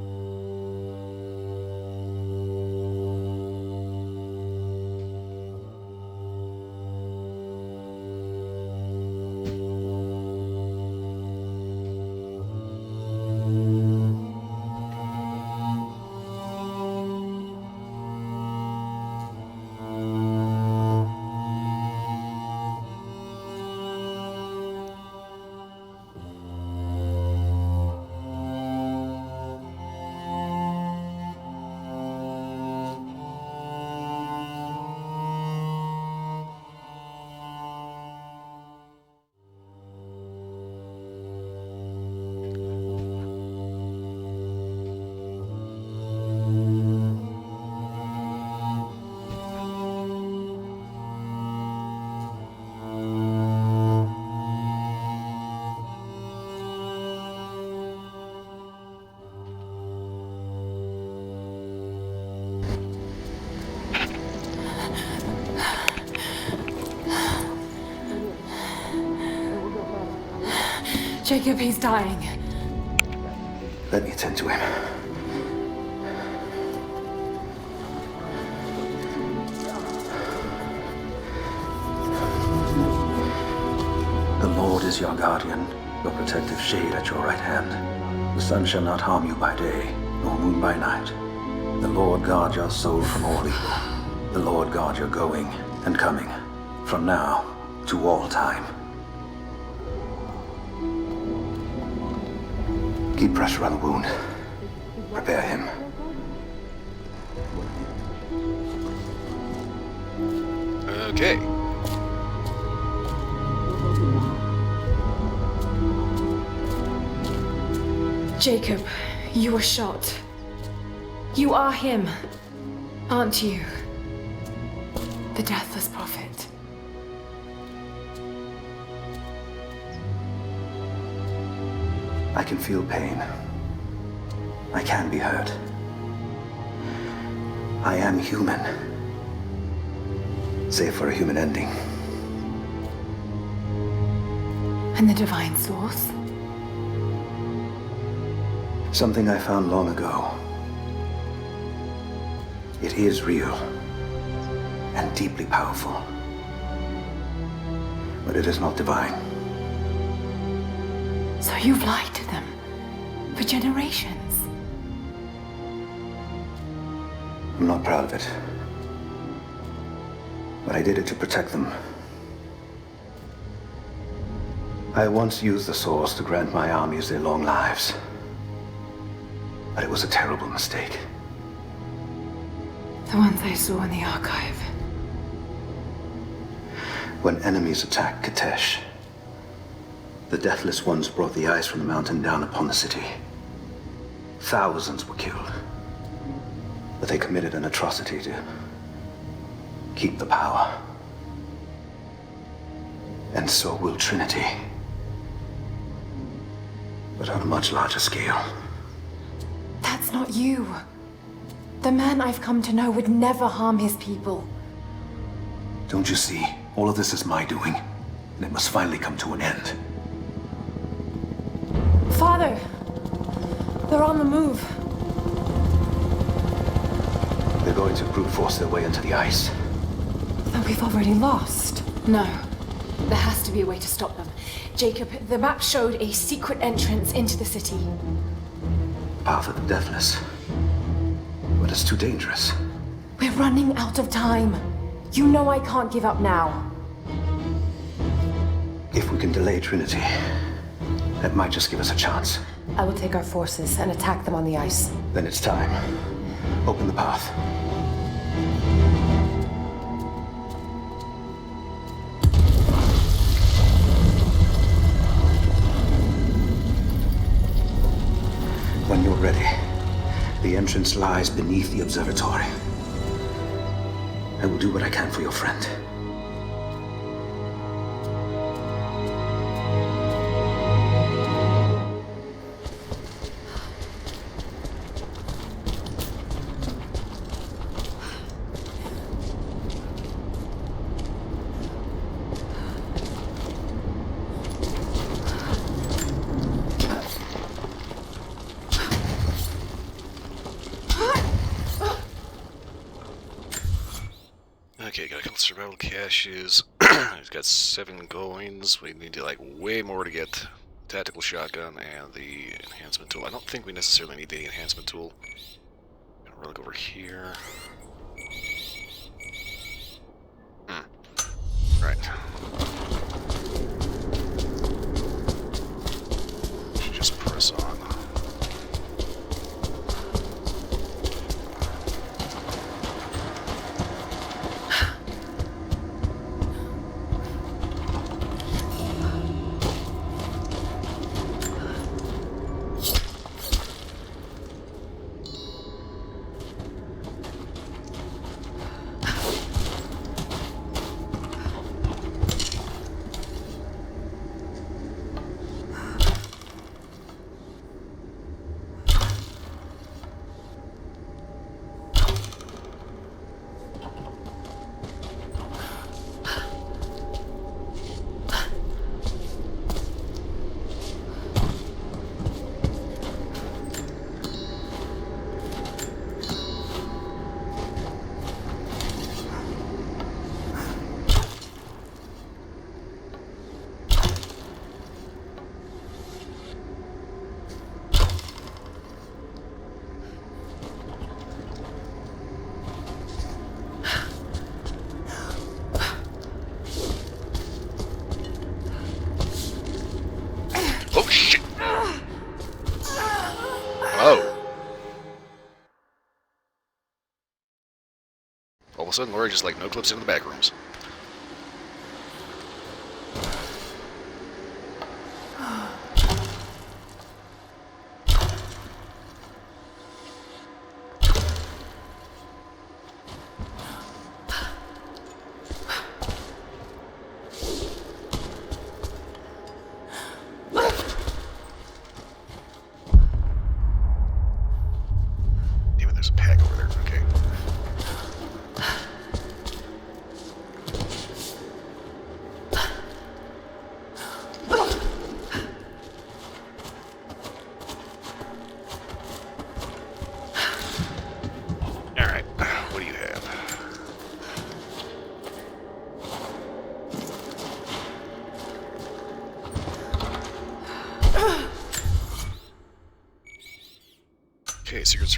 Jacob, he's dying. Let me attend to him. The Lord is your guardian, your protective shade at your right hand. The sun shall not harm you by day, nor moon by night. The Lord guard your soul from all evil. The Lord guard your going and coming, from now to all time. Keep pressure on the wound. Prepare him. Okay. Jacob, you were shot. You are him, aren't you? The Deathless Prophet. I can feel pain. I can be hurt. I am human. Save for a human ending. And the divine source? Something I found long ago. It is real and deeply powerful. But it is not divine. So you've lied to them for generations. I'm not proud of it. But I did it to protect them. I once used the source to grant my armies their long lives. But it was a terrible mistake. The ones I saw in the archive. When enemies attacked Katesh, the Deathless Ones brought the ice from the mountain down upon the city. Thousands were killed. But they committed an atrocity to keep the power. And so will Trinity. But on a much larger scale. That's not you. The man I've come to know would never harm his people. Don't you see? All of this is my doing. And it must finally come to an end. Father! They're on the move. They're going to brute force their way into the ice. Then we've already lost. No. There has to be a way to stop them. Jacob, the map showed a secret entrance into the city. Path of the Deathless. But it's too dangerous. We're running out of time. You know I can't give up now. If we can delay Trinity, that might just give us a chance. I will take our forces and attack them on the ice. Then it's time. Open the path. When you're ready, the entrance lies beneath the observatory. I will do what I can for your friend. Okay, got a couple survival caches. We've got 7 goings. We need to like way more to get tactical shotgun and the enhancement tool. I don't think we necessarily need the enhancement tool. I'm gonna look over here. Right. Should just press on. All of a sudden, Lori just like no clips into the back rooms. Damn it, there's a pack over there. Okay.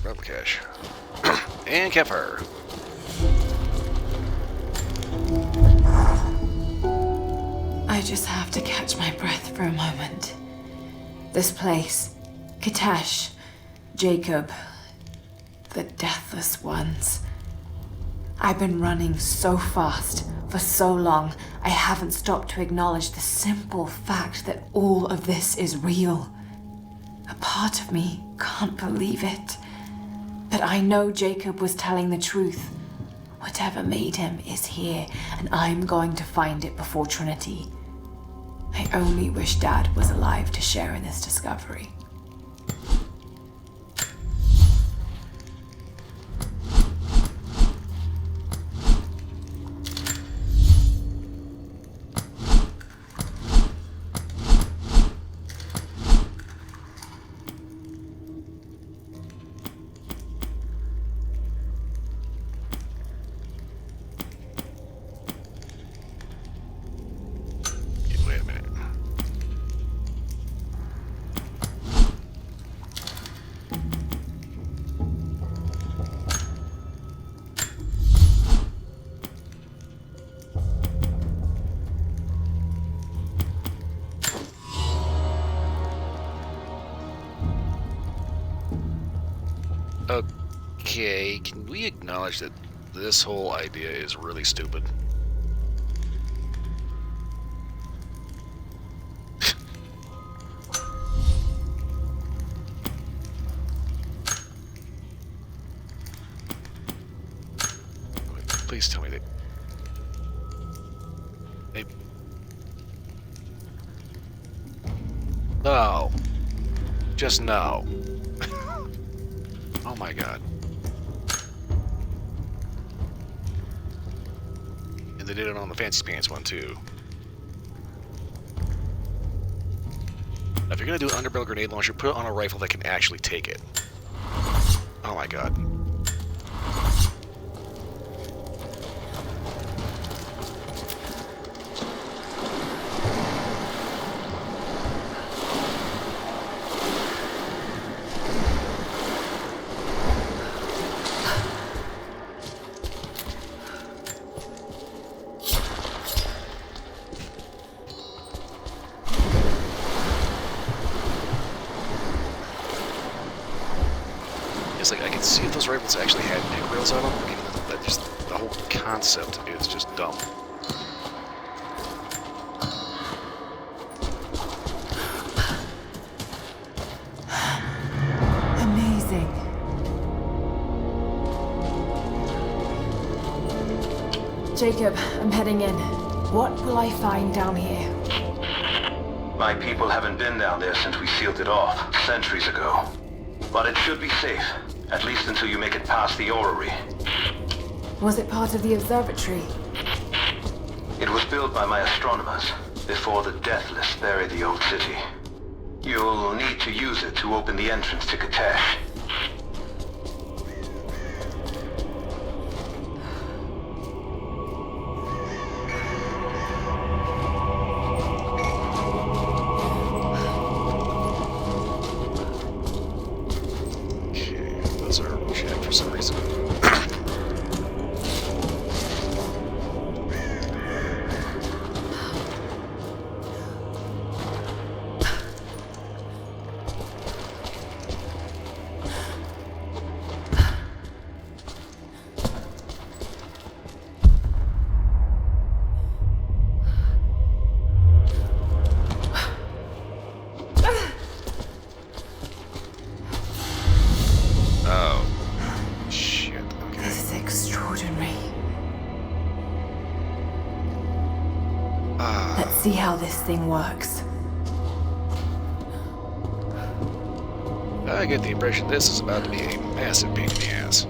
survival cache. And campfire. I just have to catch my breath for a moment. This place, Kitesh, Jacob, the Deathless Ones. I've been running so fast for so long, I haven't stopped to acknowledge the simple fact that all of this is real. A part of me can't believe it. But I know Jacob was telling the truth. Whatever made him is here, and I'm going to find it before Trinity. I only wish Dad was alive to share in this discovery. Wait a minute. Okay, can we acknowledge that this whole idea is really stupid? Wait, please tell me that. No. Just no. Oh my god. And they did it on the Fancy Pants one too. Now, if you're gonna do an underbarrel grenade launcher, put it on a rifle that can actually take it. Oh my god. It's like I can see if those rifles actually had neck rails on them. I mean, that just the whole concept is just dumb. Amazing. Jacob, I'm heading in. What will I find down here? My people haven't been down there since we sealed it off, centuries ago. But it should be safe, at least until you make it past the orrery. Was it part of the observatory? It was built by my astronomers, before the Deathless buried the old city. You'll need to use it to open the entrance to Kitesh. For some reason. See how this thing works. I get the impression this is about to be a massive pain in the ass.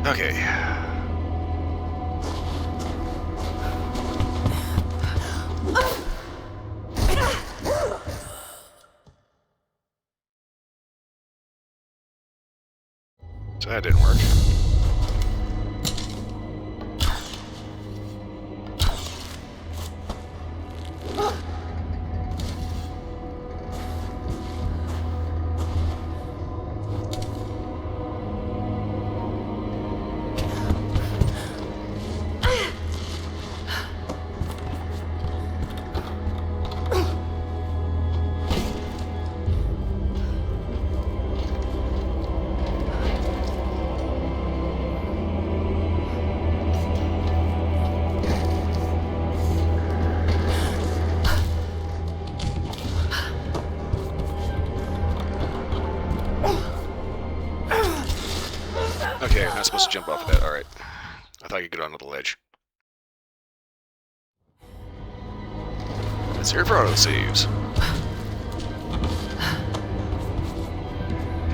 Okay. So that didn't work. Okay, I'm not supposed to jump off of that. Alright. I thought I could get onto the ledge. It's here for auto-saves.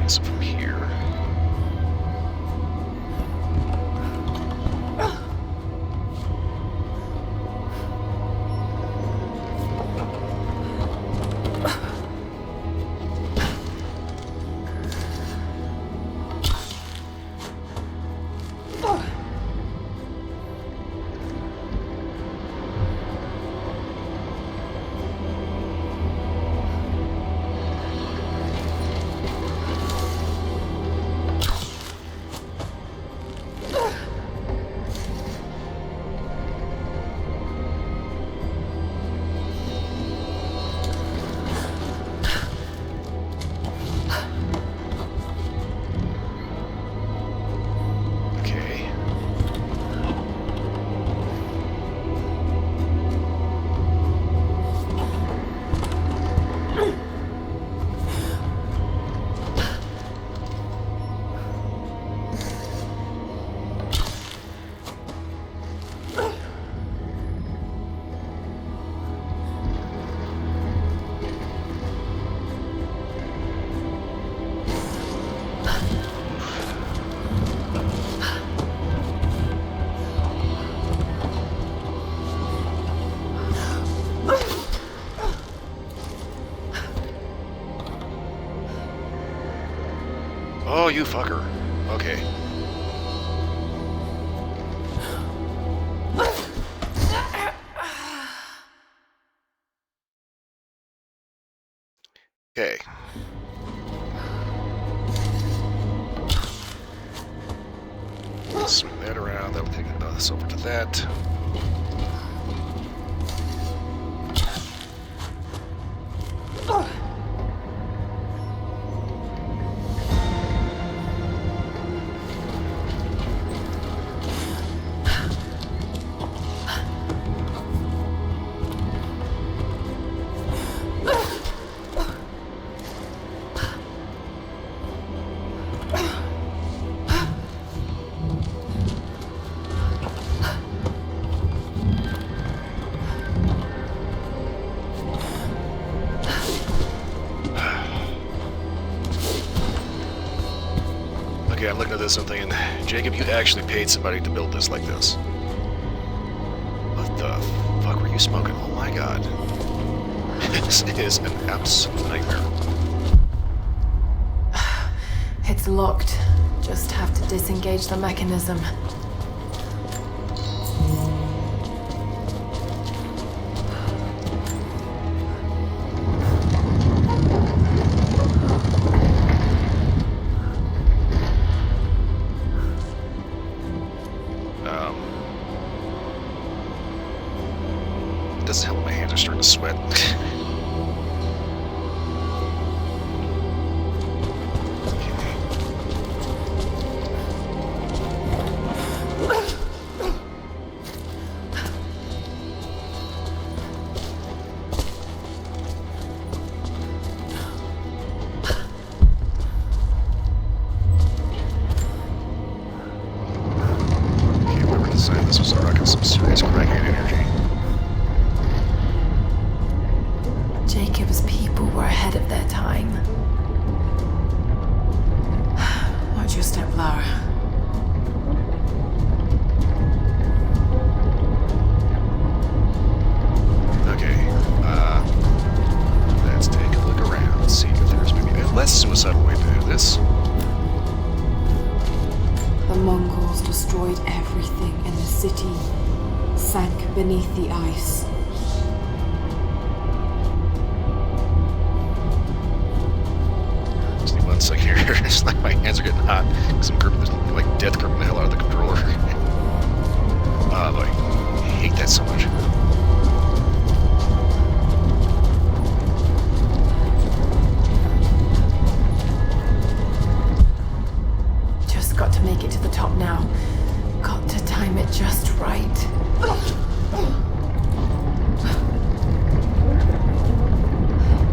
So from here... Oh, you fucker. Okay. Okay. Swing that around. That'll take us over to that. Okay, I'm looking at this and thinking, Jacob, you actually paid somebody to build this like this. What the fuck were you smoking? Oh my god. This is an absolute nightmare. It's locked. Just have to disengage the mechanism. It doesn't help my hands are starting to sweat. This was a rocket, some serious crackhead energy. Jacob's people were ahead of their time. Watch your step, Lara. Mongols destroyed everything and the city sank beneath the ice. Just need 1 second here. It's like my hands are getting hot because I'm gripping this, like death gripping the hell out of the controller. Oh boy, I hate that so much. Just got to make it to the top now. Got to time it just right.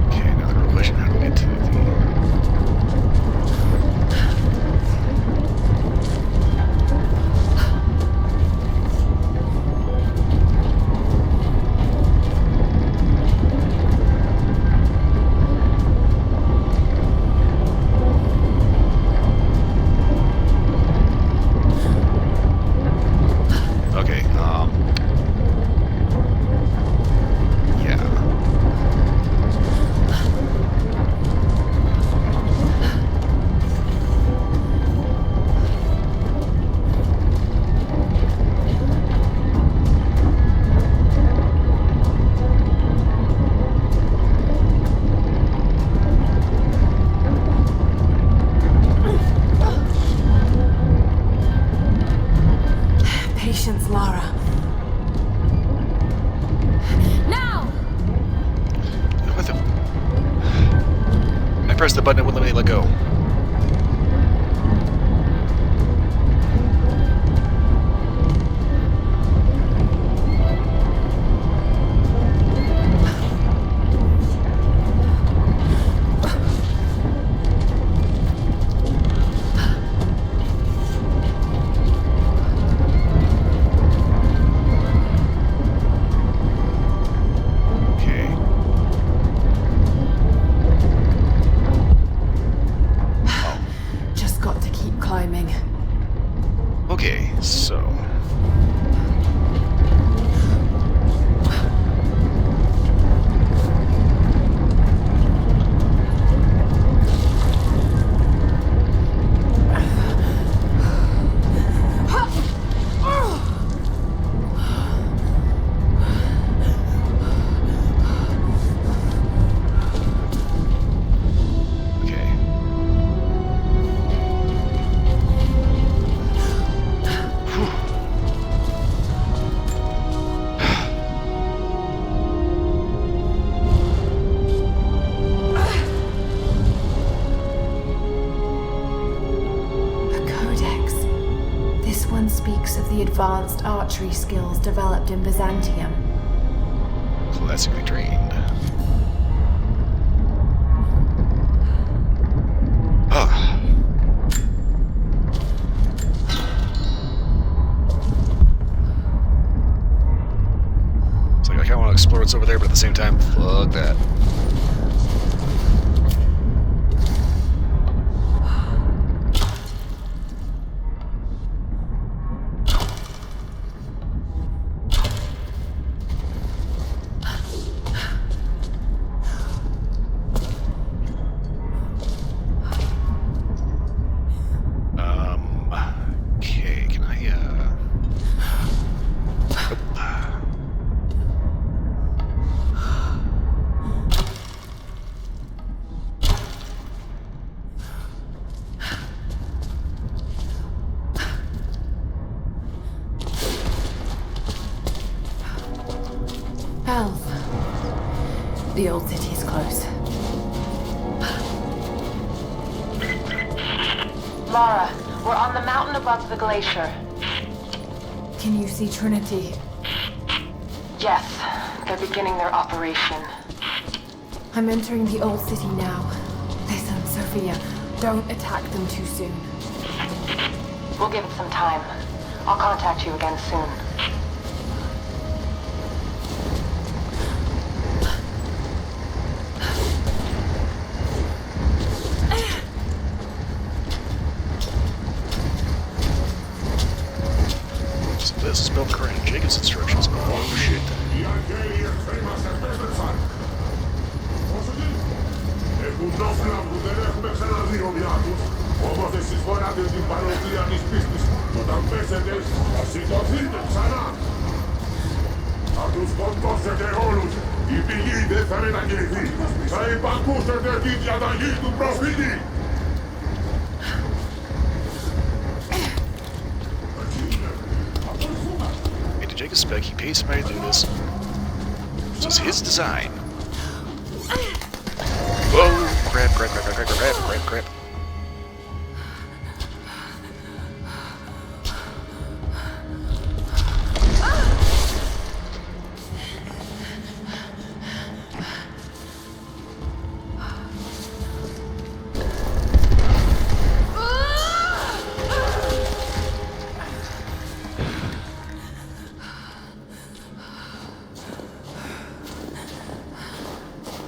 Okay, now the real question: how do we get to the? Okay, yeah. Patience, Lara. Now! What the? I pressed the button, it wouldn't let me let go. Okay. Just got to keep climbing. Okay, so. Okay. A codex. This one speaks of the advanced archery skills developed in Byzantium. Classically trained. Ah. It's like I kind of want to explore what's over there, but at the same time, fuck that. Okay, can I, Elf. The old city's close. Lara, we're on the mountain above the glacier. Can you see Trinity? Yes, they're beginning their operation. I'm entering the old city now. Listen, Sophia, don't attack them too soon. We'll give it some time. I'll contact you again soon. so this is built according to Jacob's instructions. Oh shit. Pomożesz zwonaty tym parodian i spismis, to tam pesedes, a si to filtem sana. A tu skontosze te olus, i pigi de farena gilfi, sa i pakusze te titia da jitu profidi. And to Jacob's spec, he pays somebody to do this. This was his design. Whoa! Crap, crap, crap, crap, crap, crap, crap, crap.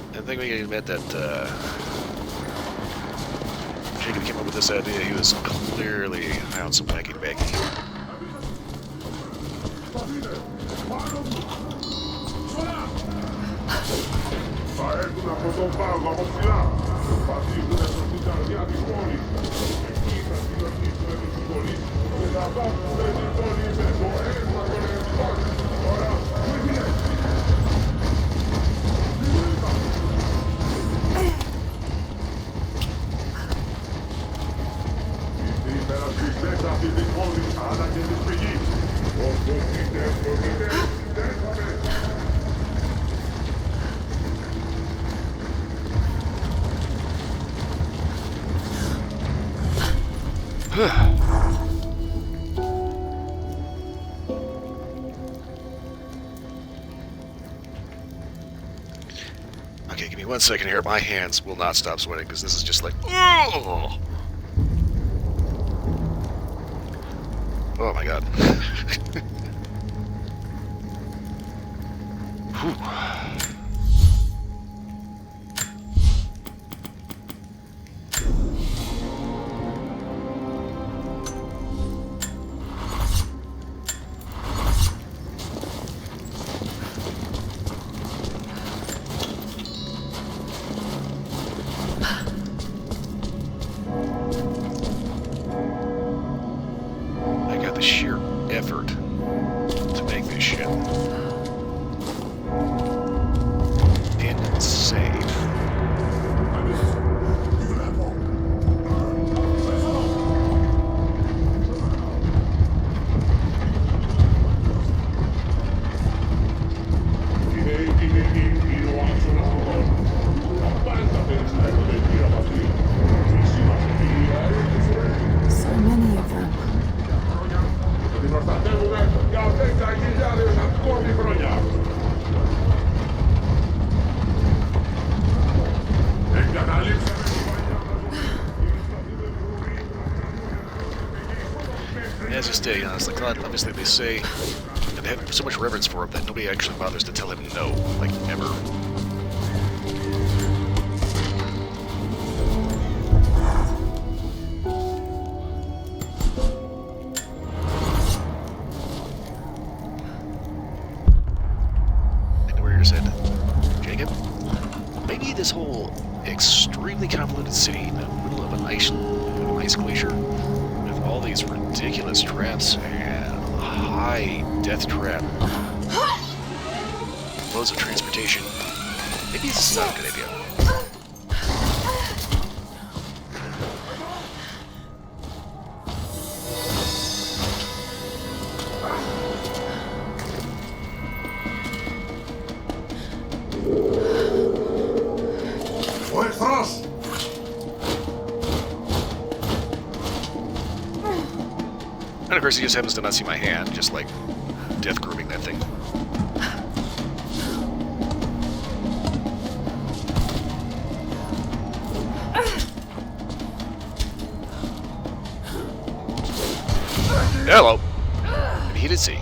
I think we can admit that Jacob came up with this idea. He was clearly on some wacky backy. Okay, give me 1 second here. My hands will not stop sweating because this is just like, oh, oh my god. Whew. The sheer effort to make this ship insane. So many of them. As this day, it's like, obviously they say, and they have so much reverence for him that nobody actually bothers to tell him no, like, ever. And the warrior said, Jacob, maybe this whole extremely convoluted city in the middle of an ice glacier, all these ridiculous traps and high death trap, modes of transportation. Maybe this is not a good idea. And of course, he just happens to not see my hand, just like death grooming that thing. Hello. And he did see.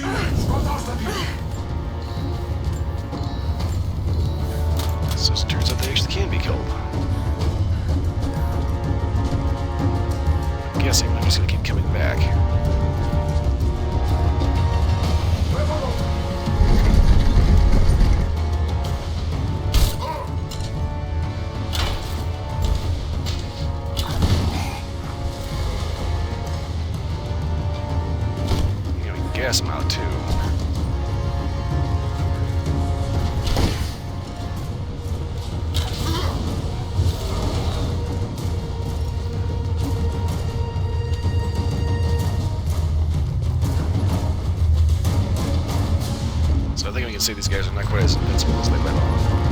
So it turns out they actually can be killed. I'm guessing I'm just gonna keep coming back. Gas them out too. So I think we can say these guys are not quite as invincible as they let on.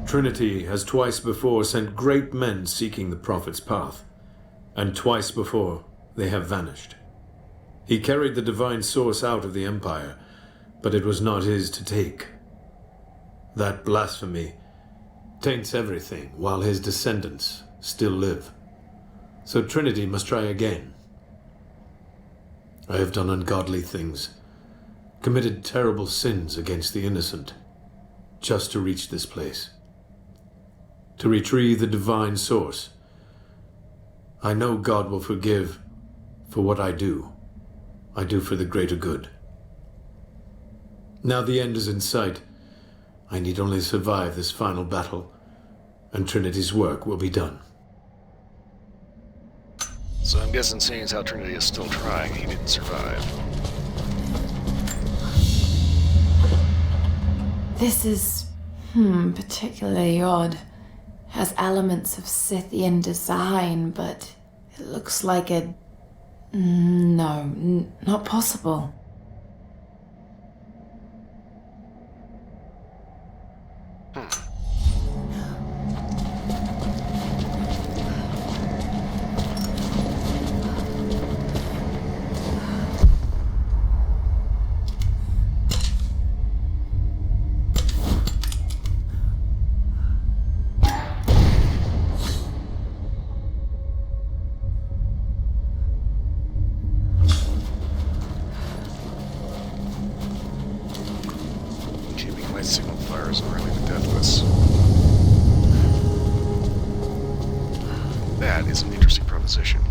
Trinity has twice before sent great men seeking the Prophet's path, and twice before they have vanished. He carried the divine source out of the Empire, but it was not his to take. That blasphemy taints everything while his descendants still live. So Trinity must try again. I have done ungodly things, committed terrible sins against the innocent, just to reach this place. To retrieve the divine source. I know God will forgive for what I do. I do for the greater good. Now the end is in sight. I need only survive this final battle, and Trinity's work will be done. So I'm guessing seeing as how Trinity is still trying, he didn't survive. This is, particularly odd. Has elements of Scythian design, but it looks like a... No, not possible. position.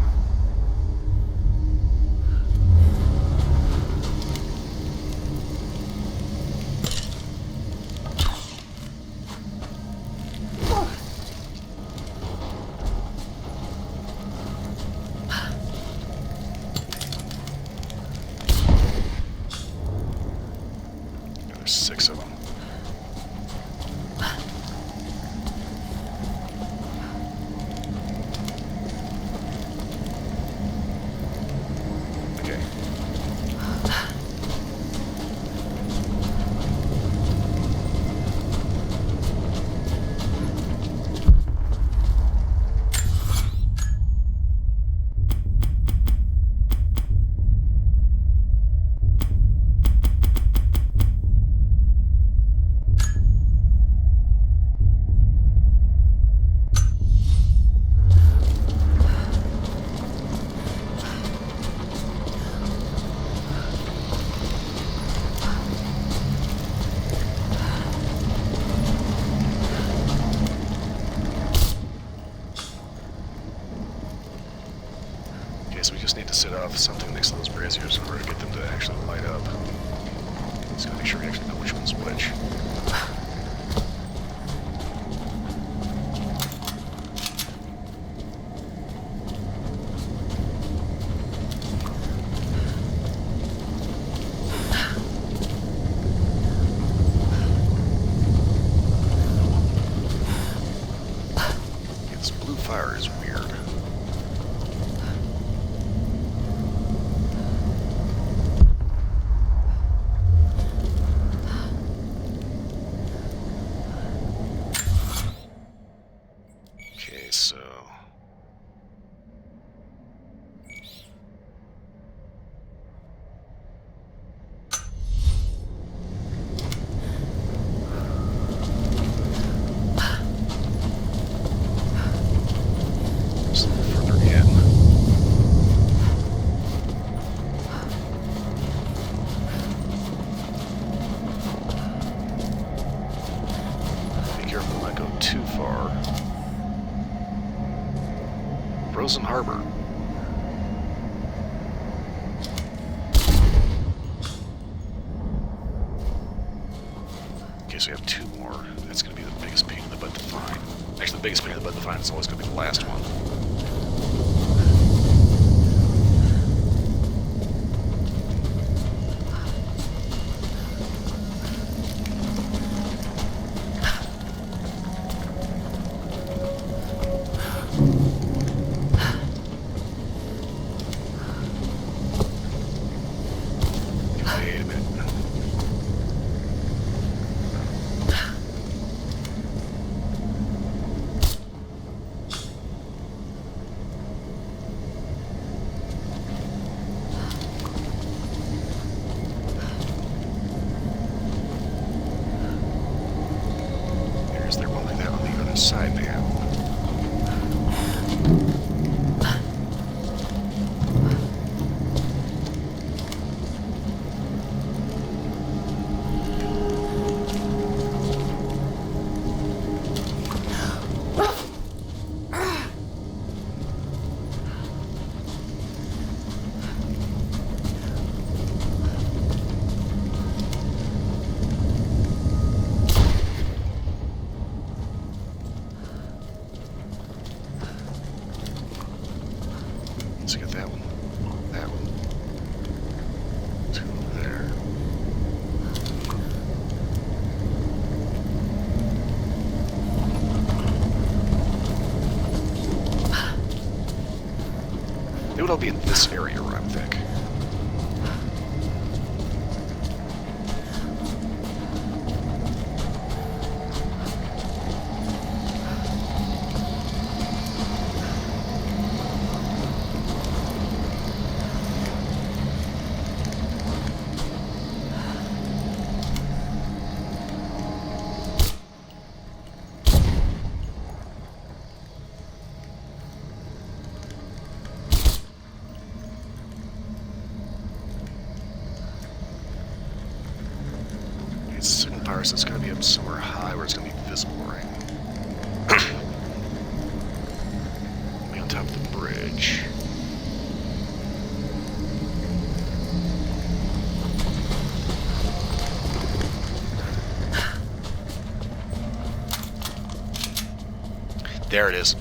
There's 6 of them. Okay. Okay, so we just need to set off something next to those braziers in order to get them to actually light up. Just gotta make sure we actually know which one's which. Okay, this blue fire is weird. Okay, so... just a little further in. Be careful not go too far. Frozen Harbor. Okay, so we have 2 more. That's going to be the biggest pain in the butt to find. Actually, the biggest pain in the butt to find is always going to be the last one. Wait a minute. Is there one like that on the other side now? Let's get that one. That one. 2 over there. They would all be in this area, I would think. It's a signal power, so it's going to be up somewhere high where it's going to be visible, right? Be on top of the bridge. reach. There it is.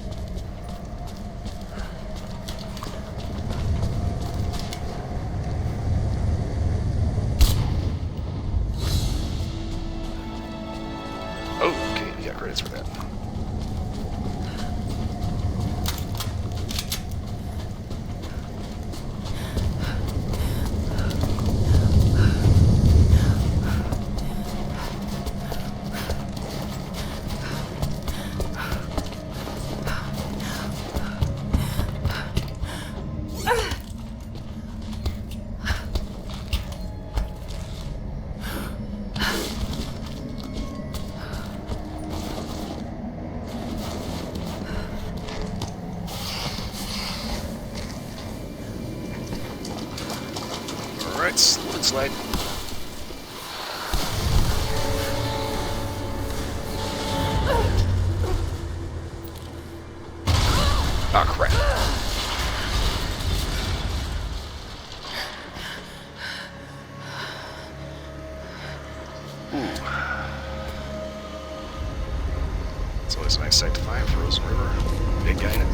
Oh, okay, we got credits for that. Alright, slip and slide. Ah, crap. Ooh. It's always a nice sight to find frozen river. Big guy in it.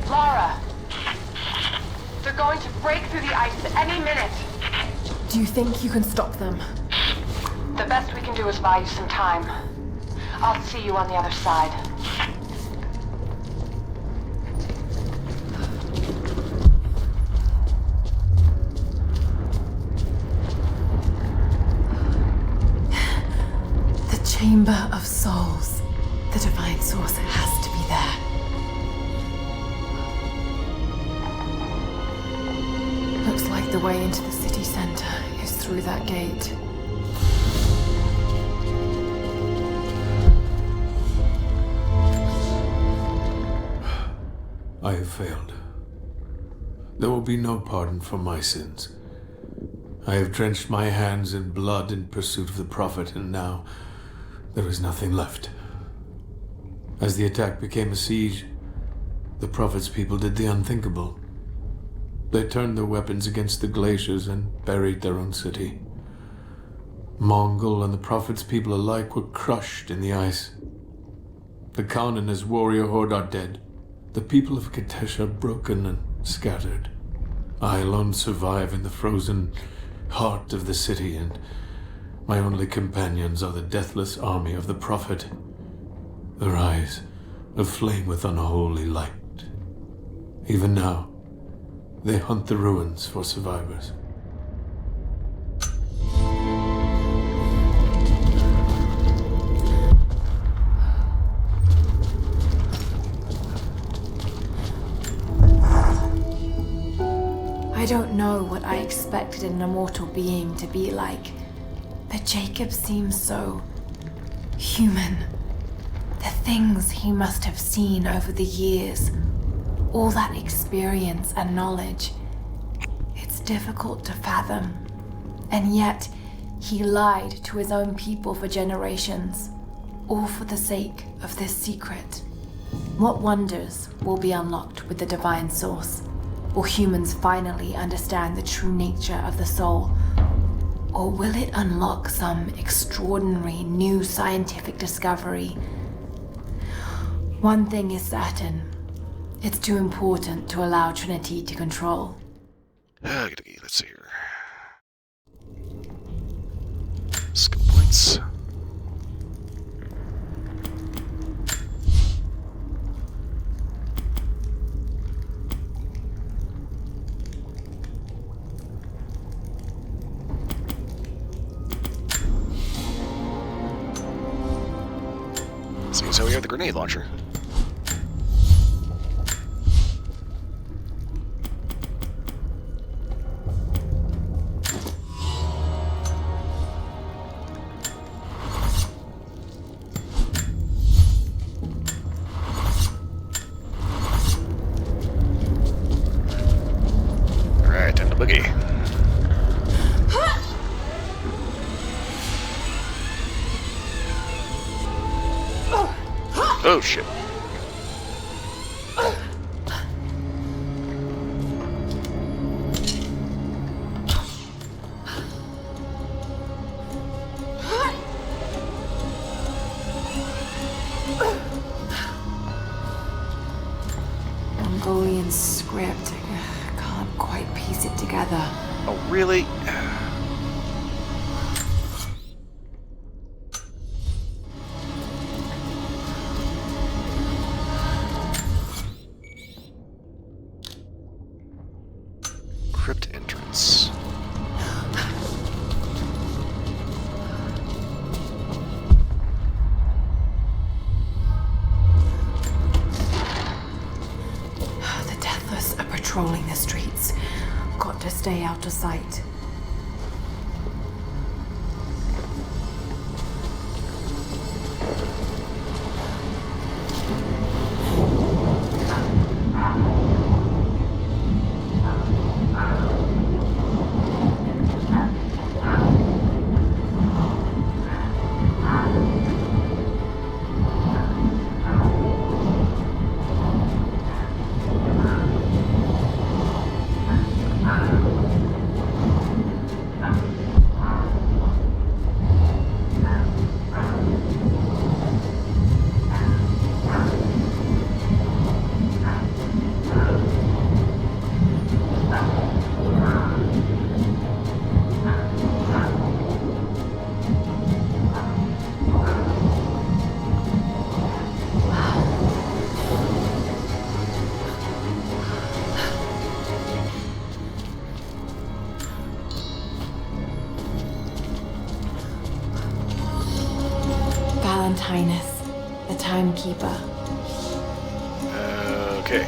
Lara! They're going to break through the ice any minute. Do you think you can stop them? The best we can do is buy you some time. I'll see you on the other side. The Chamber of Souls. The Divine Source has to be there. Looks like the way into the city center is through that gate. I have failed. There will be no pardon for my sins. I have drenched my hands in blood in pursuit of the Prophet, and now there is nothing left. As the attack became a siege, the Prophet's people did the unthinkable. They turned their weapons against the glaciers and buried their own city. Mongol and the Prophet's people alike were crushed in the ice. The Khan and his warrior horde are dead. The people of Kitesh are broken and scattered. I alone survive in the frozen heart of the city, and my only companions are the deathless army of the Prophet, their eyes aflame with unholy light. Even now, they hunt the ruins for survivors. I don't know what I expected an immortal being to be like, but Jacob seems so human. The things he must have seen over the years, all that experience and knowledge, it's difficult to fathom. And yet, he lied to his own people for generations, all for the sake of this secret. What wonders will be unlocked with the Divine Source? Will humans finally understand the true nature of the soul? Or will it unlock some extraordinary new scientific discovery? One thing is certain. It's too important to allow Trinity to control. Let's see here. Skill points. Seems how we have the grenade launcher. Alright, time to boogie. Oh shit. Mongolian script. I can't quite piece it together. Oh, really? Crypt entrance. The Deathless are patrolling the streets. Got to stay out of sight. Valentinus, the timekeeper. Okay.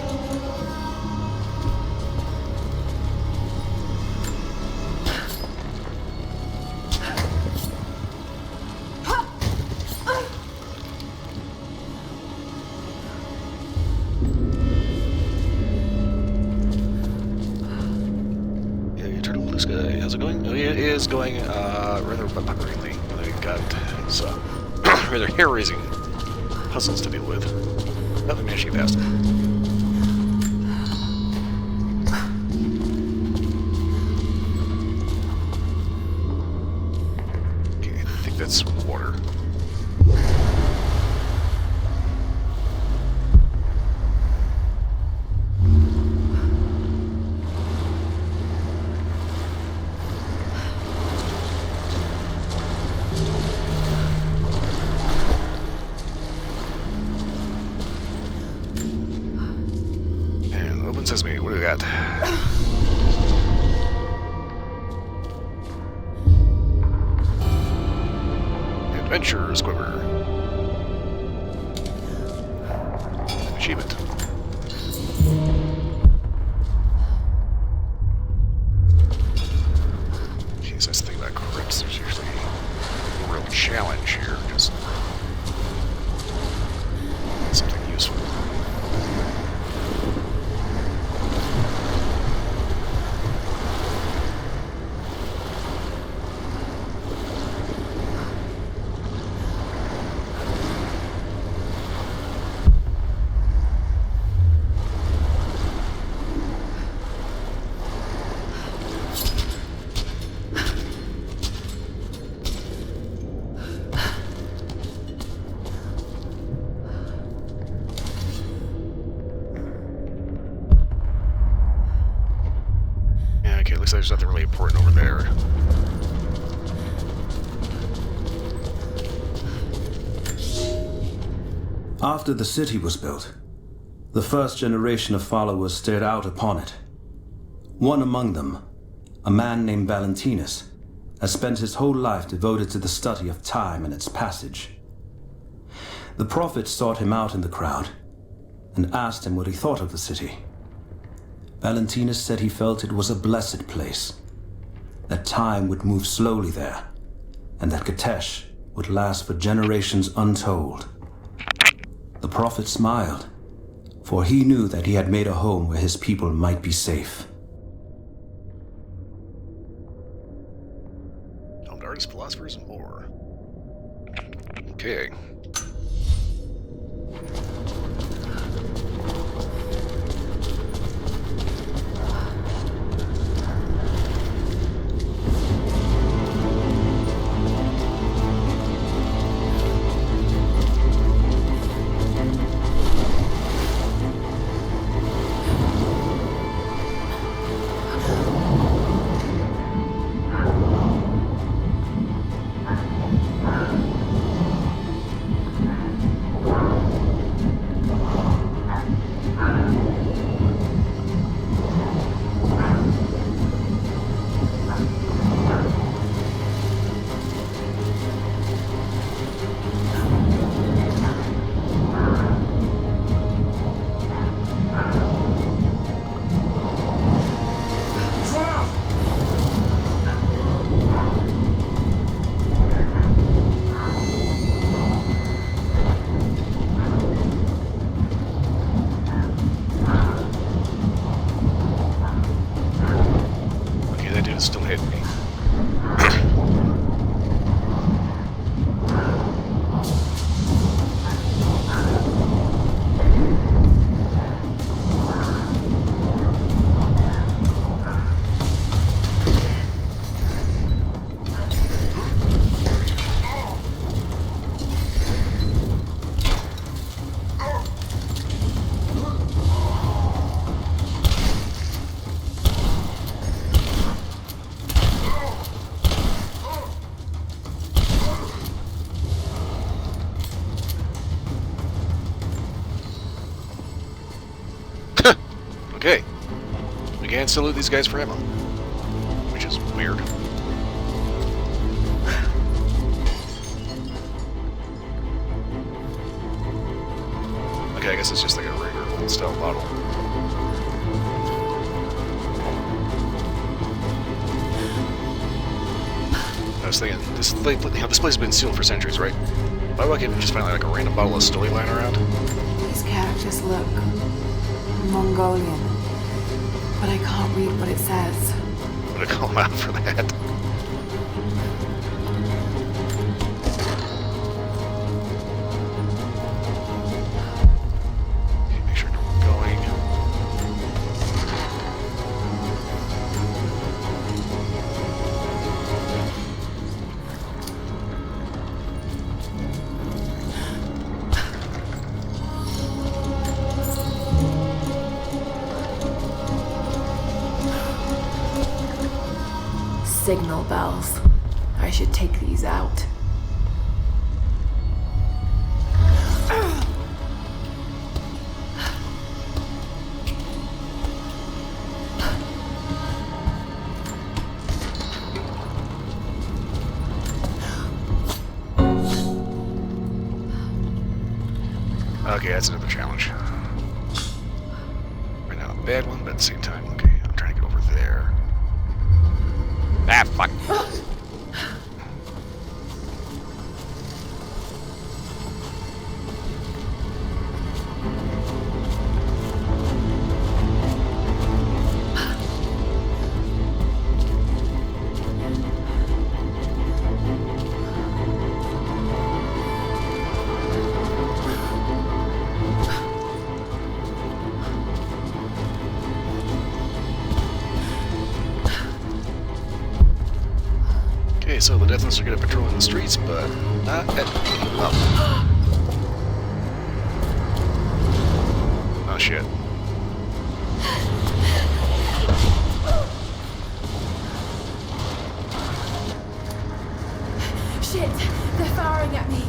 Yeah, you turtle blue sky. How's it going? Oh, yeah, it is going rather buggeringly. I've got some rather hair-raising puzzles to deal with. But we managed to get past them. Okay, I think that's water. Sesame, what do we got? Adventure Squibber. Achievement. Jeez, that's the thing about crypts. There's usually a real challenge here. Just something useful. Okay, looks like there's nothing really important over there. After the city was built, the first generation of followers stared out upon it. One among them, a man named Valentinus, has spent his whole life devoted to the study of time and its passage. The prophet sought him out in the crowd and asked him what he thought of the city. Valentinus said he felt it was a blessed place, that time would move slowly there, and that Katesh would last for generations untold. The prophet smiled, for he knew that he had made a home where his people might be safe. Helmed artists, philosophers, and more. Okay. Okay. We can still loot these guys for ammo. Which is weird. Okay, I guess it's just like a regular old style bottle. I was thinking, this place has been sealed for centuries, right? Why would I just find like a random bottle of Stoli lying around? These characters look Mongolian, but I can't read what it says. I'm gonna call him out for that. Okay, make sure I know where we're going. Signal bells. I should take these out. Okay, that's another challenge. Right now, a bad one, but at the same time, okay, I'm trying to get over there. Ah, fuck. Okay, so the Deathless are good at patrolling the streets, but not at... Oh. Oh, shit. Shit! They're firing at me!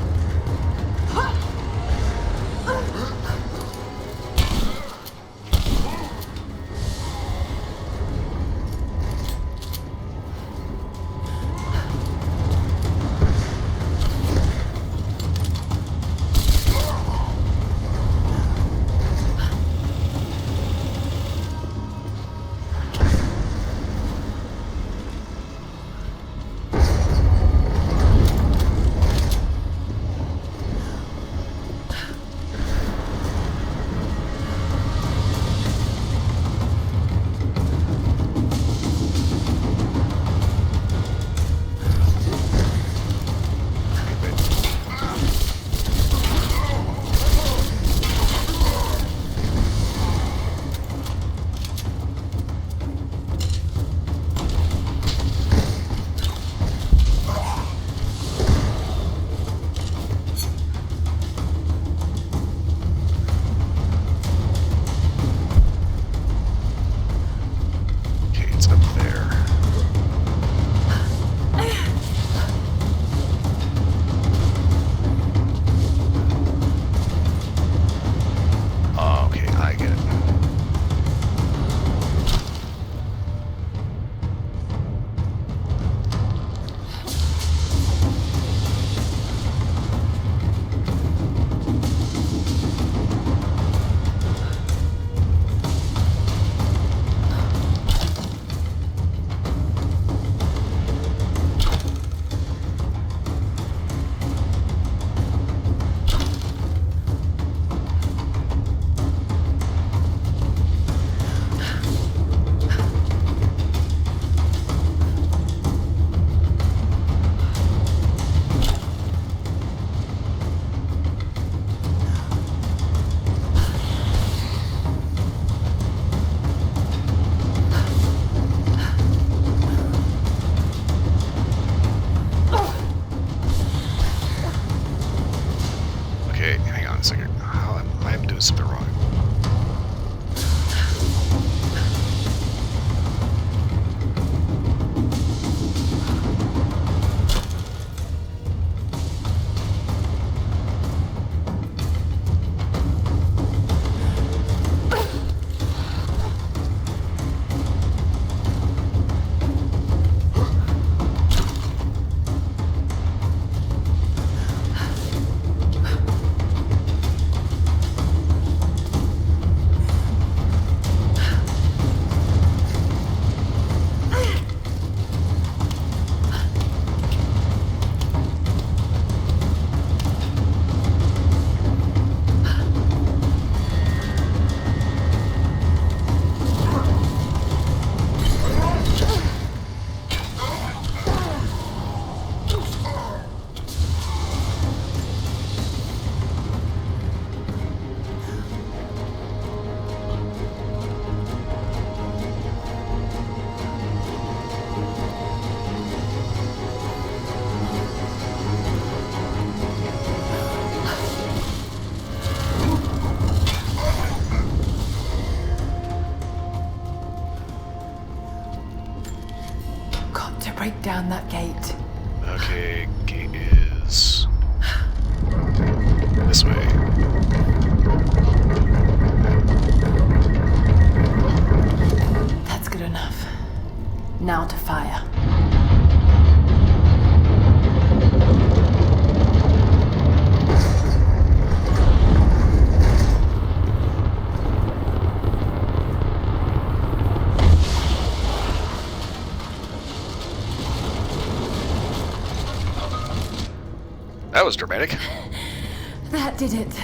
something wrong. down that gate. Okay, gate is this way. That's good enough. Now to fire. That was dramatic. That did it.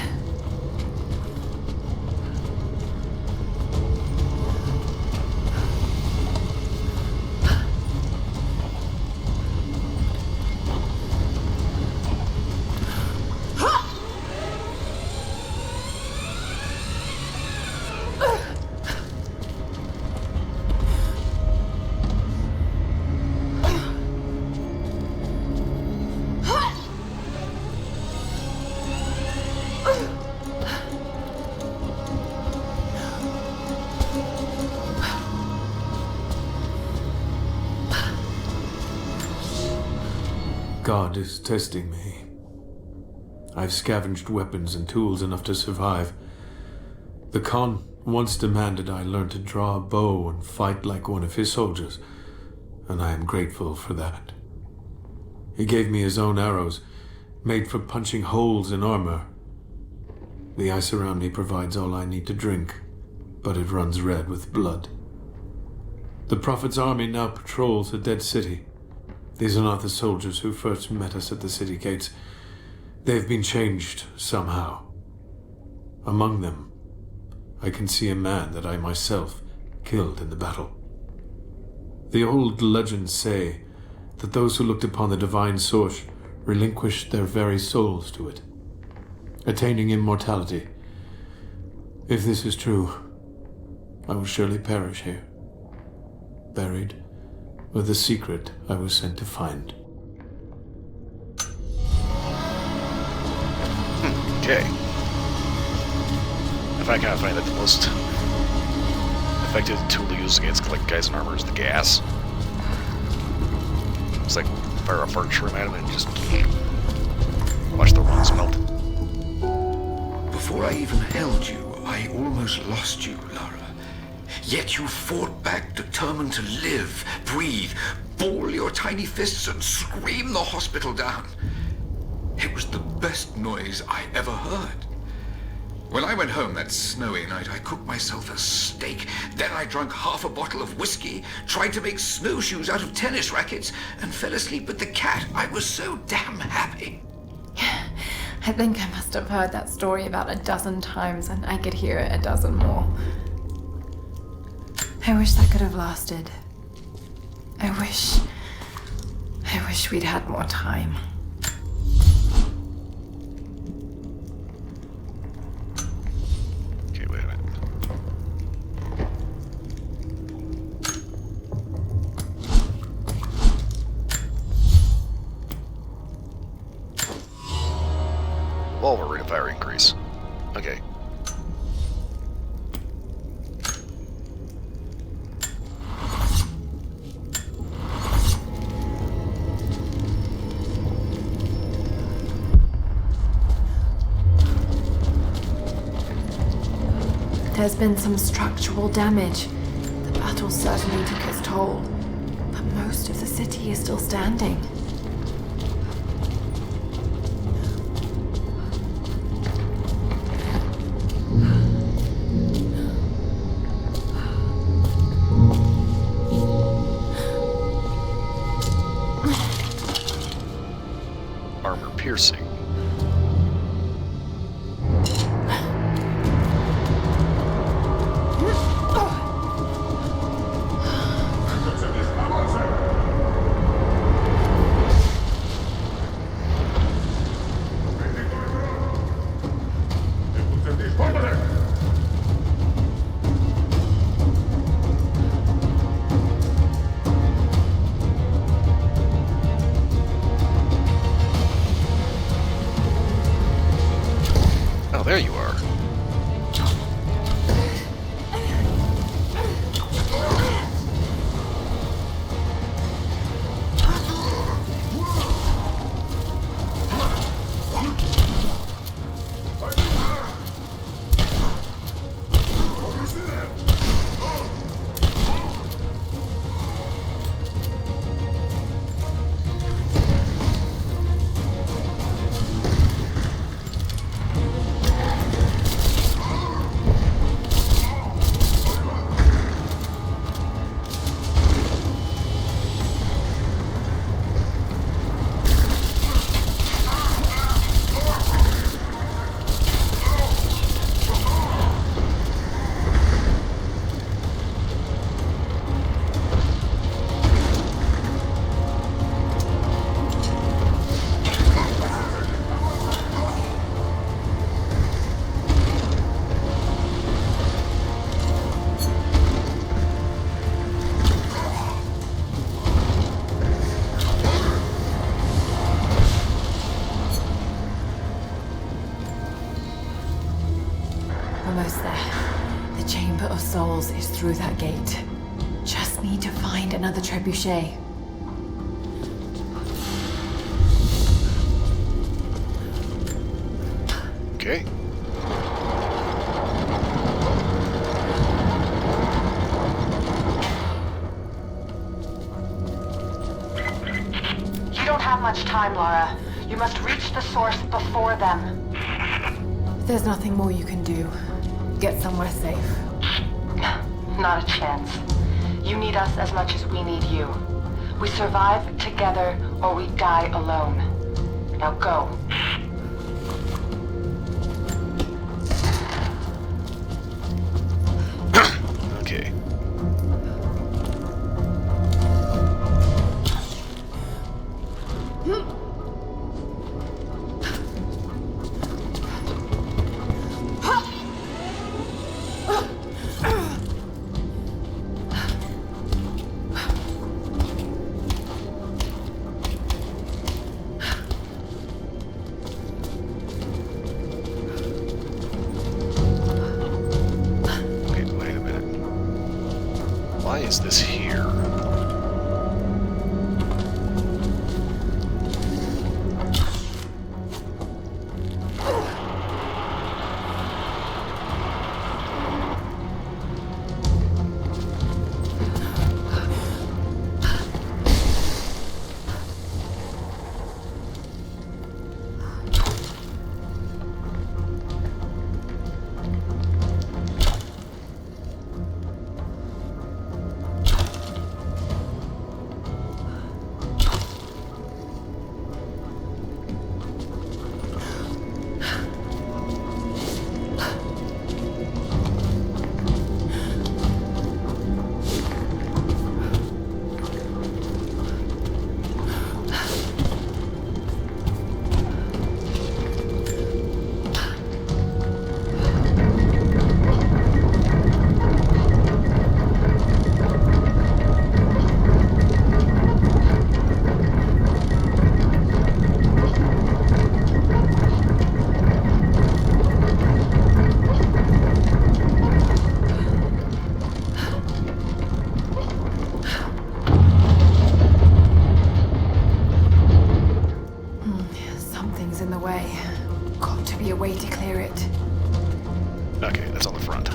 God is testing me. I've scavenged weapons and tools enough to survive. The Khan once demanded I learn to draw a bow and fight like one of his soldiers, and I am grateful for that. He gave me his own arrows, made for punching holes in armor. The ice around me provides all I need to drink, but it runs red with blood. The Prophet's army now patrols the dead city. These are not the soldiers who first met us at the city gates. They've been changed somehow. Among them, I can see a man that I myself killed in the battle. The old legends say that those who looked upon the divine source relinquished their very souls to it, attaining immortality. If this is true, I will surely perish here, buried with the secret I was sent to find. Okay. If I kind of find that the most effective tool to use against like guys in armor is the gas. It's like fire a fart shroom at him and just watch the rungs melt. Before I even held you, I almost lost you, Lara. Yet you fought back, determined to live, breathe, ball your tiny fists and scream the hospital down. It was the best noise I ever heard. When I went home that snowy night, I cooked myself a steak. Then I drank half a bottle of whiskey, tried to make snowshoes out of tennis rackets, and fell asleep with the cat. I was so damn happy. I think I must have heard that story about a dozen times, and I could hear it a dozen more. I wish that could have lasted. I wish we'd had more time. Okay, wait a minute. Revolver rate of fire increase. Okay. There's been some structural damage. The battle certainly took its toll, but most of the city is still standing. Armor piercing. Oh, there you are. Almost there. The Chamber of Souls is through that gate. Just need to find another trebuchet. Okay. You don't have much time, Lara. You must reach the source before them. There's nothing more you can do. Get somewhere safe. Not a chance. You need us as much as we need you. We survive together or we die alone. Now go. Okay. Why is this here? Something's in the way. Got to be a way to clear it. Okay, that's on the front.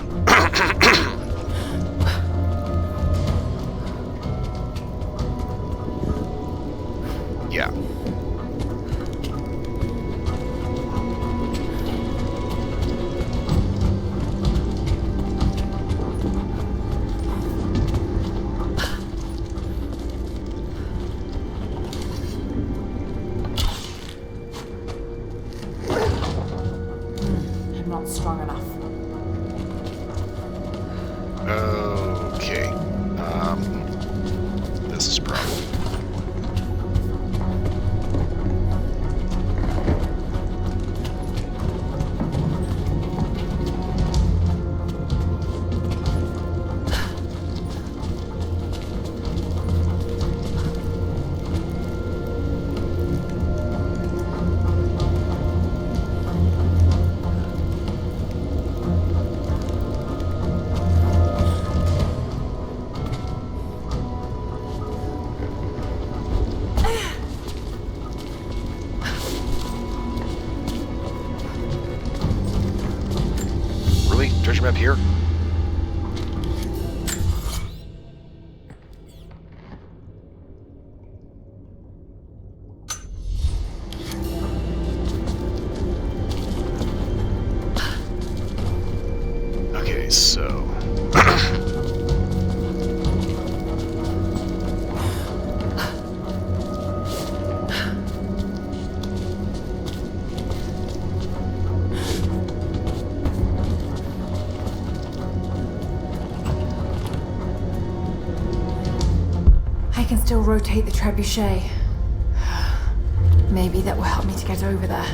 Yeah. I'm not strong enough. Okay. This is a problem. Really? Treasure map here? Okay, so... I can still rotate the trebuchet. Maybe that will help me to get over there.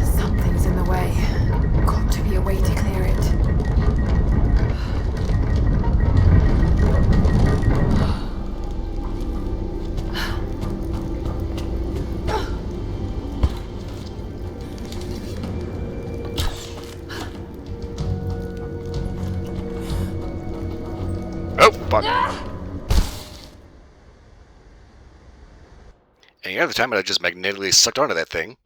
Something's in the way. Got to be a way Fuck. Any other time, I'd just magnetically sucked onto that thing.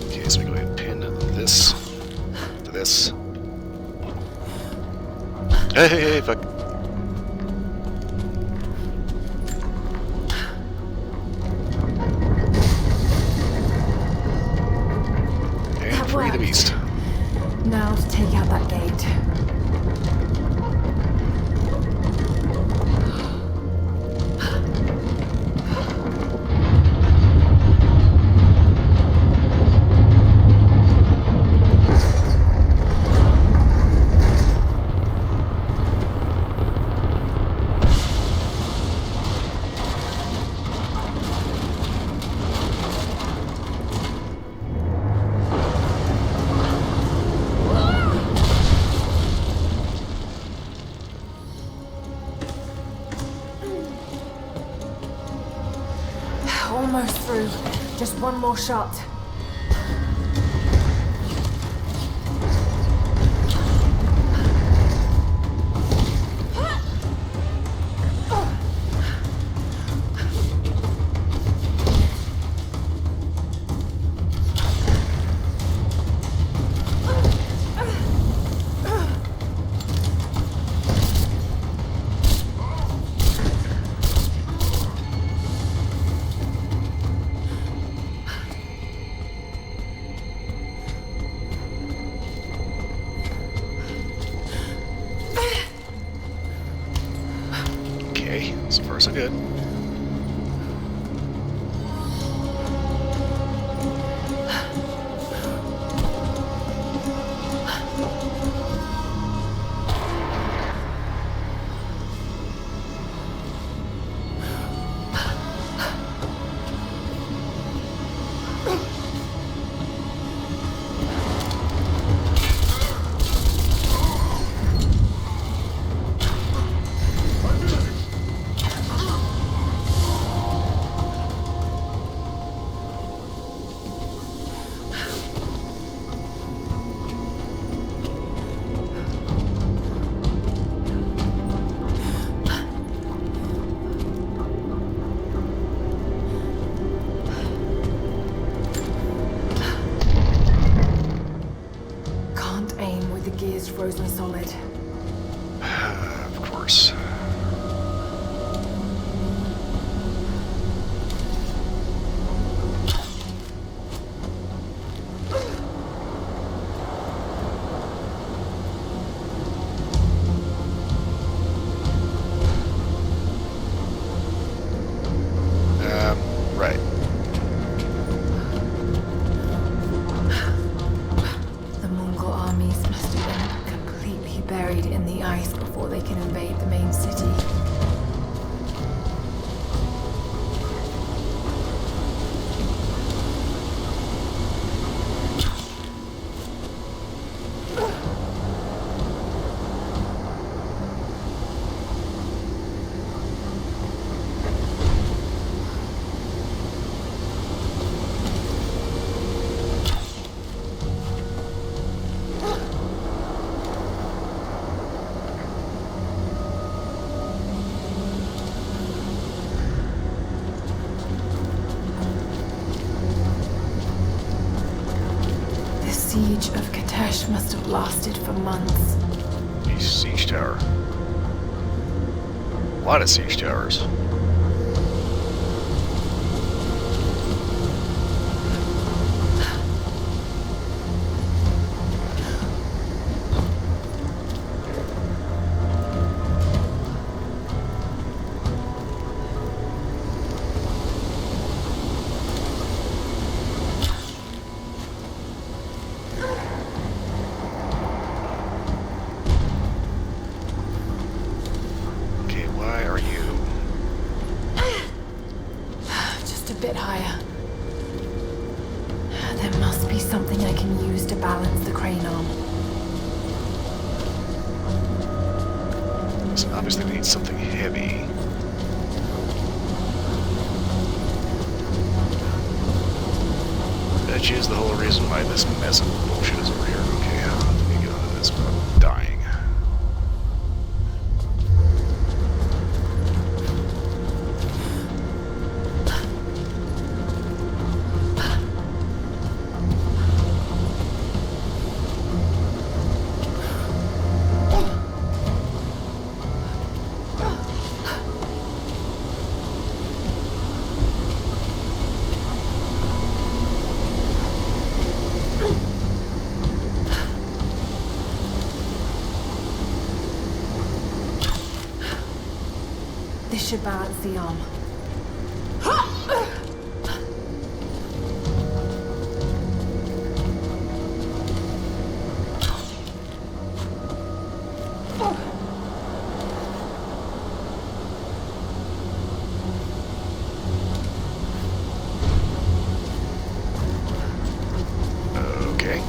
Okay, so we go ahead and pin this to this. Hey, fuck. And free the beast. Now to take out that gate. Almost through. Just one more shot. Okay, so far so good. Gears frozen solid. Of course. Right. The Mongol armies must have been completely buried in the ice before they can invade the main city. The siege of Katesh must have lasted for months. A siege tower. A lot of siege towers. Okay, why are you... Just a bit higher. something I can use to balance the crane arm. So obviously we need something heavy. That is the whole reason why this mess of bullshit is over here. Okay, let me get onto this without dying. This should balance the arm. Okay.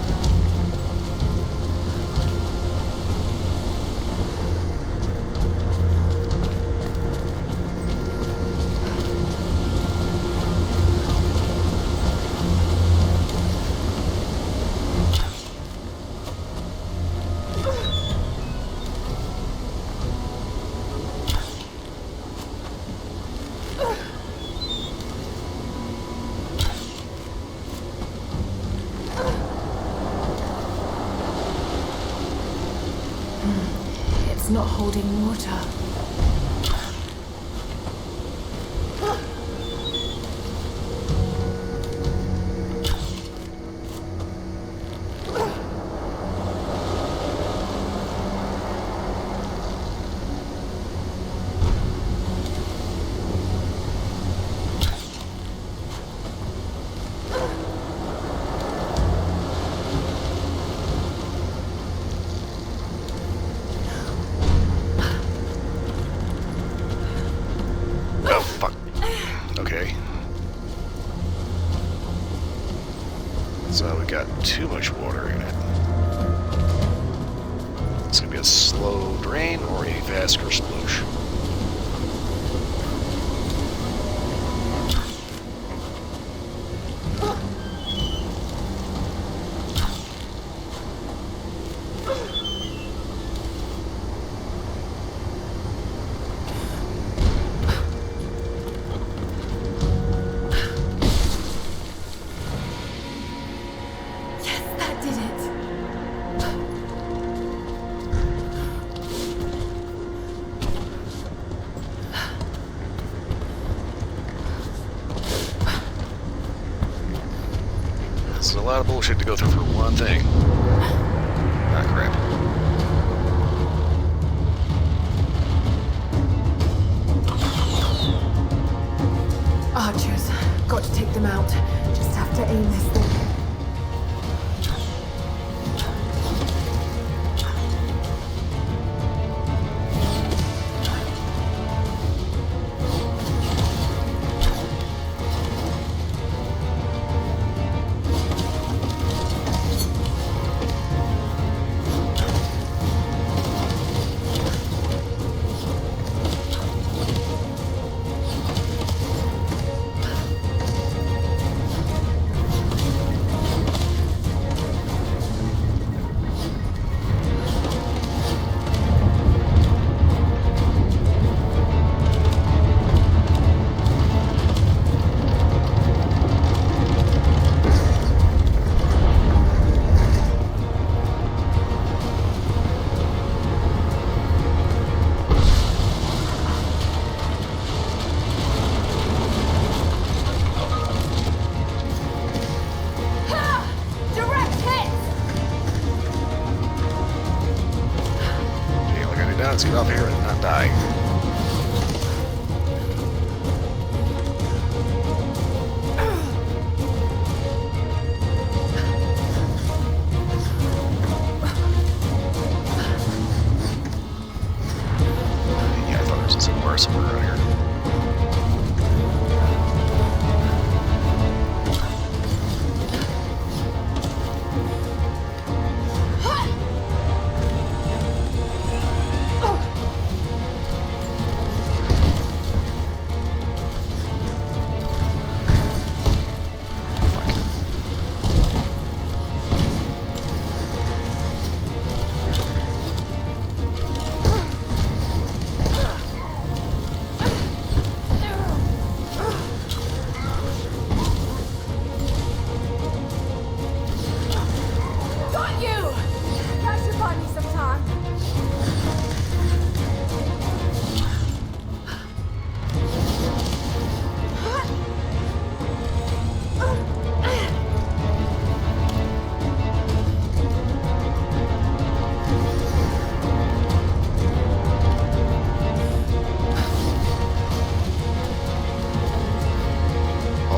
It's not holding water. So we got too much water in it. It's gonna be a slow drain or a faster sploosh. This is a lot of bullshit to go through for one thing. Ah, crap. Archers. Got to take them out. Just have to aim this thing.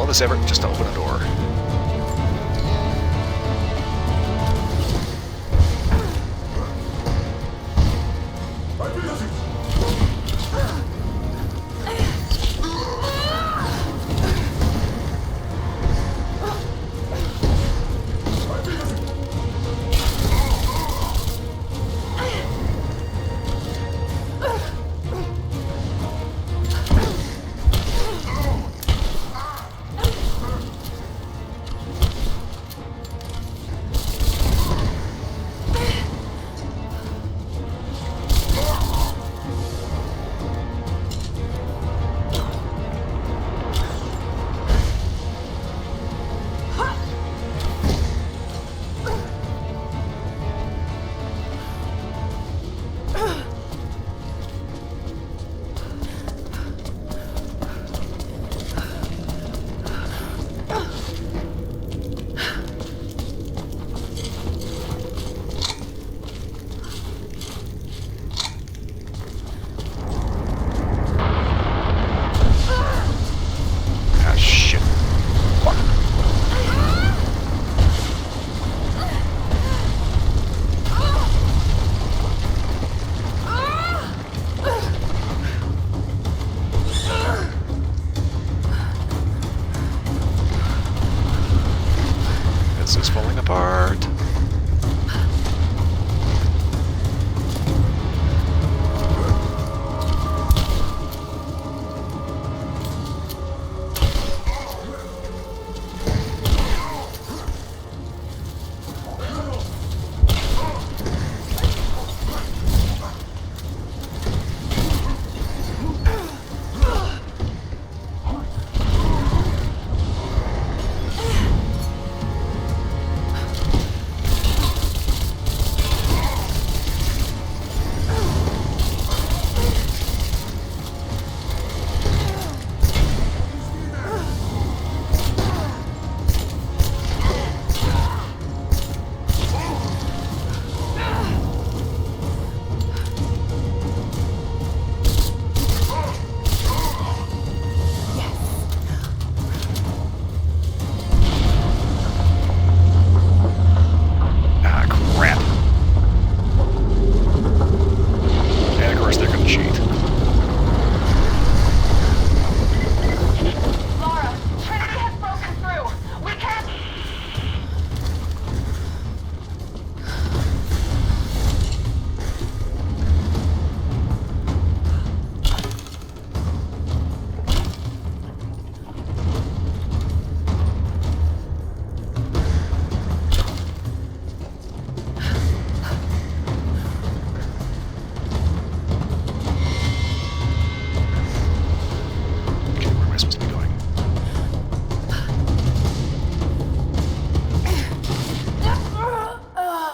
this effort just to open a door. Is falling apart.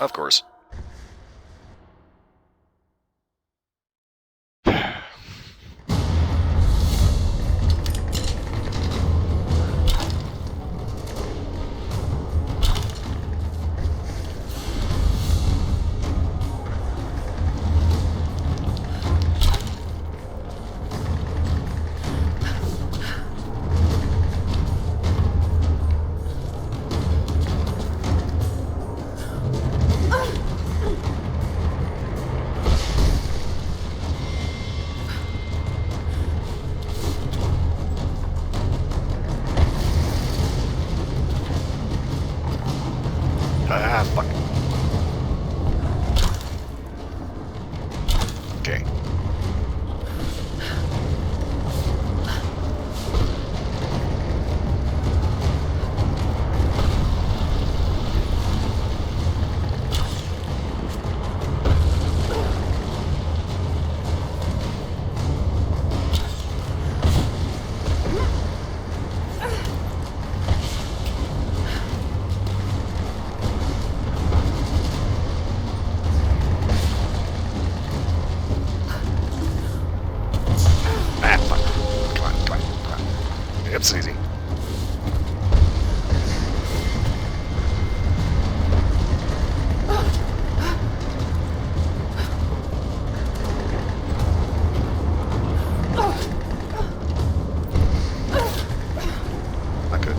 Of course. Ah, fuck. Okay. It's easy. Not good.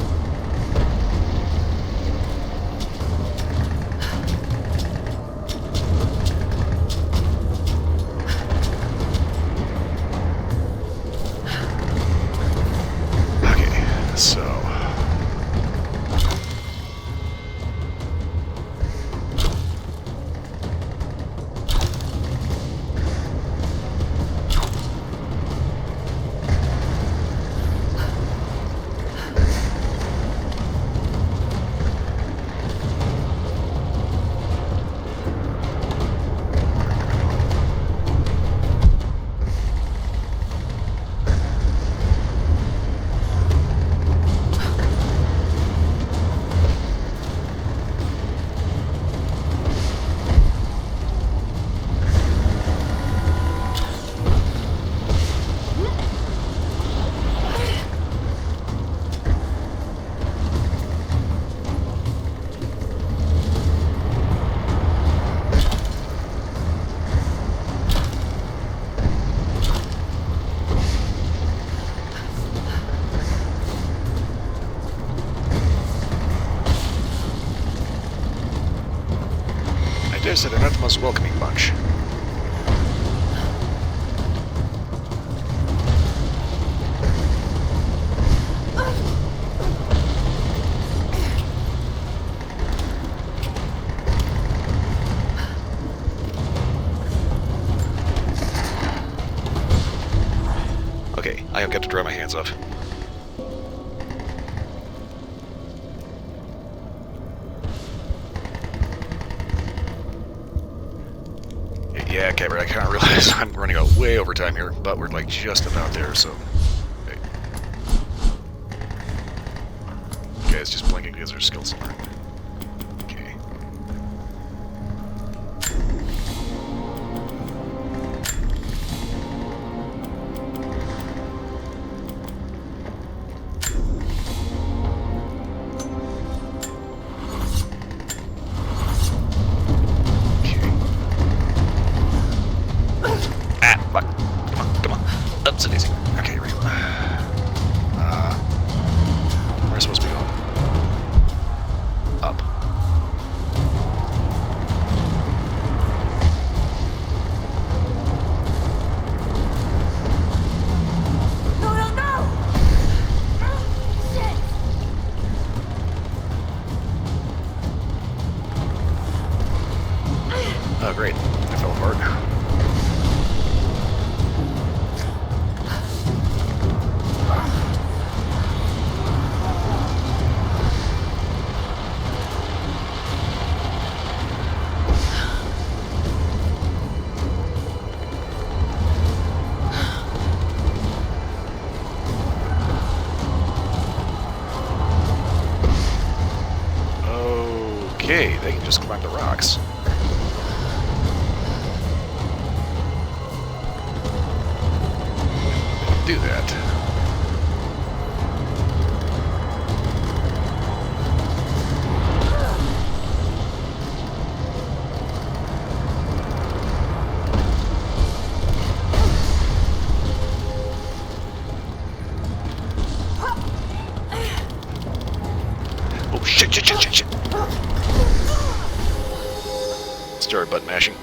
I said, they're not the most welcoming bunch. Okay, I have got to dry my hands off. Yeah, Cameron, I kind of realize I'm running out way over time here, but we're like just about there, so... Okay. Guys just blinking because their skills are... Okay. That's easy. Okay, right. Where am I supposed to be going? Up. No! Shit! Oh, great. I fell apart. Okay, they can just climb the rocks. Do that. Oh shit! Started button mashing.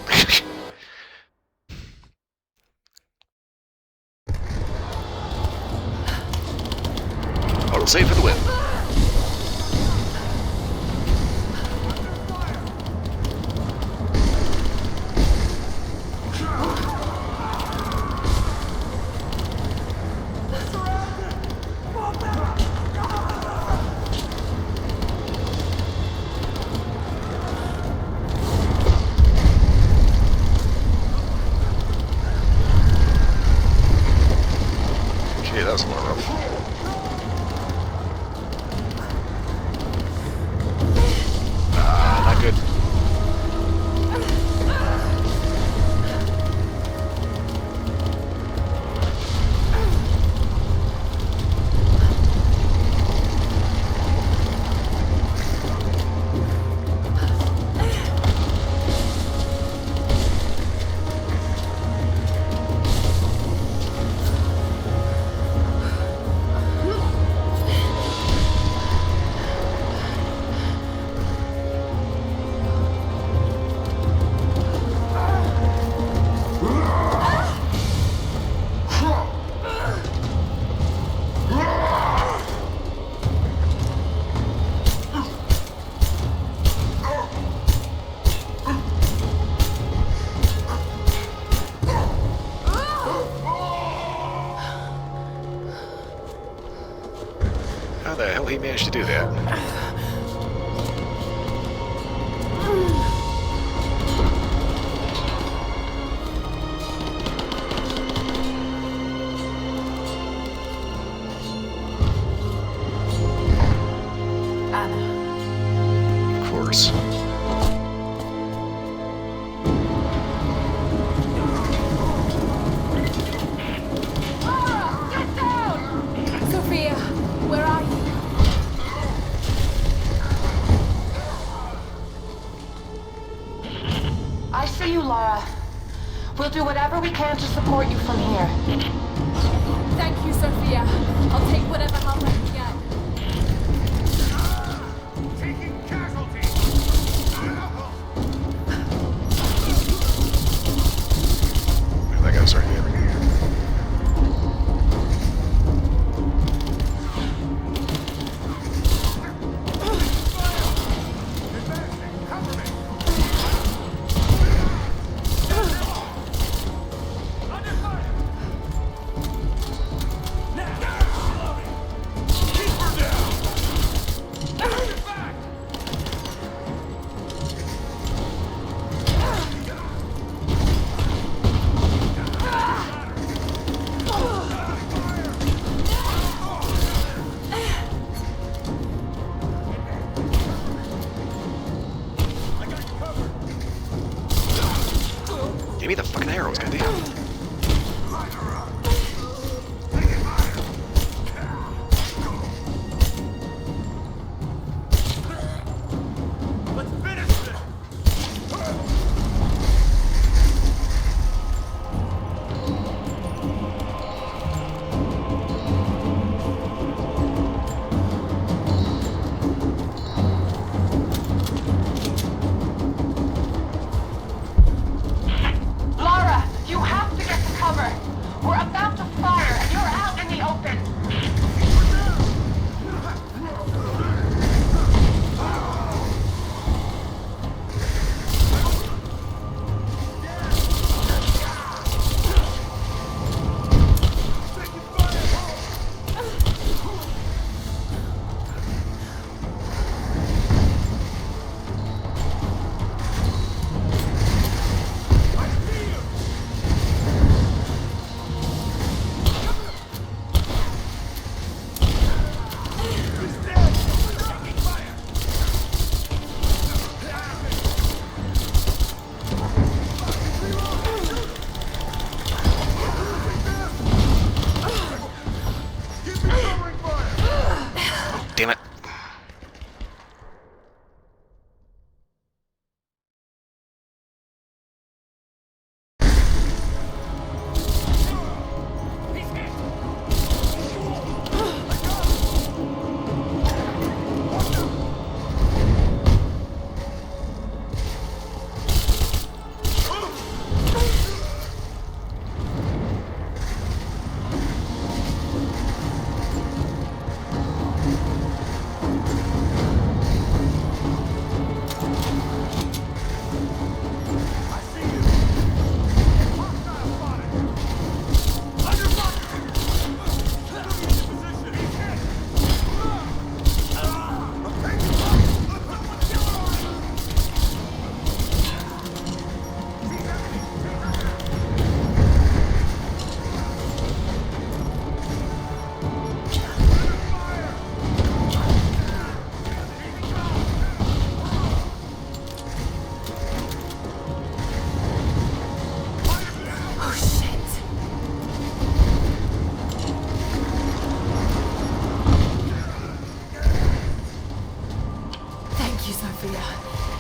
Autosave for the win. Okay, that was a little rough. Not good. How the hell he managed to do that? Of course. Sophia, where are you? I see you, Lara. We'll do whatever we can to support you from here. Thank you, Sophia. I'll take whatever help I can get. damn it.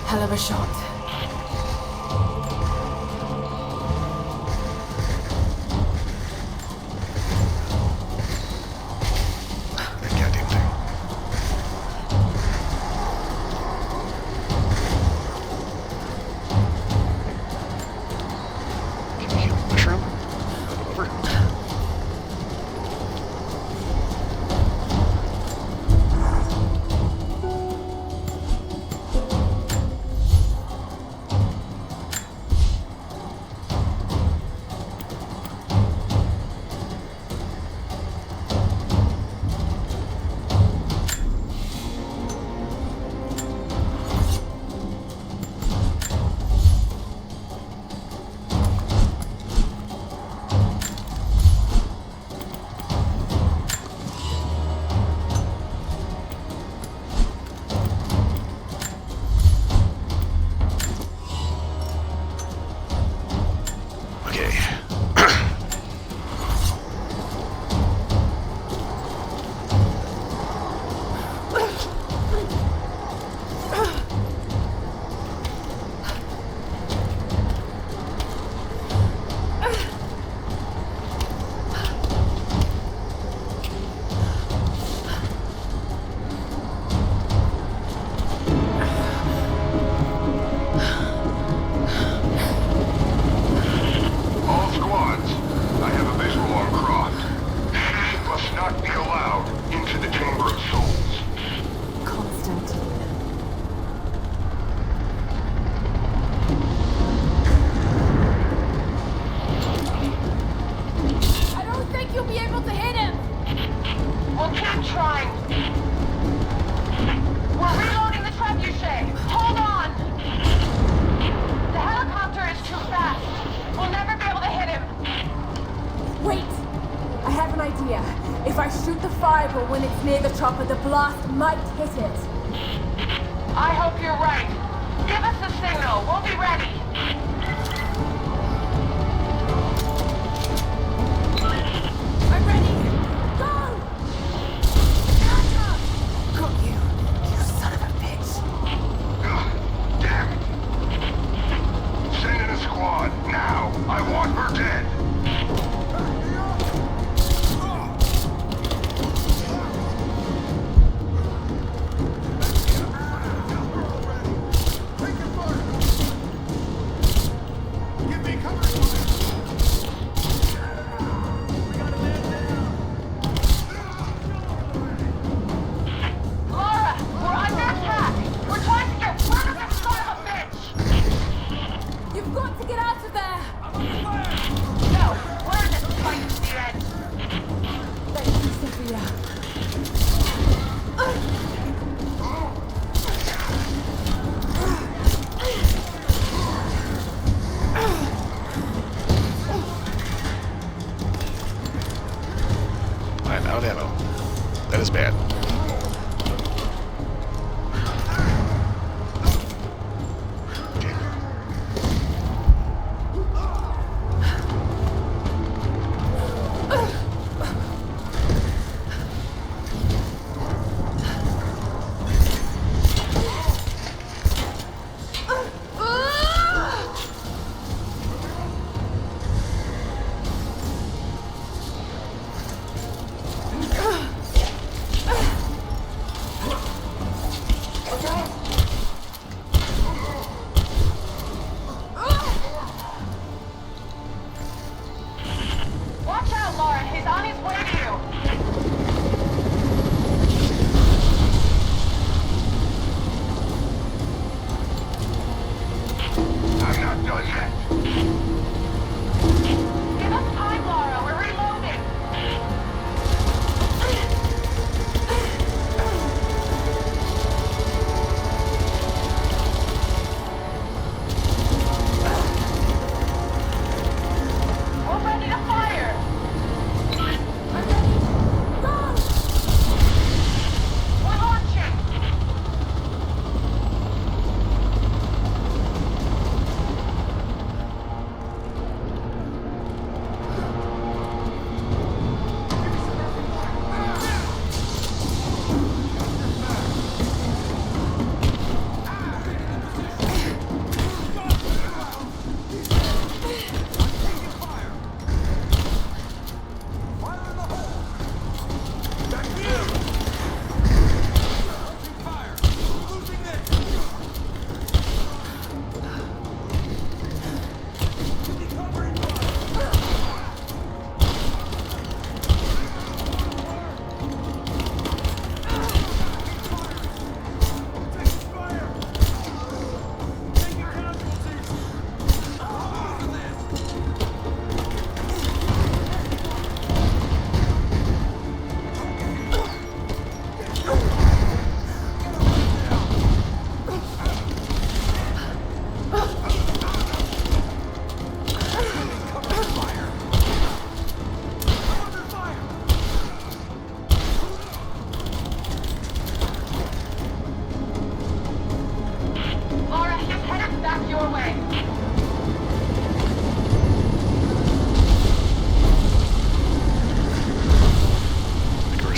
Hell of a shot. Goddamn thing. Can you heal the mushroom? Over. When it's near the chopper, the blast might hit it. I hope you're right. Give us a signal. We'll be ready. I'm ready. Go! Got you, you son of a bitch. Damn it. Send in a squad, now. I want her dead. Out ammo. That is bad.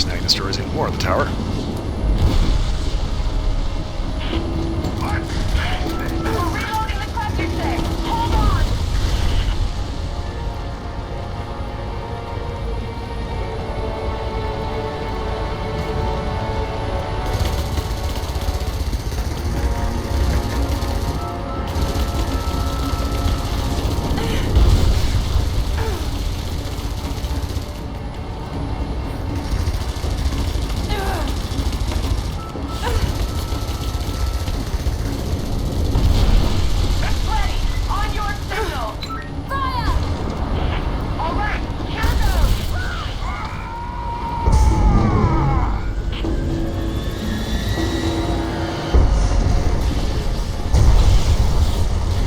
Now he destroys even more of the tower.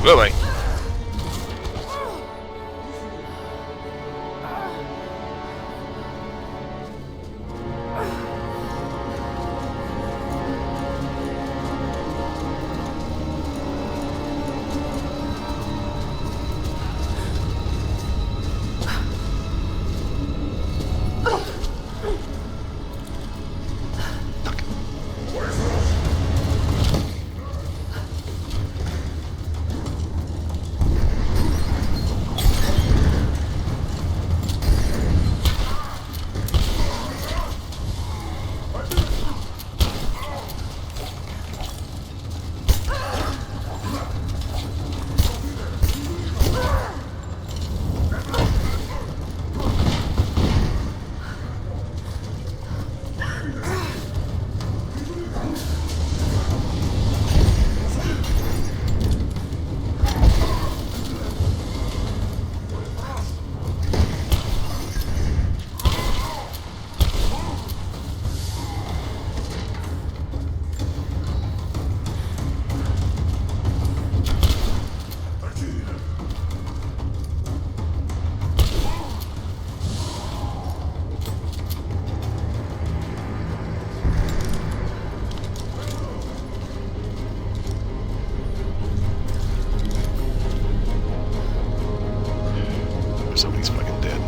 Bye-bye. Somebody's fucking dead.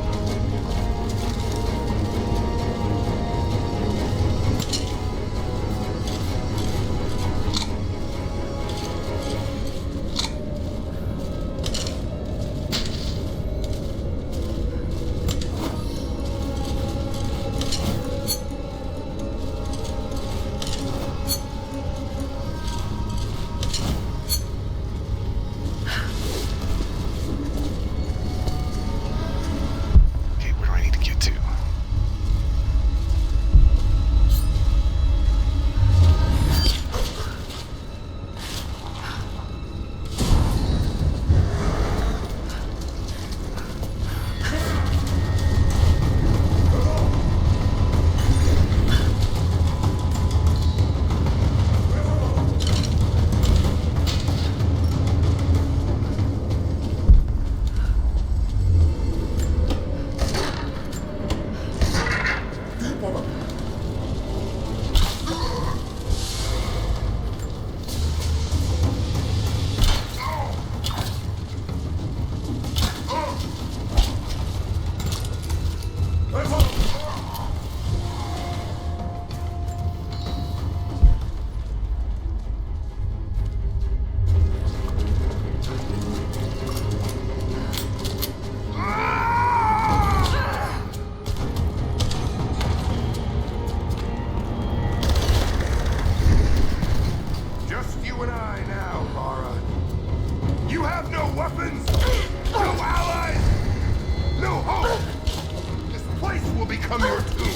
become your tomb.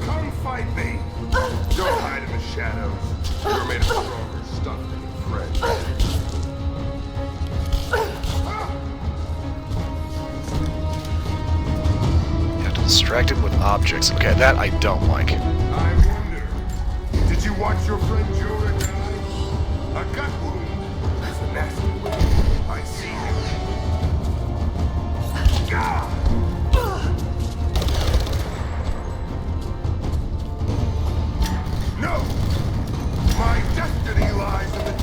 Come fight me. Don't hide in the shadows. You're made of stronger stuff than your friends. You have to distract him with objects. Okay, that I don't like. I wonder, did you watch your friend Jorah die? A gut wound is a nasty way. I see you. No! My destiny lies in the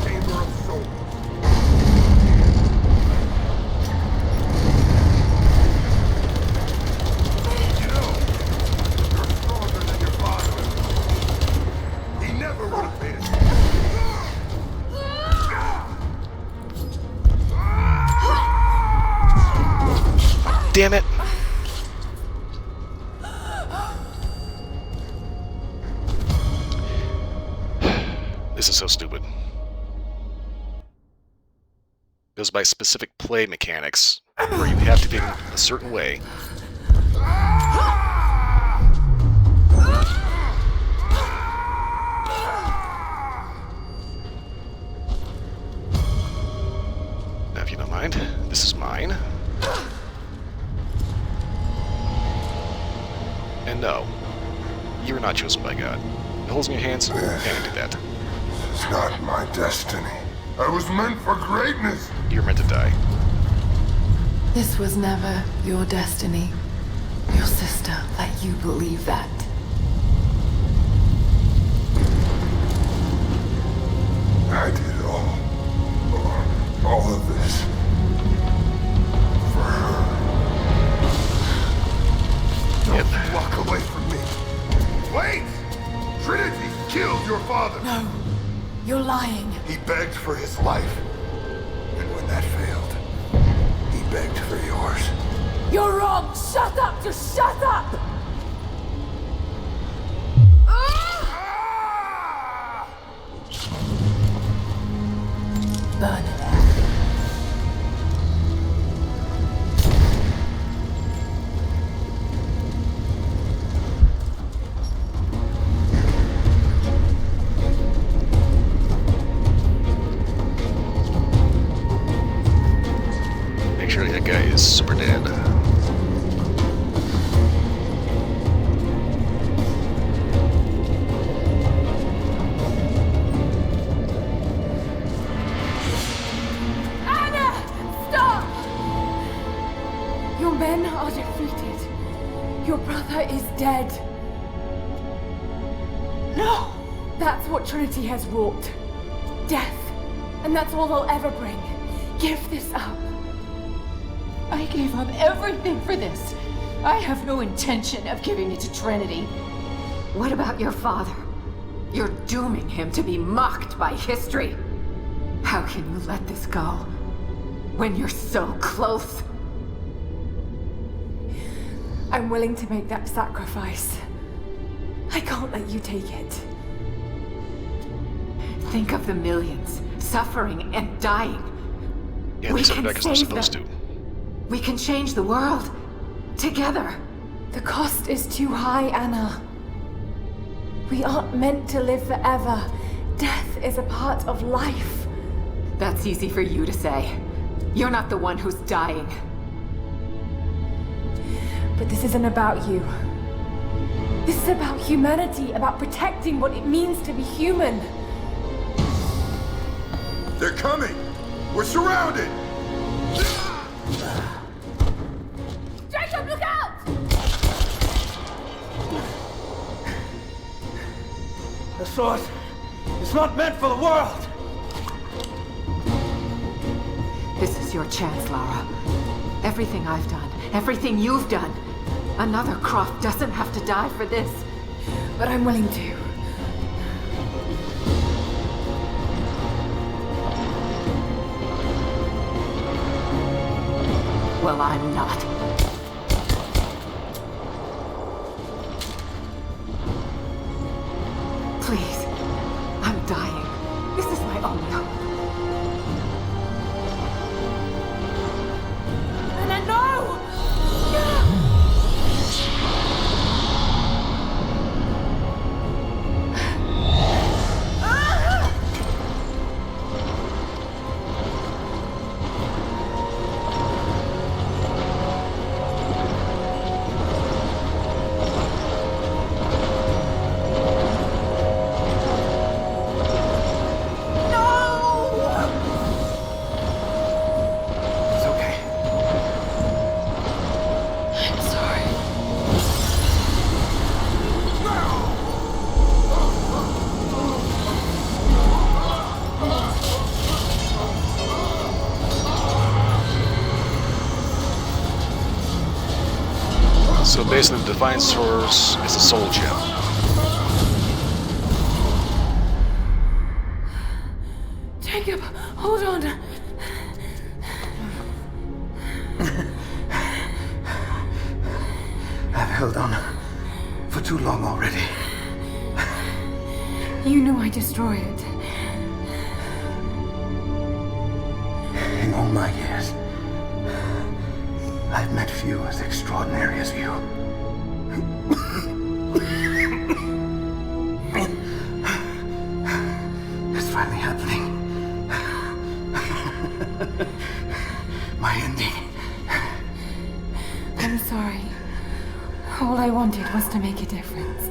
damn it! This is so stupid. Goes by specific play mechanics, where you have to be a certain way. Now, if you don't mind, this is mine. And no, you're not chosen by God. The holes in your hands, can't do that. It's not my destiny. I was meant for greatness. You're meant to die. This was never your destiny. Your sister let you believe that. I did all of this for her. Don't walk away from me. Wait! Trinity killed your father. No, you're lying. He begged for his life. And when that failed, he begged for yours. You're wrong! Shut up! Just shut up! Burn it out. Make sure that guy is super dead. Your men are defeated. Your brother is dead. No! That's what Trinity has wrought. Death. And that's all they'll ever bring. Give this up. I gave up everything for this. I have no intention of giving it to Trinity. What about your father? You're dooming him to be mocked by history. How can you let this go when you're so close? I'm willing to make that sacrifice. I can't let you take it. Think of the millions suffering and dying. Yeah, they sent back as they're supposed to. We can change the world together. The cost is too high, Anna. We aren't meant to live forever. Death is a part of life. That's easy for you to say. You're not the one who's dying. But this isn't about you. This is about humanity, about protecting what it means to be human. They're coming! We're surrounded! Jacob, look out! The sword is not meant for the world! This is your chance, Lara. Everything I've done, everything you've done. Another Croft doesn't have to die for this. But I'm willing to. Well, I'm not. Please, I'm dying. This is my only hope. Anna, no! So basically, the Divine Source is a soul gem. Jacob, hold on. held on for too long already. You knew I'd destroy it. In all my years, I've met few as extraordinary as you. It's finally happening. My ending. I'm sorry. All I wanted was to make a difference.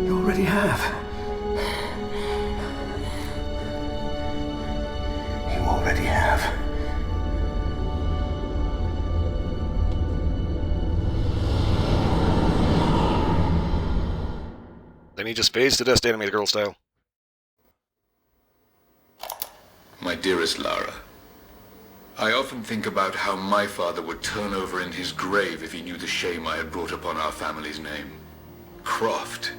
You already have. You already have. Then he just fades to dust animated girl style. My dearest Lara, I often think about how my father would turn over in his grave if he knew the shame I had brought upon our family's name. Croft,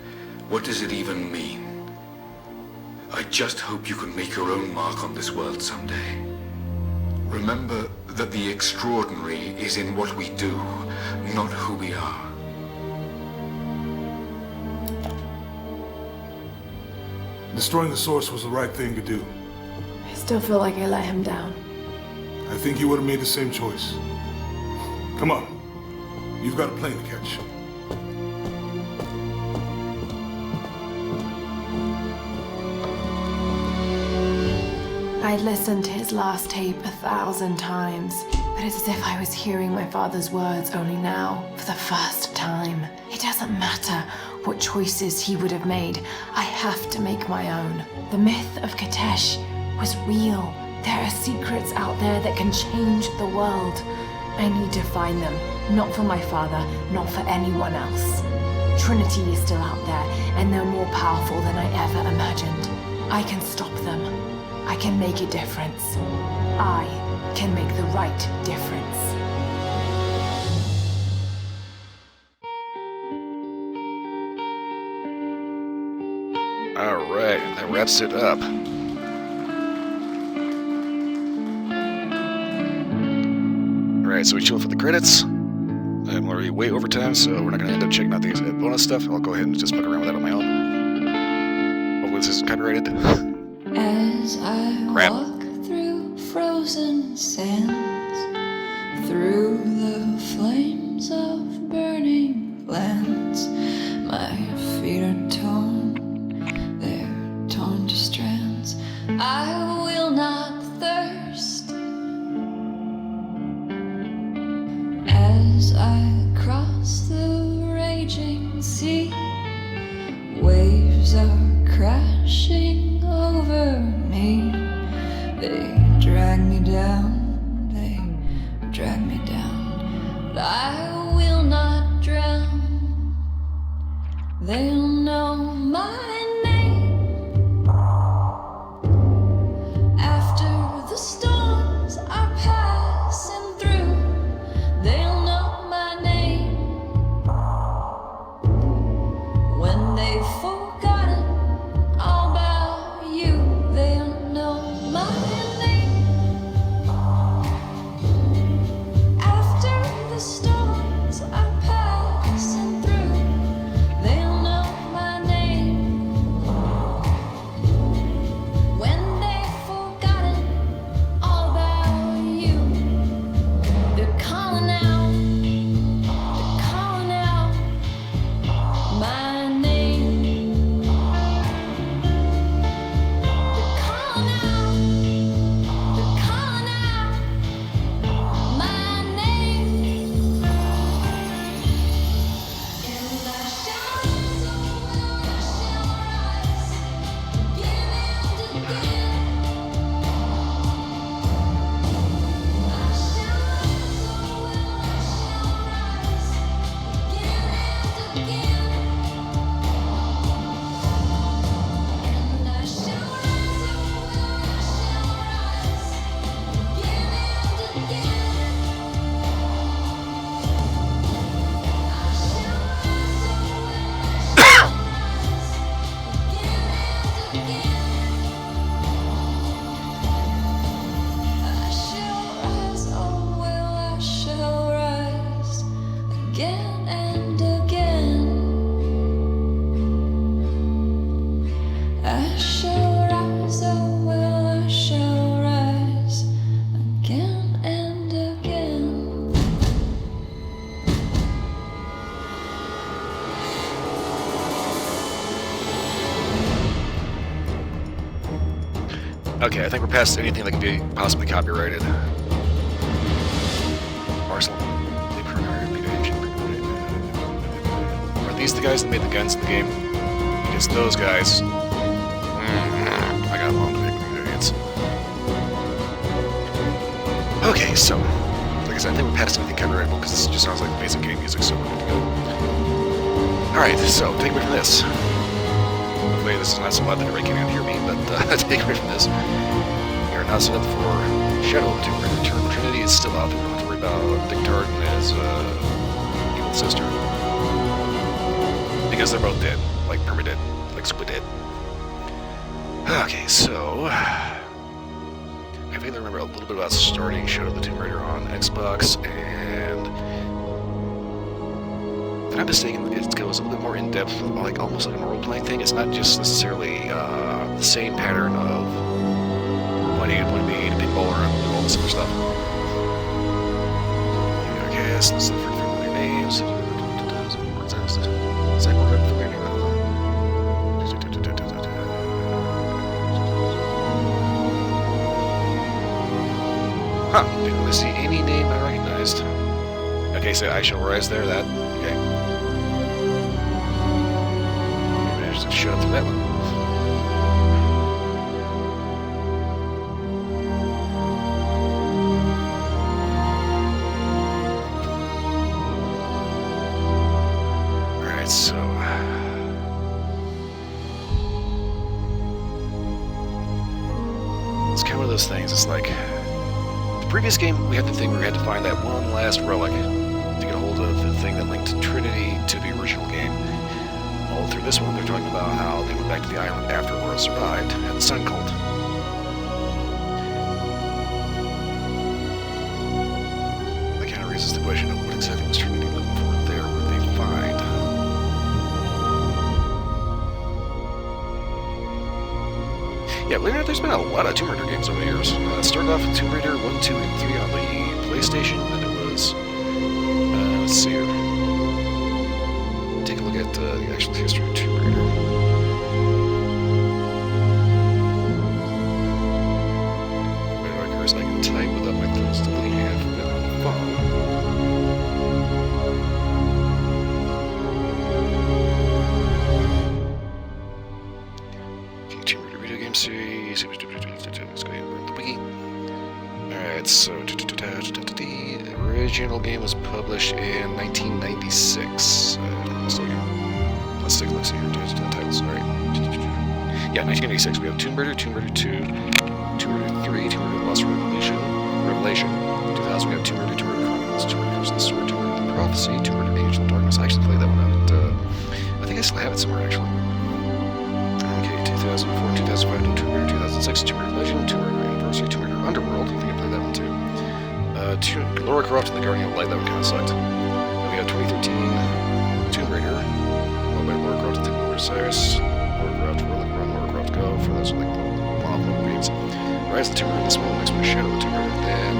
what does it even mean? I just hope you can make your own mark on this world someday. Remember that the extraordinary is in what we do, not who we are. Destroying the source was the right thing to do. I still feel like I let him down. I think you would have made the same choice. Come on. You've got a plane to catch. I'd listened to his last tape 1,000 times, but it's as if I was hearing my father's words only now, for the first time. It doesn't matter what choices he would have made. I have to make my own. The myth of Katesh was real. There are secrets out there that can change the world. I need to find them, not for my father, not for anyone else. Trinity is still out there, and they're more powerful than I ever imagined. I can stop them. I can make a difference. I can make the right difference. Alright, that wraps it up. Alright, so we chill for the credits. I'm already way over time, so we're not going to end up checking out the bonus stuff. I'll go ahead and just fuck around with that on my own. Hopefully this is copyrighted. As I Crap. walk through frozen sands, through the flames of burning lands, my feet are torn, they're torn to strands. I will not thirst as I cross the raging sea. Waves are crashing over me. They drag me down, they drag me down. But I will not drown. They'll know my name. After the storms are passing through, they'll know my name. When they've forgotten all about you, they'll know my name. Okay, I think we're past anything that can be possibly copyrighted. Arsenal. Are these the guys that made the guns in the game? Because those guys... I got along with experience. Okay, so... Like I said, I think we're past anything copyrightable because this just sounds like basic game music, so we're good to go. Alright, so take away from this. Hopefully this is not so loud that everybody can't hear me, but take away from this. You're not set up for Shadow of the Tomb Raider. Trinity is still out there. We don't have to worry about Dictard and his evil sister. Because they're both dead. Like perma-dead. Like squid-dead. Okay, so... I vaguely remember a little bit about starting Shadow of the Tomb Raider on Xbox, and... if I'm not mistaken, it goes a little bit more in-depth, like almost like a role-playing thing. It's not just necessarily the same pattern of point A to point B to pinball and all this other stuff. Okay, let's look for familiar names. Huh, didn't really see any name I recognized. Okay, so I Shall Rise there, that. Okay. Maybe I just shut up through that one. Alright, so... it's kind of one of those things, it's like... the previous game, we had the thing where we had to find that one last relic to get a hold of the thing that linked Trinity to the original game. All through this one, they're talking about how they went back to the island after Laura survived at the Sun Cult. That kind of raises the question of what exactly was Trinity looking for there? What did they find? Yeah, believe it or not, there's been a lot of Tomb Raider games over the years. It started off with Tomb Raider 1, 2, and 3 on the PlayStation, then it was, let's see here. Take a look at the actual history of Tomb Raider. Where occurs I can type without my thumbs to lean half of it on the phone. Tomb Raider video game series. Let's go ahead and run the wiki. Alright, so the original game was published in 1996. Let's take a look, see here. Titles. Alright. Yeah, 1996. We have Tomb Raider, Tomb Raider 2, Tomb Raider 3, Tomb Raider Lost Revelation. 2000 we have Tomb Raider, Tomb Raider Chronicles, Tomb Raider Curse of the Sword, Tomb Raider The Prophecy, Tomb Raider Angel of Darkness. I actually played that one out. I think I still have it somewhere actually. 2004, 2005, Tomb Raider 2006, Tomb Raider Legend, Tomb Raider Anniversary, Tomb Raider Underworld. I think I played that one too. Lara Croft and the Guardian of Light, that one kind of sucked. Then we have 2013 Tomb Raider, owned by Lara Croft and Temple of Osiris, Lara Croft Relic Run, Lara Croft Go, for those like one-off mobile games. Rise of the Tomb Raider, this one, the next one is Shadow of the Tomb Raider, then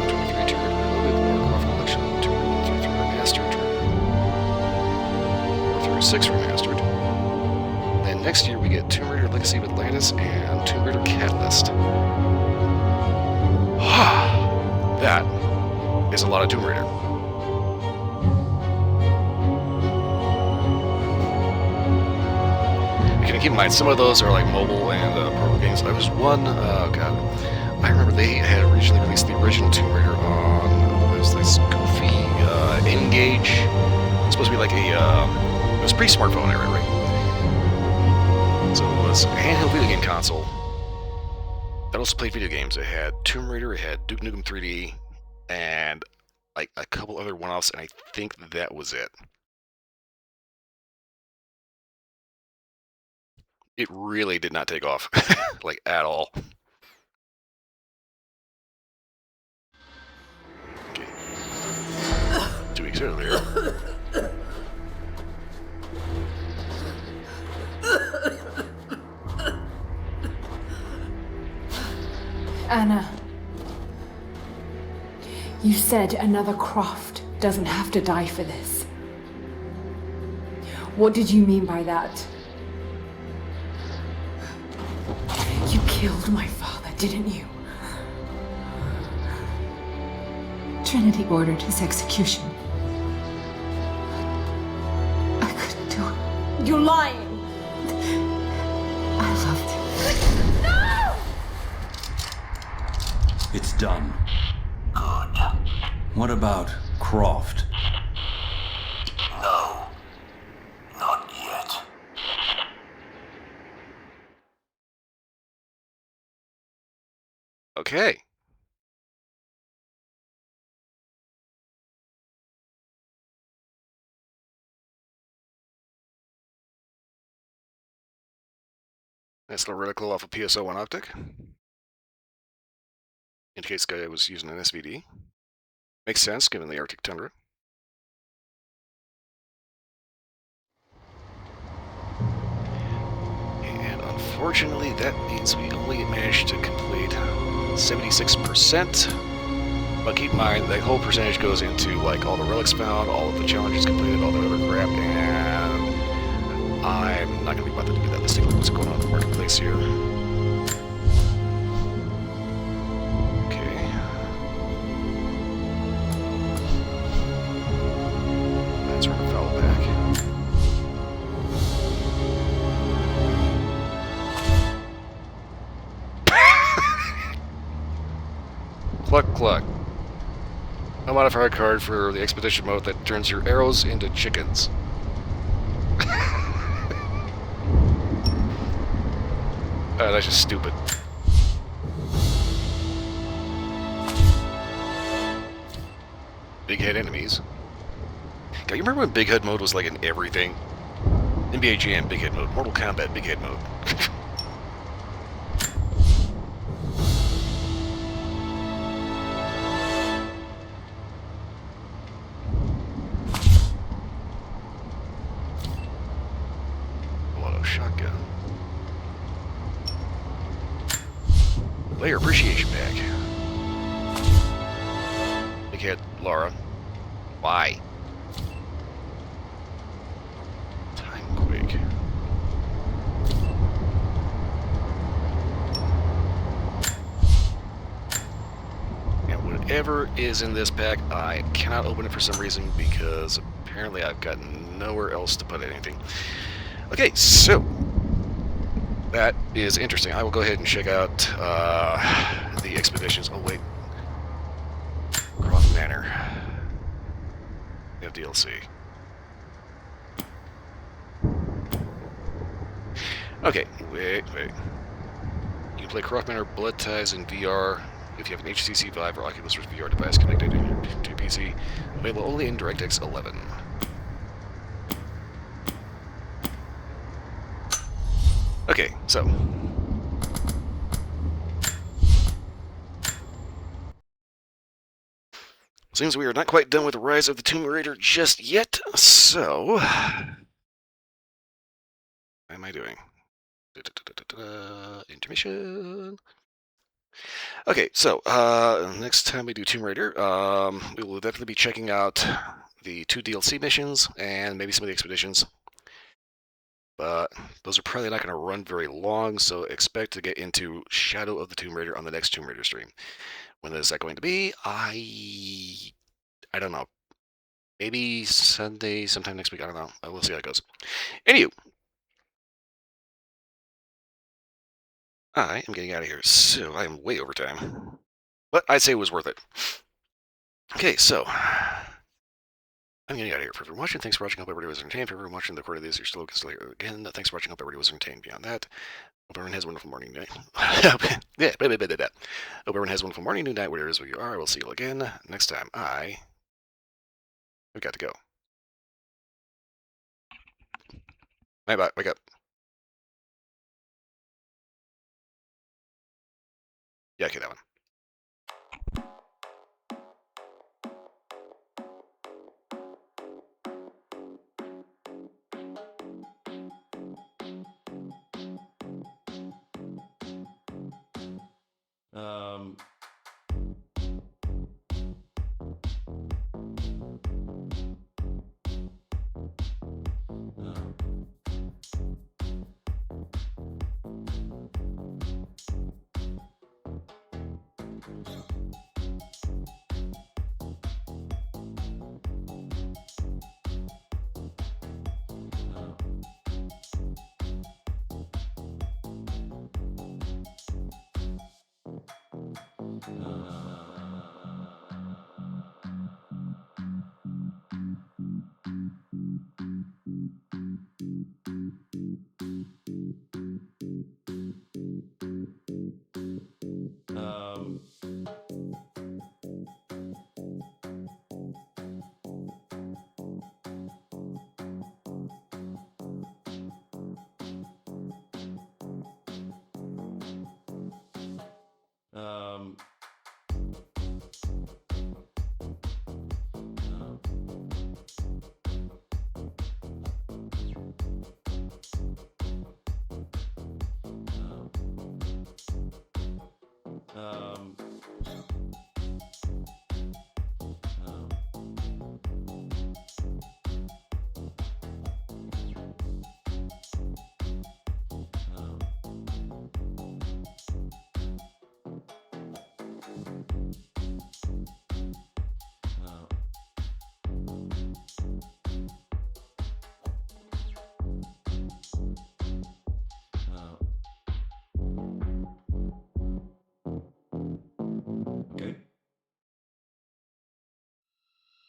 2023 Tomb Raider Reloaded, Lara Croft Collection, Tomb Raider 1 through 3 Remastered, Tomb Raider 4 through 6 Remastered. Then next year we get Tomb Raider Legacy of Atlantis and Tomb Raider Catalyst. That is a lot of Tomb Raider. You can keep in mind, some of those are like mobile and portable games. There was one, God, I remember they had originally released the original Tomb Raider on, it was this goofy N-Gage. It's supposed to be like a, it was pre-smartphone era, right? So it was a handheld video game console that also played video games. It had Tomb Raider, it had Duke Nukem 3D, and like a couple other one-offs, and I think that was it. It really did not take off, like at all. Okay. 2 weeks earlier. Anna, you said another Croft doesn't have to die for this. What did you mean by that? You killed my father, didn't you? Trinity ordered his execution. I couldn't do it. You're lying! I loved him. No! It's done. Good. What about Croft? No. Not yet. Okay. Nice little reticle off a PSO1 optic. Indicates the guy was using an SVD. Makes sense given the Arctic tundra. And unfortunately, that means we only managed to complete 76%. But keep in mind, that whole percentage goes into like all the relics found, all of the challenges completed, all the other crap, and I'm not going to be bothered to do that. Let's take a look at what's going on in the marketplace here. Okay. That's running foul back. Cluck, cluck. A modifier card for the expedition mode that turns your arrows into chickens. That's just stupid. Big head enemies. God, you remember when big head mode was like in everything? NBA Jam, big head mode. Mortal Kombat, big head mode. Shotgun. Player appreciation pack. Big head Lara. Why? Time Quake. And whatever is in this pack, I cannot open it for some reason because apparently I've got nowhere else to put anything. Okay, so that is interesting. I will go ahead and check out the expeditions. Oh, wait. Croft Manor. We have DLC. Okay, wait. You can play Croft Manor Blood Ties in VR if you have an HTC Vive or Oculus Rift VR device connected to your PC. Available only in DirectX 11. Okay, so. Seems we are not quite done with the Rise of the Tomb Raider just yet, so. How am I doing? Intermission. Okay, so next time we do Tomb Raider, we will definitely be checking out the 2 DLC missions and maybe some of the expeditions. But those are probably not going to run very long, so expect to get into Shadow of the Tomb Raider on the next Tomb Raider stream. When is that going to be? I don't know. Maybe Sunday, sometime next week. I don't know. We'll see how it goes. Anywho, I am getting out of here, so I am way over time. But I'd say it was worth it. Okay, so I'm getting out of here. For everyone watching, thanks for watching. Hope everybody was entertained. For everyone watching the recording of this, you're still here again. Thanks for watching. Hope everybody was entertained. Beyond that, hope everyone has a wonderful morning, night. Yeah, hope everyone has a wonderful morning, noon, night, whatever it is where you are. I will see you again next time. We've got to go. Bye, wake up. Yeah, okay, that one.